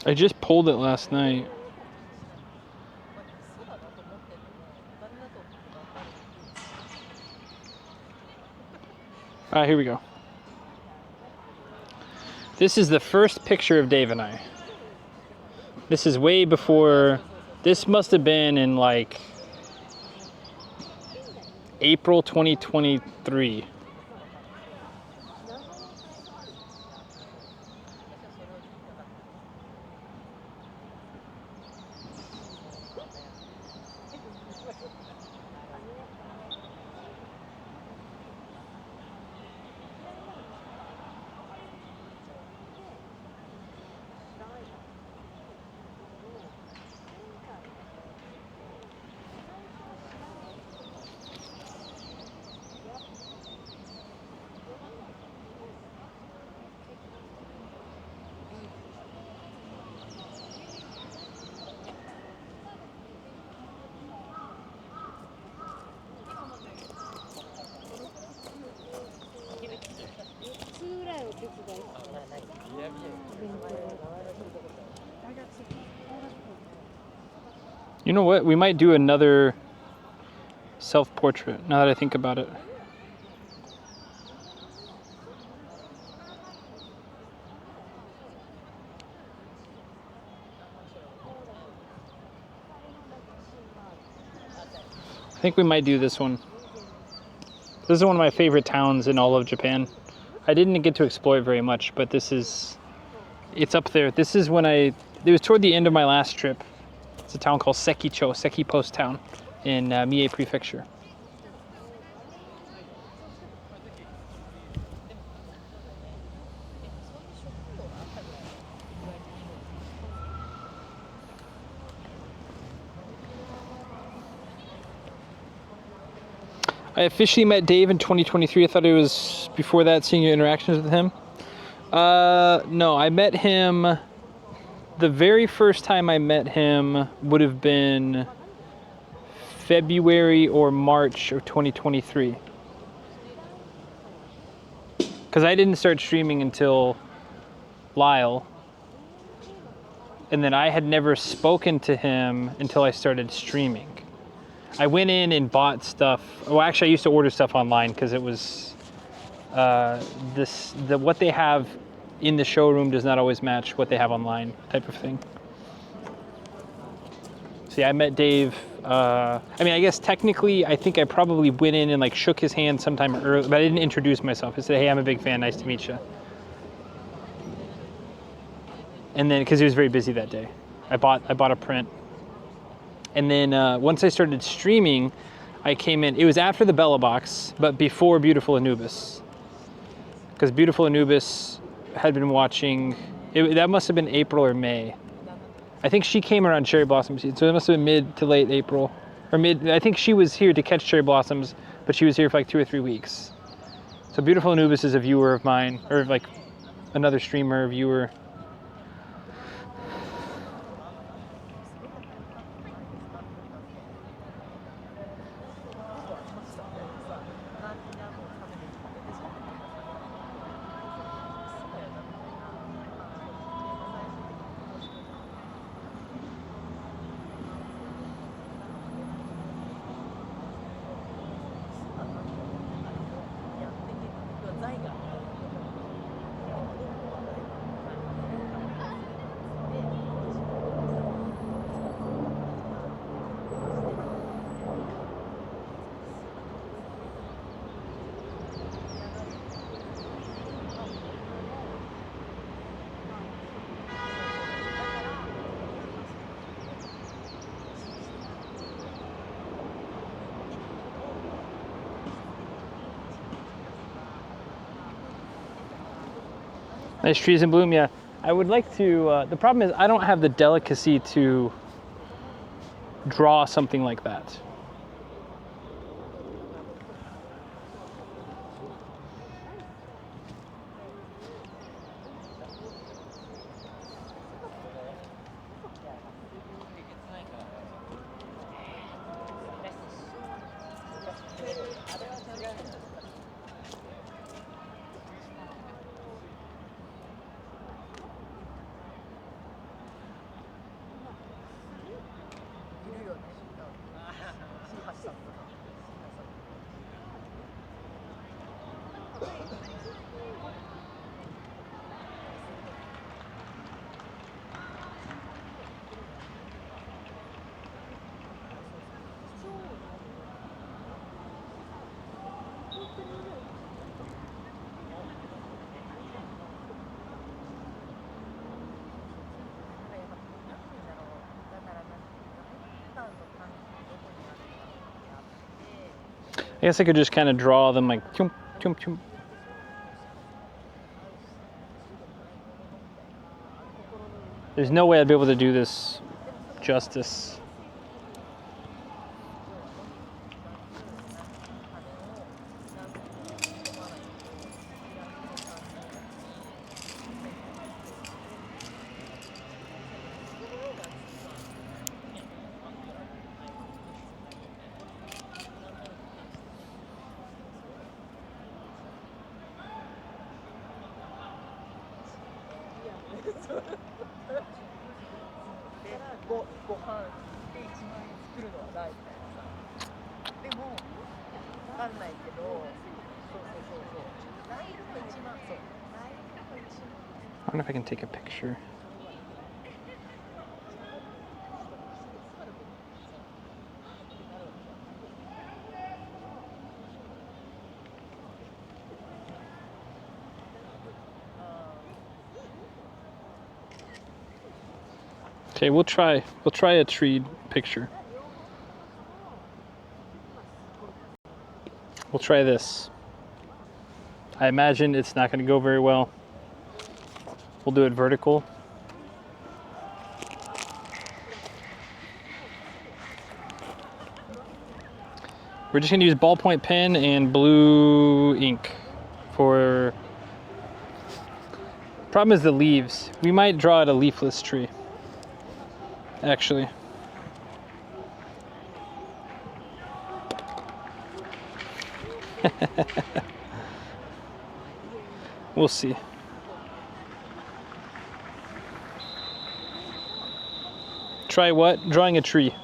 I just pulled it last night. Here we go. This is the first picture of Dave and I. This is way before, this must have been in like April 2023. You know what? We might do another self-portrait now that I think about it. I think we might do this one. This is one of my favorite towns in all of Japan. I didn't get to explore it very much, but it's up there. This is when it was toward the end of my last trip. It's a town called Sekicho, Seki Post Town in Mie Prefecture. I officially met Dave in 2023. I thought it was before that, seeing your interactions with him. No, I met him. The very first time I met him would have been February or March of 2023. Because I didn't start streaming until Lyle. And then I had never spoken to him until I started streaming. I went in and bought stuff. Well, actually, I used to order stuff online because it was what they have in the showroom does not always match what they have online, type of thing. See, I met Dave. I mean, I guess technically, I think I probably went in and like shook his hand sometime early, but I didn't introduce myself. I said, "Hey, I'm a big fan. Nice to meet you." And then, because he was very busy that day, I bought a print. And then once I started streaming, I came in. It was after the Bella Box, but before Beautiful Anubis. Because Beautiful Anubis had been watching, that must have been April or May. I think she came around Cherry Blossom season, so it must have been mid to late April. Or I think she was here to catch Cherry Blossoms, but she was here for like 2 or 3 weeks. So Beautiful Anubis is a viewer of mine, or like another streamer, viewer. Nice trees in bloom, yeah. I would like to, the problem is I don't have the delicacy to draw something like that. I guess I could just kind of draw them like chum, chum, chum. There's no way I'd be able to do this justice. I wonder if I can take a picture. Okay, we'll try a tree picture. We'll try this. I imagine it's not going to go very well. We'll do it vertical. We're just going to use ballpoint pen and blue ink for... Problem is the leaves. We might draw out a leafless tree, actually. We'll see. Try what? Drawing a tree.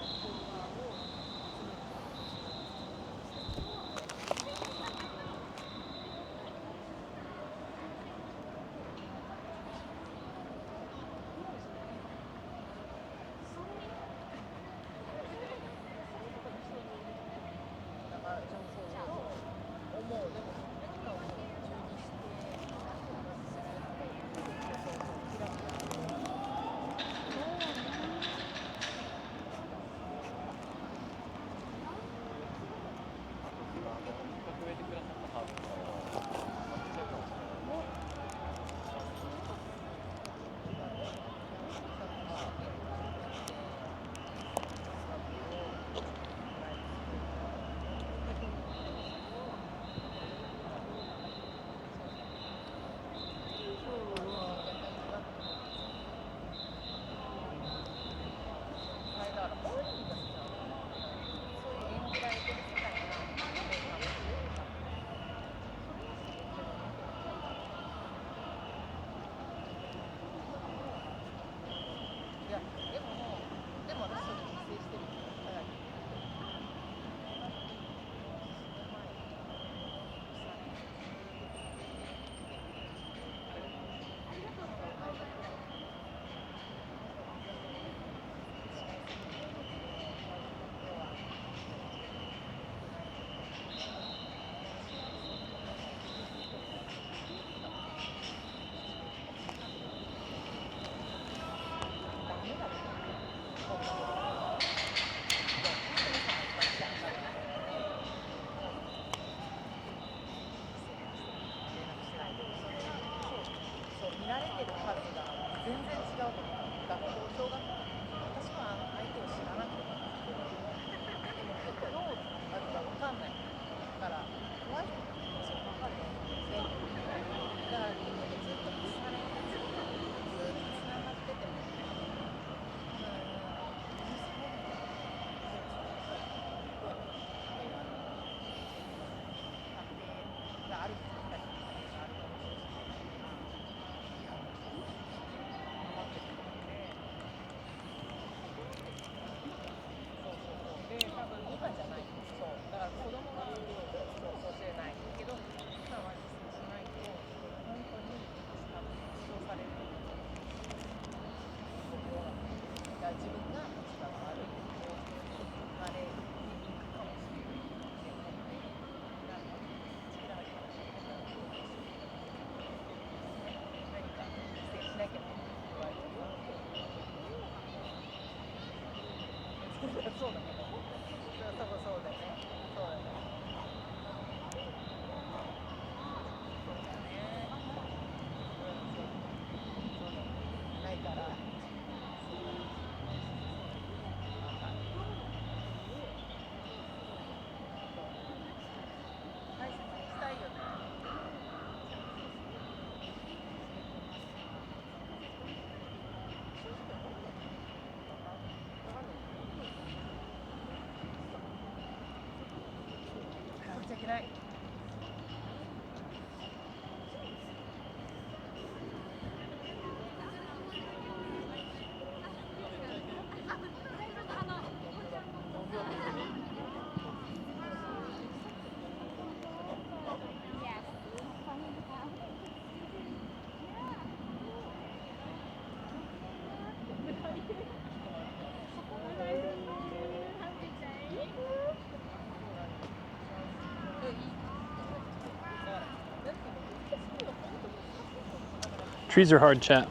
Trees are hard, chat.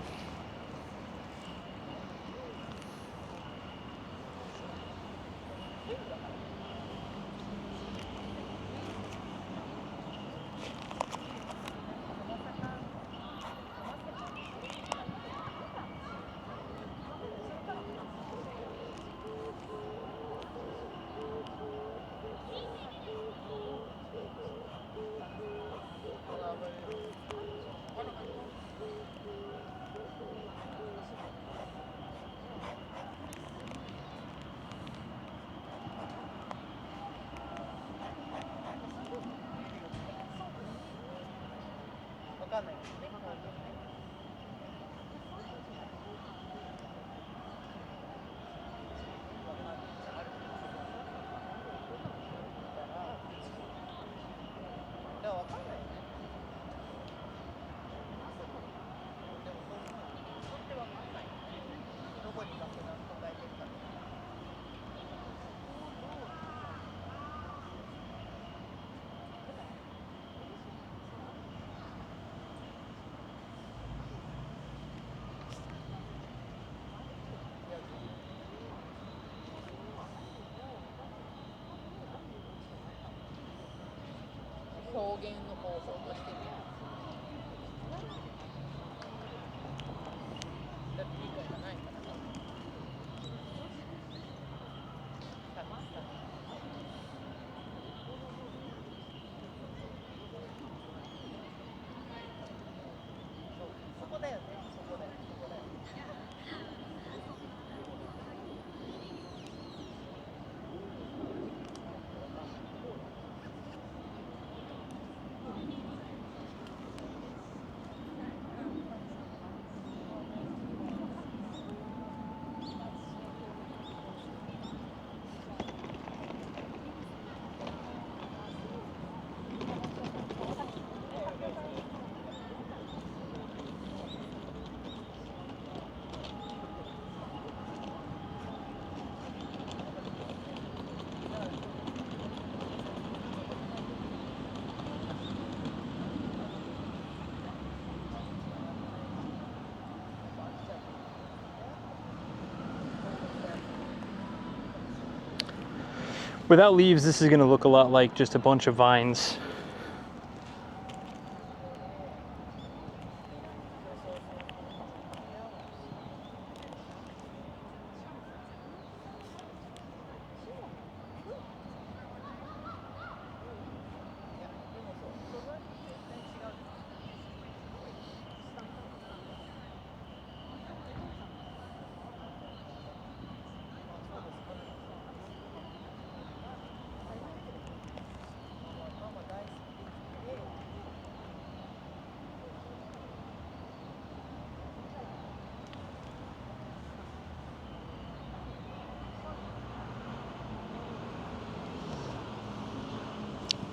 Without leaves, this is going to look a lot like just a bunch of vines.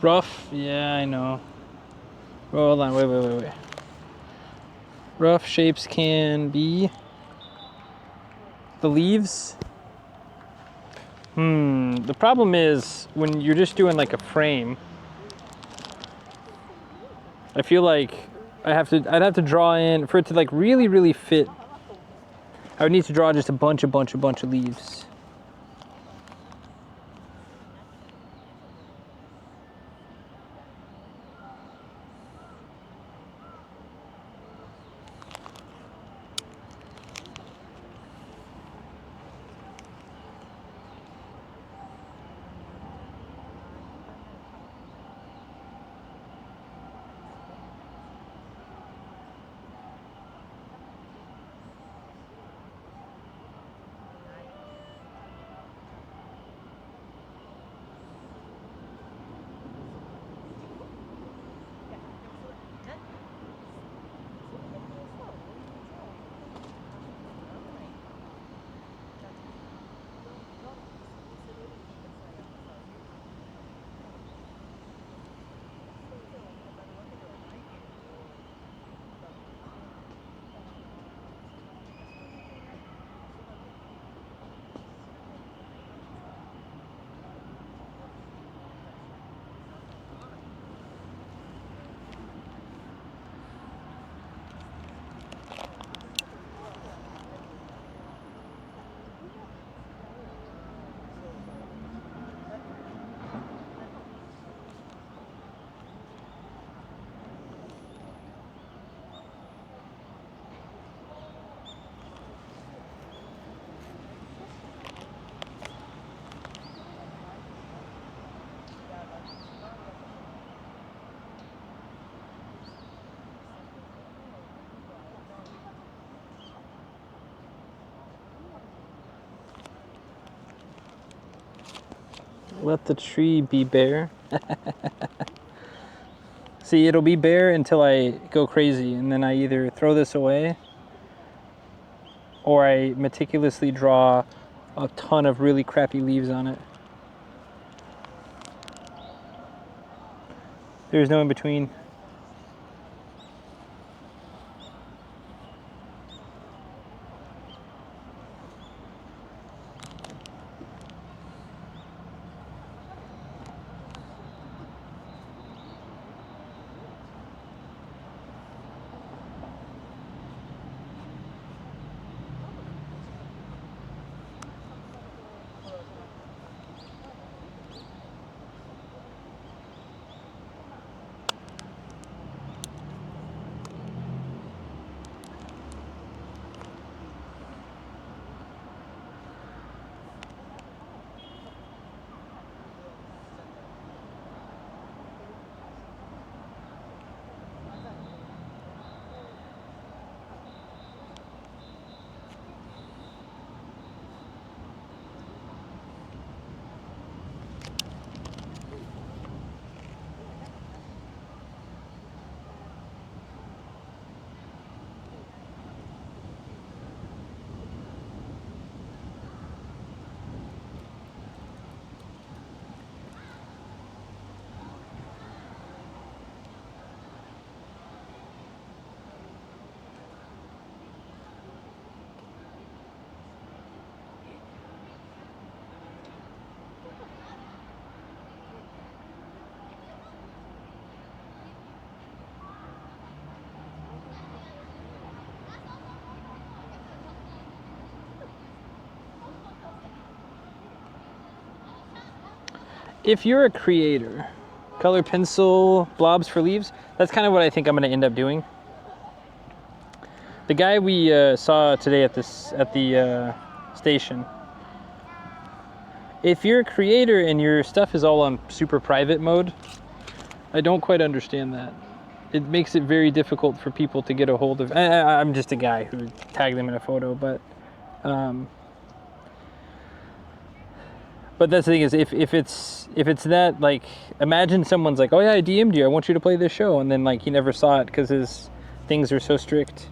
Rough, yeah, I know. Oh, hold on, wait. Rough shapes can be the leaves. The problem is when you're just doing like a frame, I feel like I'd have to draw in for it to like really fit. I would need to draw just a bunch of leaves. Let the tree be bare. See, it'll be bare until I go crazy, and then I either throw this away or I meticulously draw a ton of really crappy leaves on it. There's no in between. If you're a creator, color pencil, blobs for leaves, that's kind of what I think I'm going to end up doing. The guy we saw today at the station, if you're a creator and your stuff is all on super private mode, I don't quite understand that. It makes it very difficult for people to get a hold of. I'm just a guy who tagged them in a photo, but that's the thing is, if it's that, like, imagine someone's like, oh yeah, I DM'd you, I want you to play this show, and then like he never saw it because his things are so strict.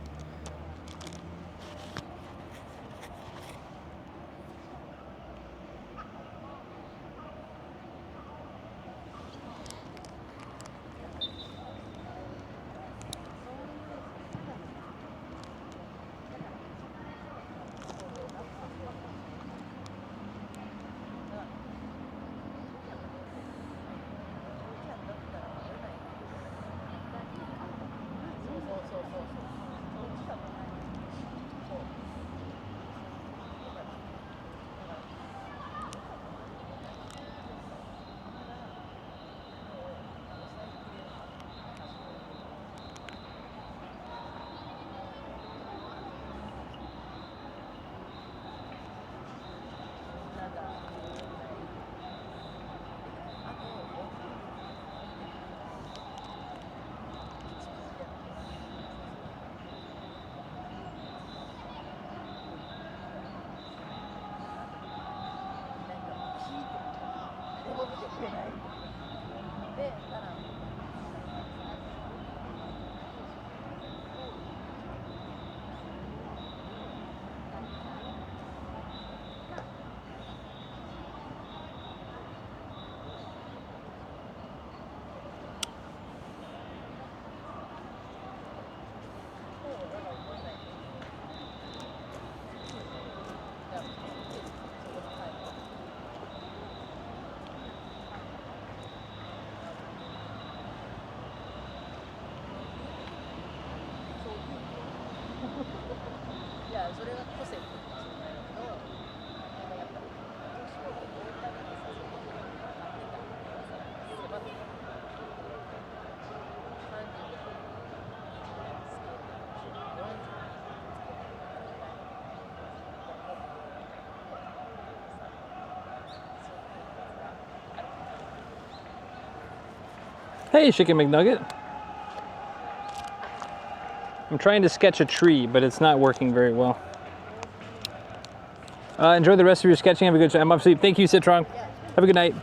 Hey, Chicken McNugget. I'm trying to sketch a tree, but it's not working very well. Enjoy the rest of your sketching. Have a good time. I'm off sleep. Thank you, Citrong. Have a good night.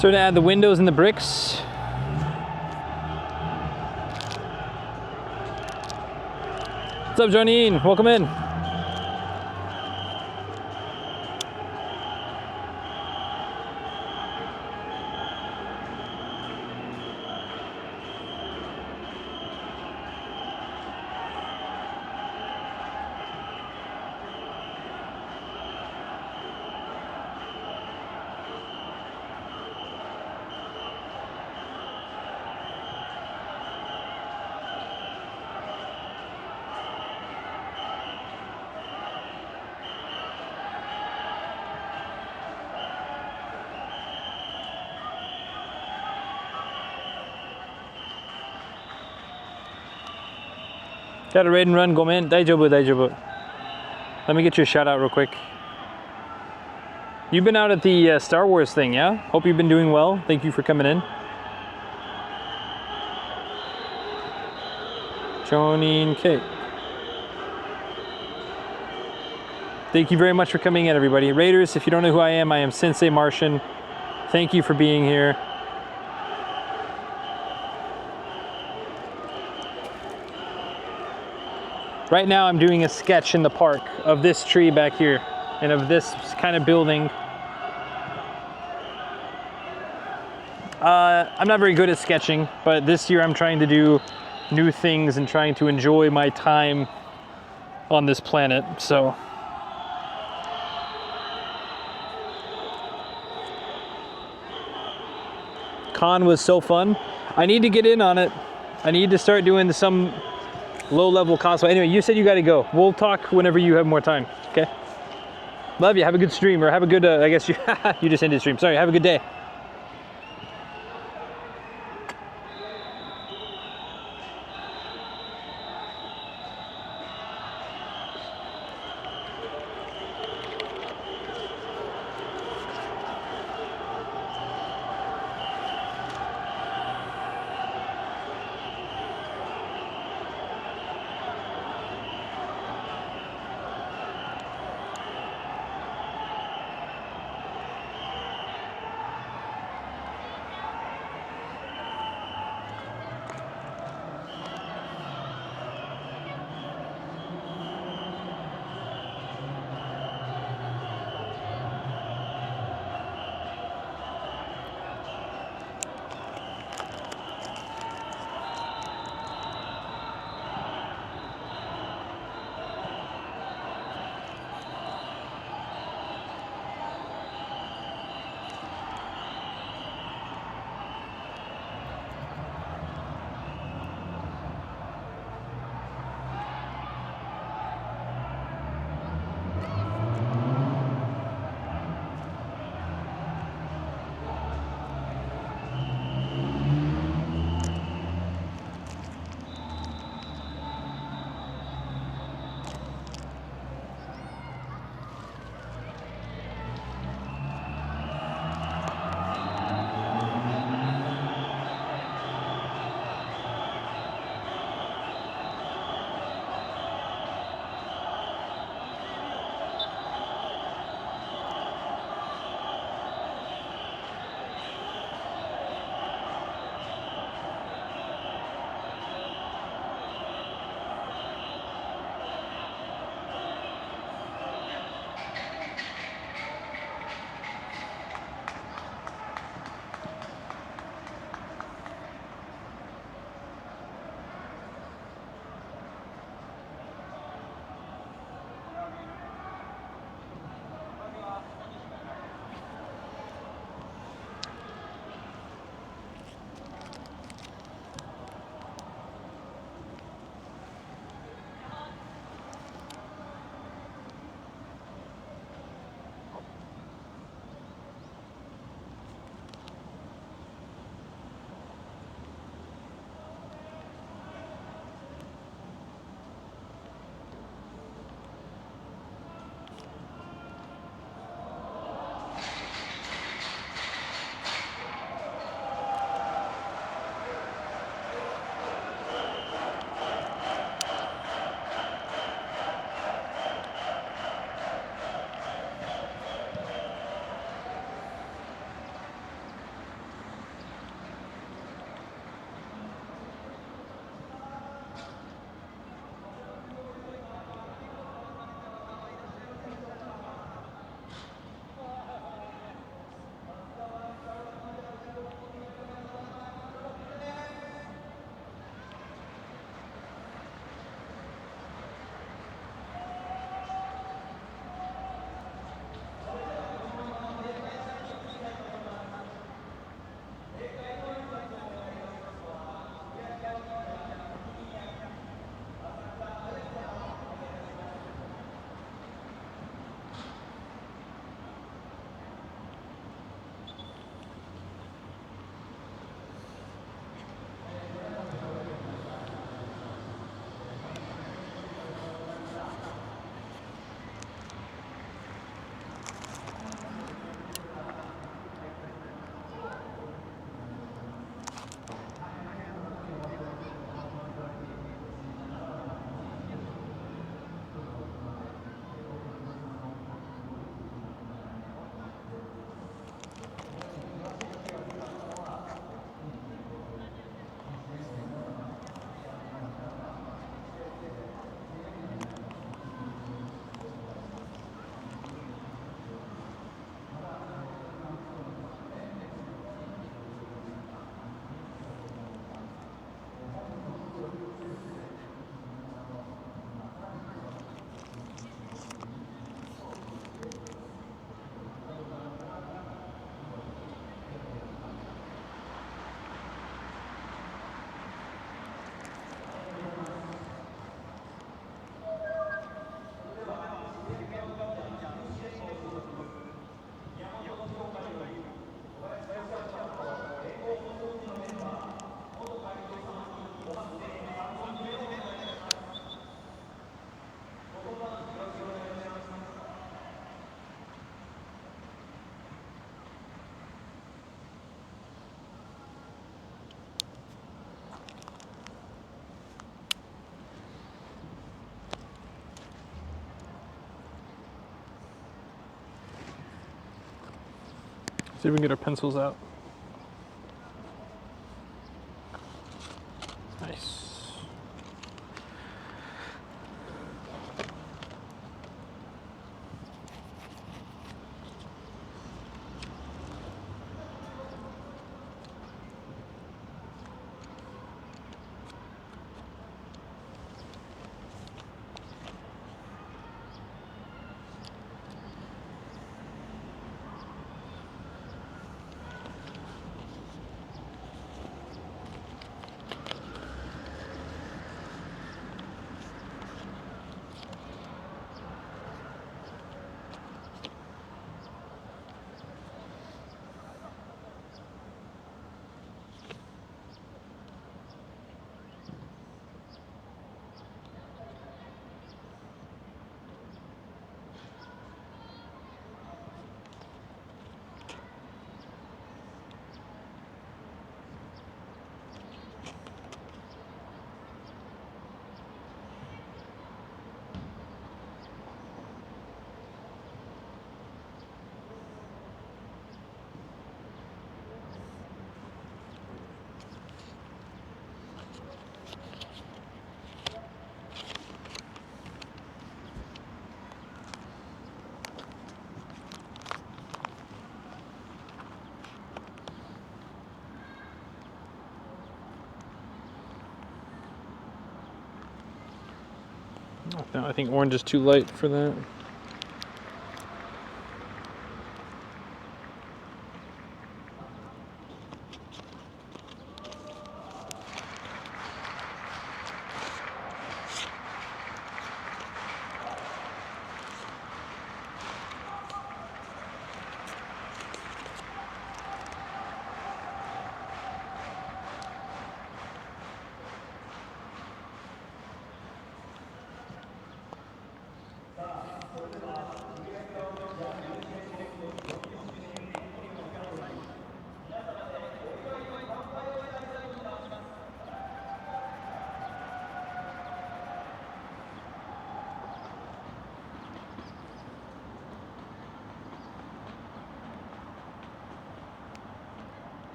Starting to add the windows and the bricks. What's up, Janine? Welcome in. Got a raid and run, go man. Daijoubu, daijoubu. Let me get you a shout out real quick. You've been out at the Star Wars thing, yeah? Hope you've been doing well. Thank you for coming in. Jonin K. Thank you very much for coming in, everybody. Raiders, if you don't know who I am Sensei Martian. Thank you for being here. Right now I'm doing a sketch in the park of this tree back here and of this kind of building. I'm not very good at sketching, but this year I'm trying to do new things and trying to enjoy my time on this planet, so. Con was so fun. I need to get in on it. I need to start doing some low-level cosplay. Anyway, you said you gotta go. We'll talk whenever you have more time, okay? Love you, have a good stream, or have a good, I guess you, you just ended stream. Sorry, have a good day. See if we can get our pencils out. Nice. No, I think orange is too light for that.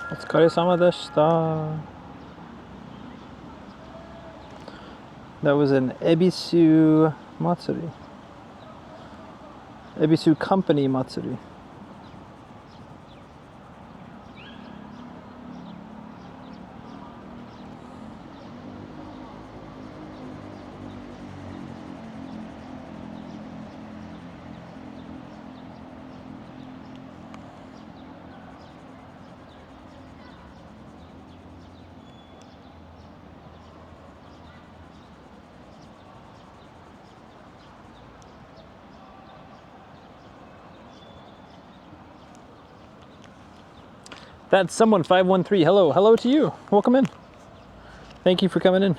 Otsukaresama deshita. That was an Ebisu Matsuri. Ebisu Company Matsuri. That's someone 513. Hello, hello to you. Welcome in. Thank you for coming in.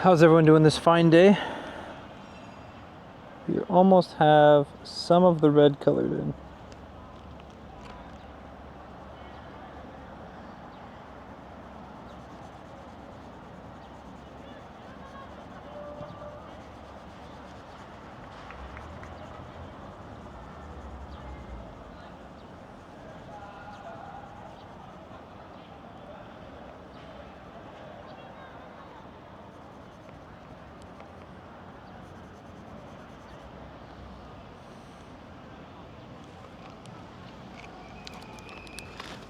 How's everyone doing this fine day? We almost have some of the red colored in.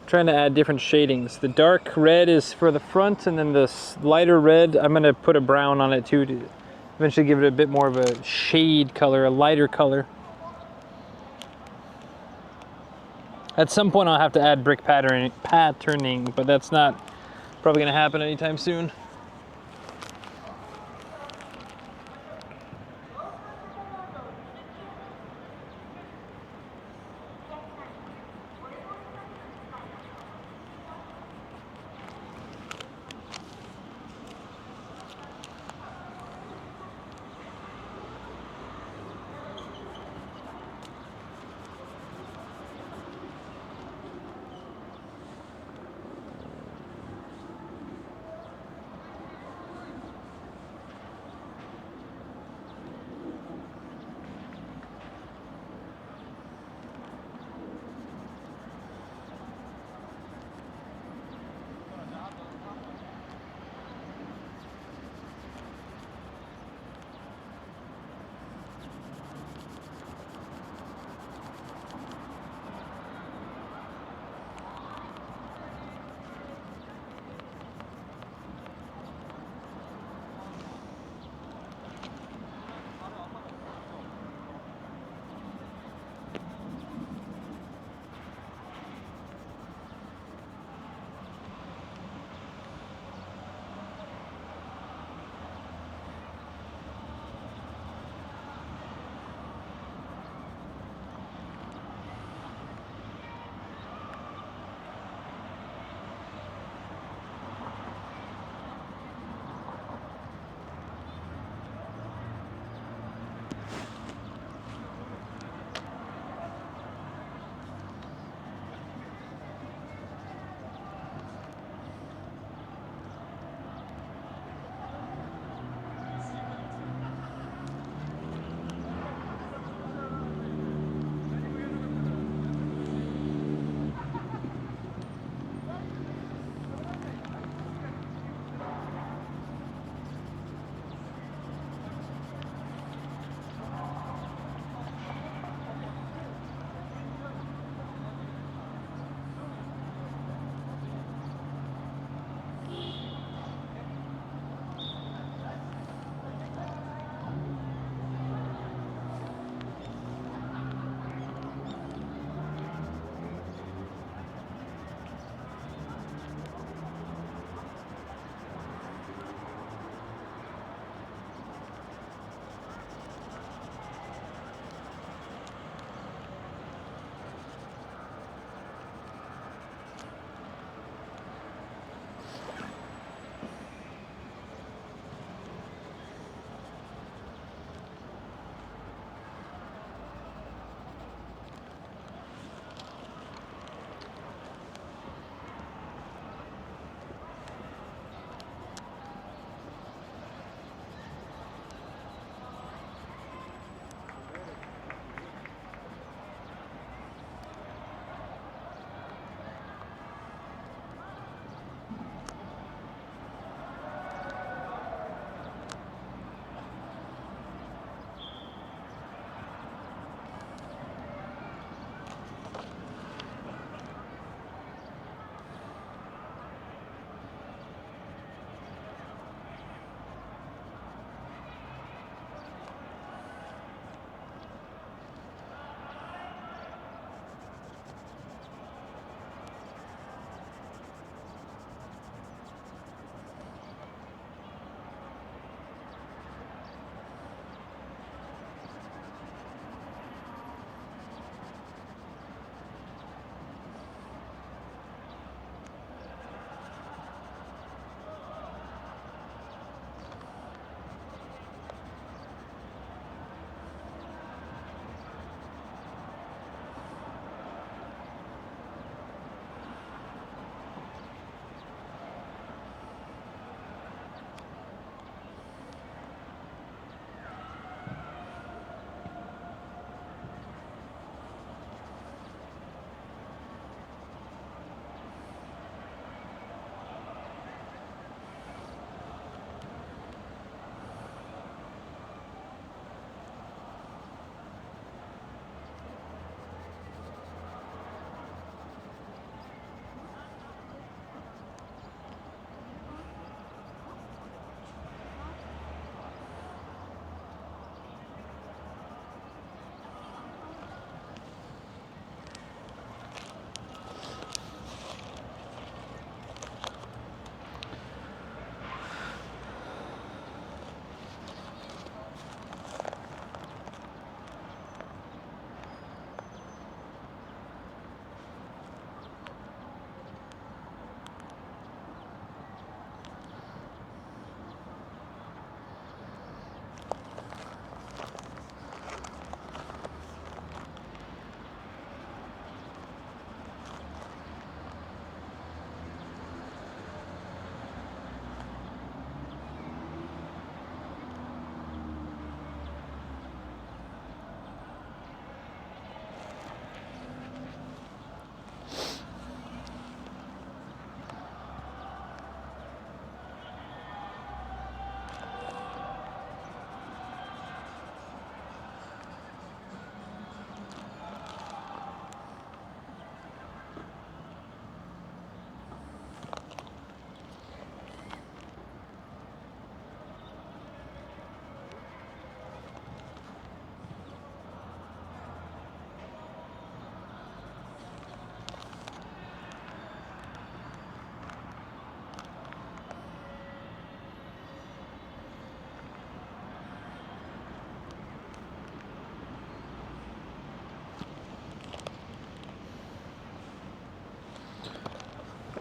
trying to add different shadings. The dark red is for the front, and then the lighter red, I'm gonna put a brown on it too to eventually give it a bit more of a shade color, a lighter color. At some point I'll have to add brick patterning, but that's not probably gonna happen anytime soon.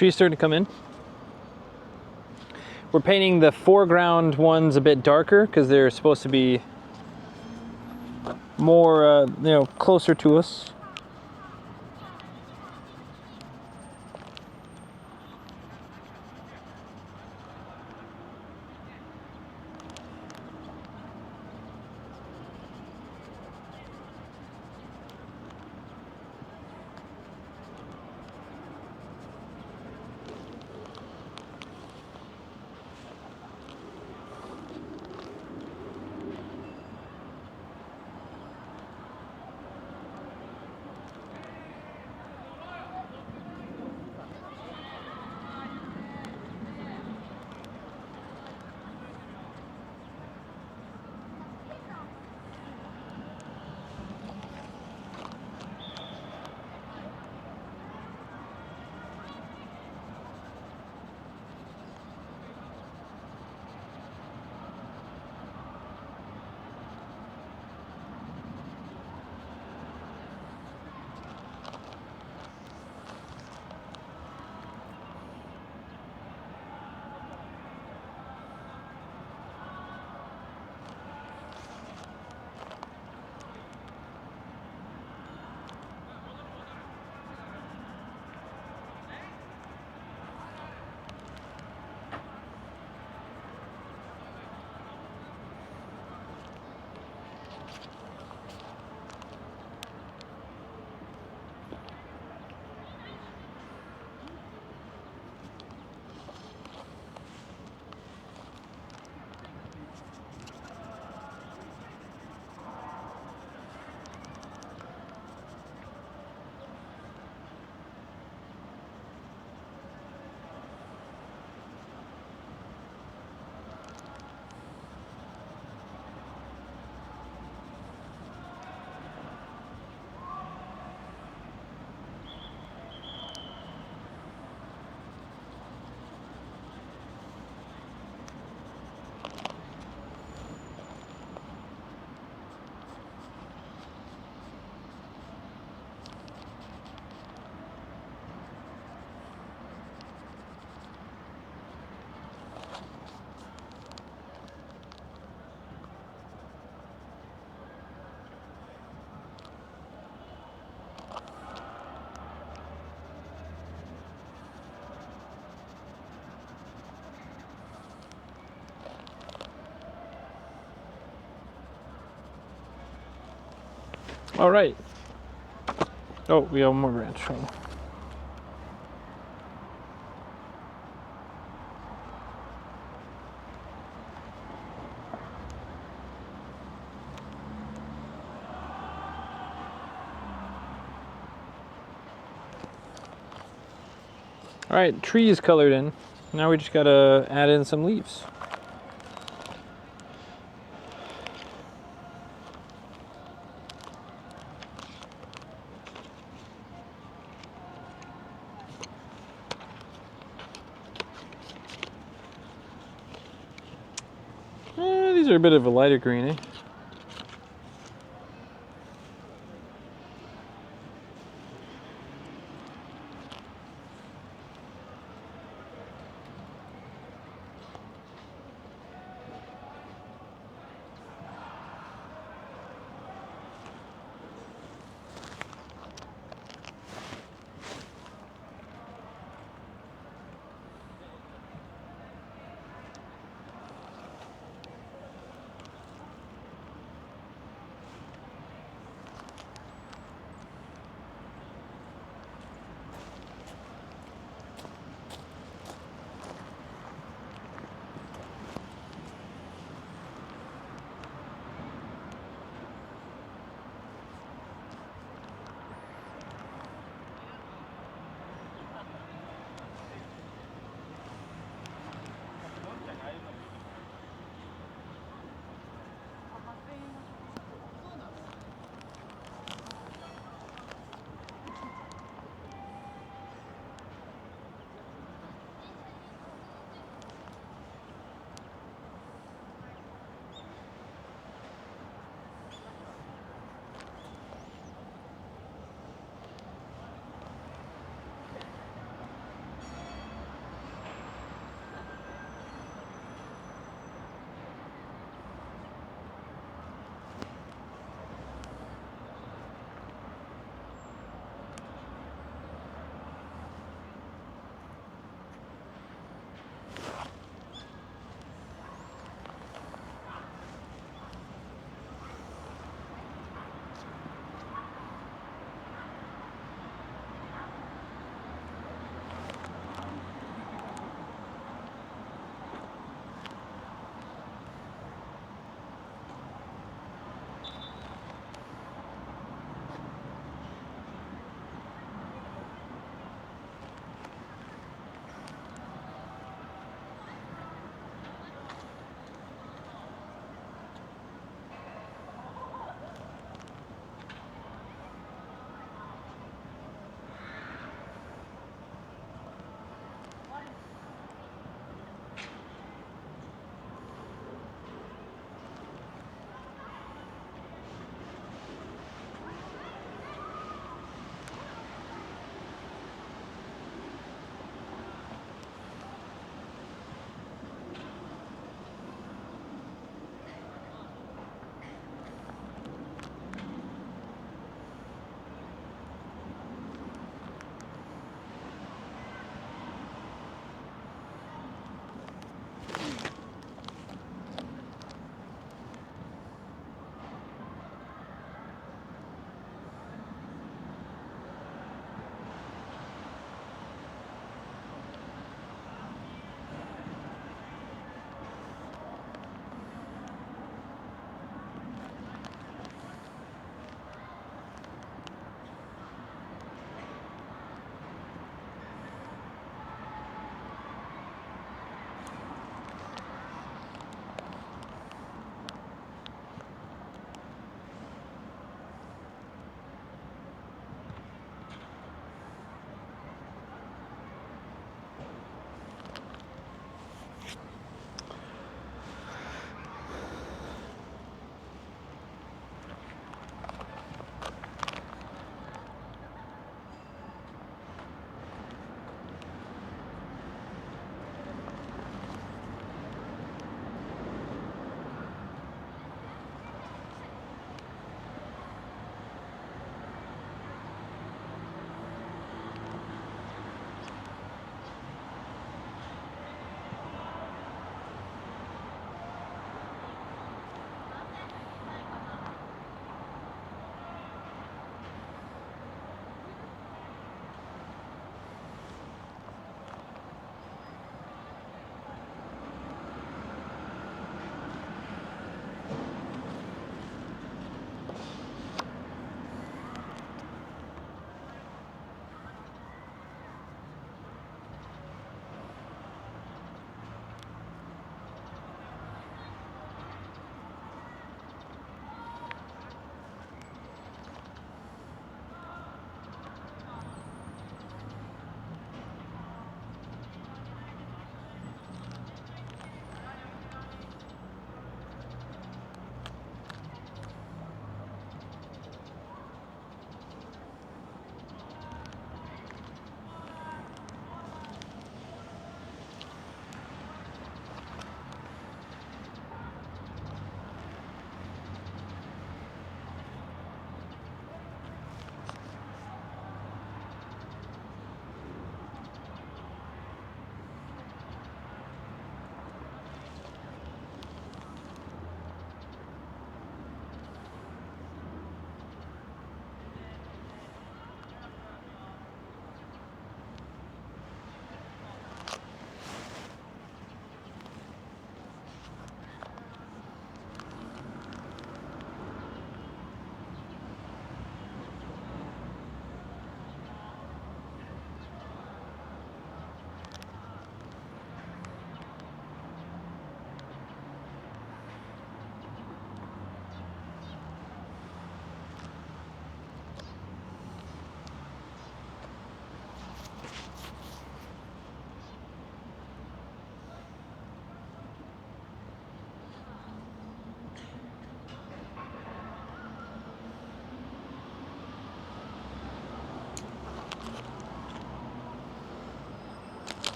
trees starting to come in. We're painting the foreground ones a bit darker because they're supposed to be more, you know, closer to us. All right. Oh, we have one more branch. All right, tree is colored in. Now we just gotta add in some leaves. These are a bit of a lighter green, eh?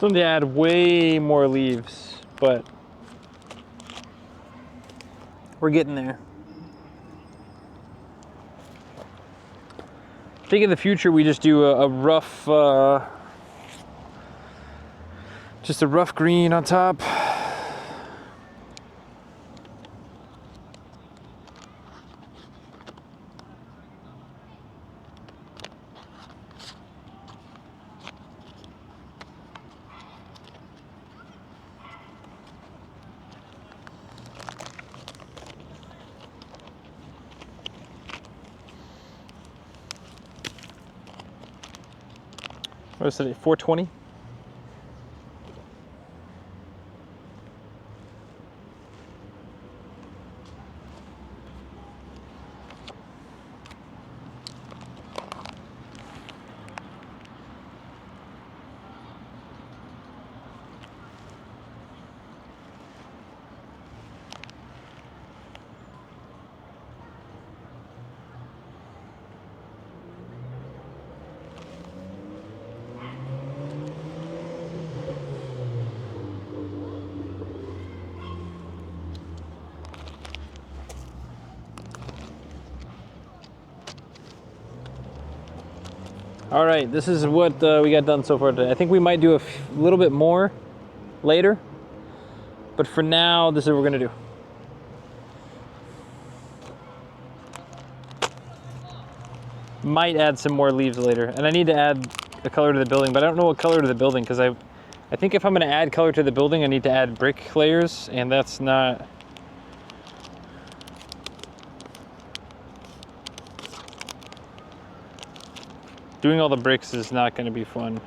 So they add way more leaves, but we're getting there. I think in the future we just do a rough, just a rough green on top. What is it, 420? All right, this is what we got done so far today. I think we might do a little bit more later, but for now, this is what we're gonna do. Might add some more leaves later, and I need to add a color to the building, but I don't know what color to the building because I think if I'm gonna add color to the building, I need to add brick layers, and that's not. Doing all the bricks is not going to be fun.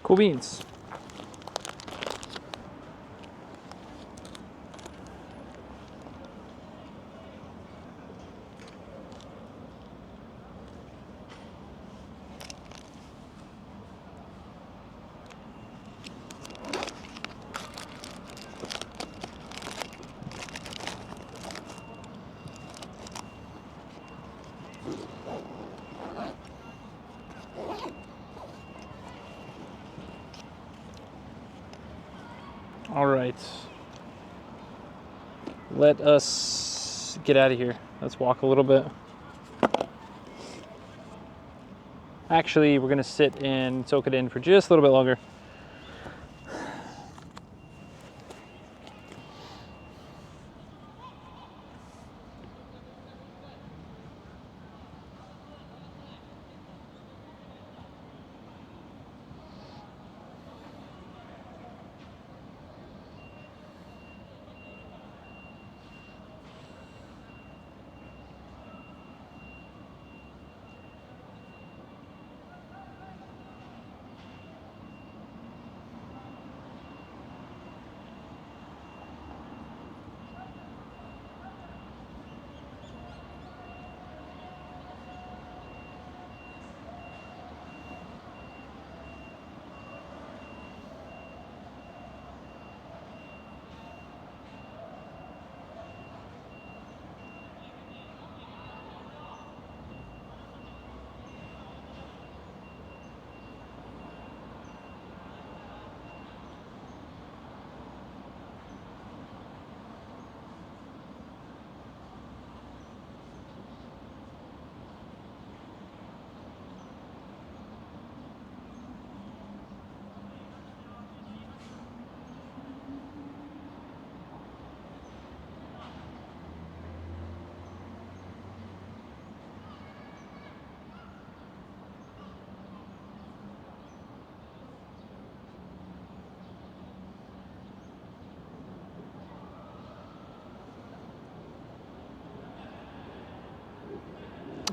Cool beans. All right, let us get out of here. Let's walk a little bit. Actually, we're gonna sit and soak it in for just a little bit longer.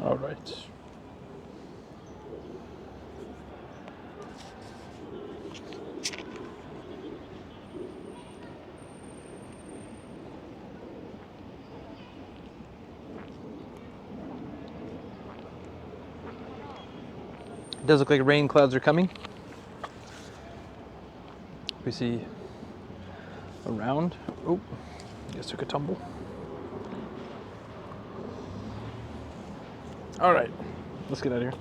All right. It does look like rain clouds are coming. We see around. Oh, I guess took a tumble. All right, let's get out of here.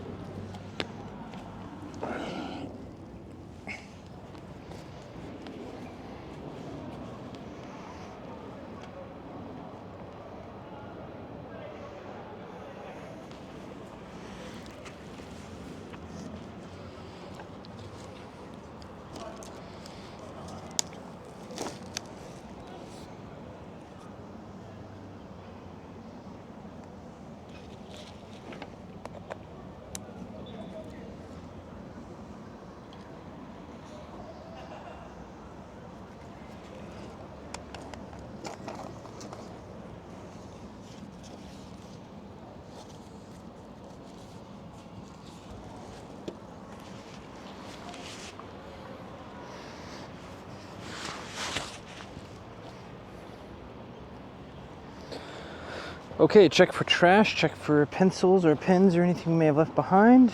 Okay, check for trash, check for pencils or pens or anything we may have left behind.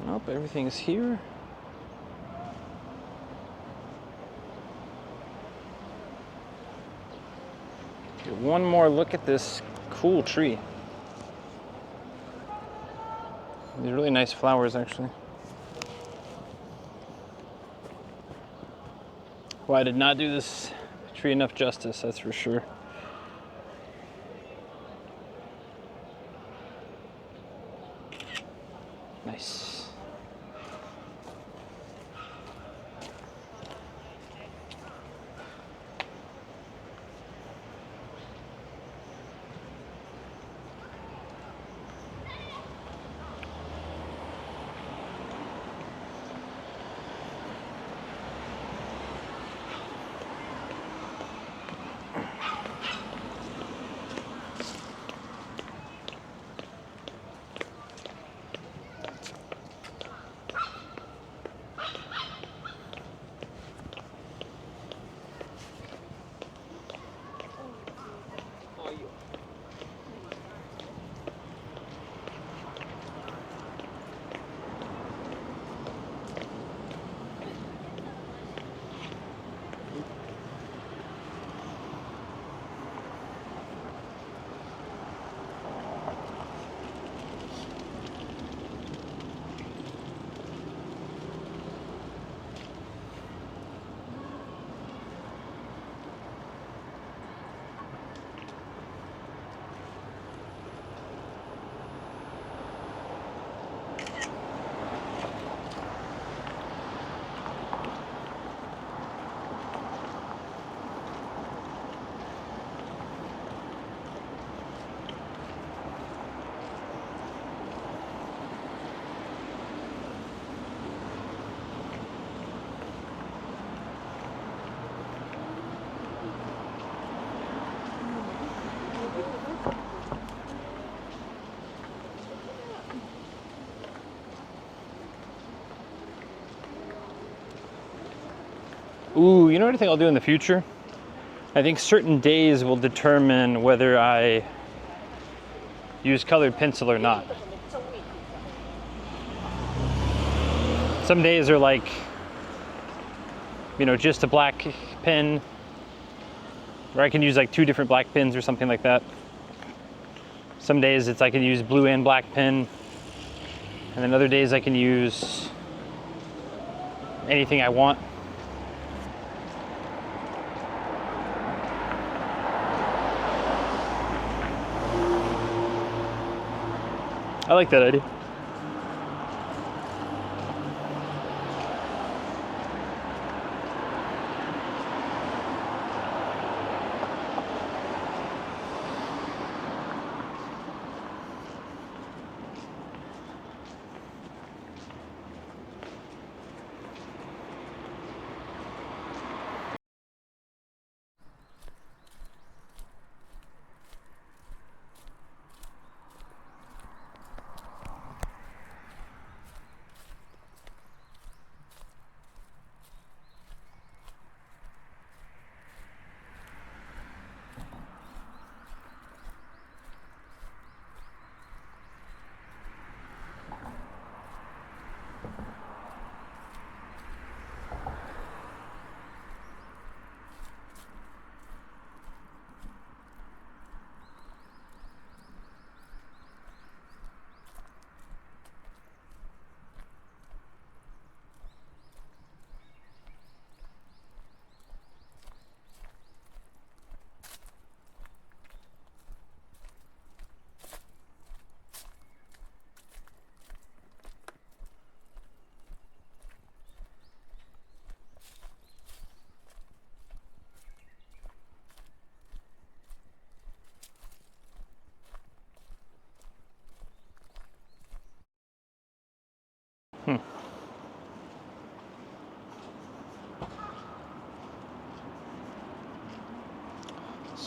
Nope, everything's here. Get one more look at this cool tree. These really nice flowers, actually. Well, I did not do this tree enough justice, that's for sure. Nice. Ooh, you know what I think I'll do in the future? I think certain days will determine whether I use colored pencil or not. Some days are like, you know, just a black pen, or I can use like 2 different black pens or something like that. Some days it's I can use blue and black pen, and then other days I can use anything I want. I like that idea.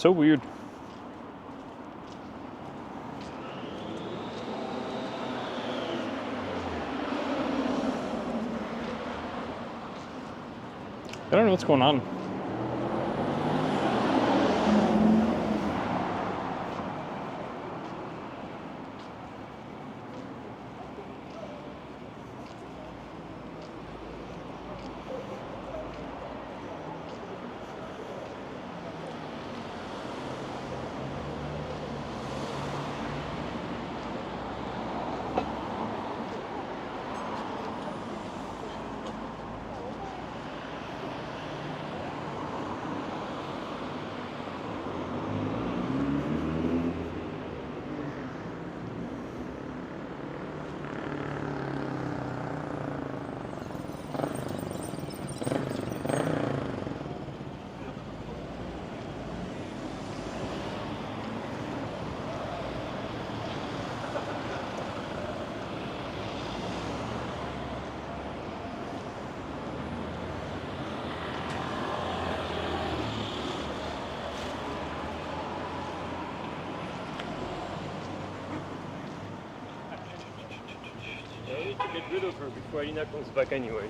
So weird. I don't know what's going on. I need to get rid of her before Alina comes back anyway.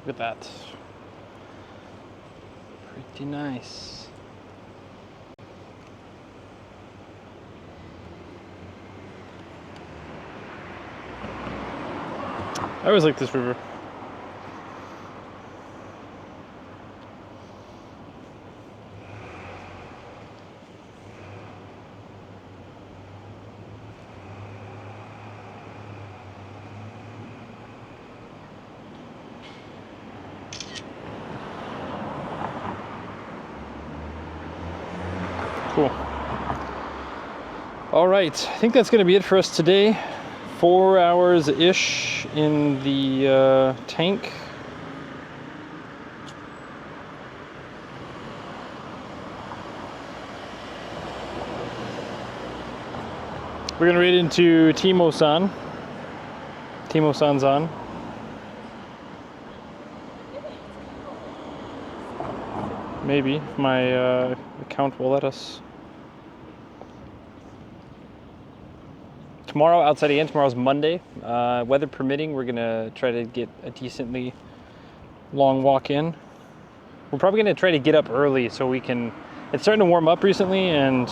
Look at that. Pretty nice. I always like this river. Cool. All right, I think that's going to be it for us today. 4 hours-ish in the tank. We're going to raid into Timo-san. Timo-san's on. Maybe, if my account will let us. Tomorrow, outside again, tomorrow's Monday. Weather permitting, we're gonna try to get a decently long walk in. We're probably gonna try to get up early so we can, it's starting to warm up recently and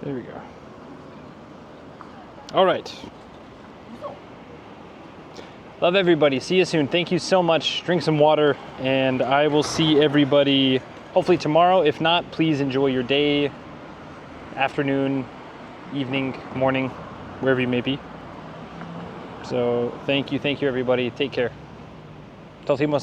there we go. All right. Love everybody. See you soon. Thank you so much. Drink some water, and I will see everybody hopefully tomorrow. If not, please enjoy your day, afternoon, evening, morning, wherever you may be. So thank you everybody. Take care. Tell Timo-san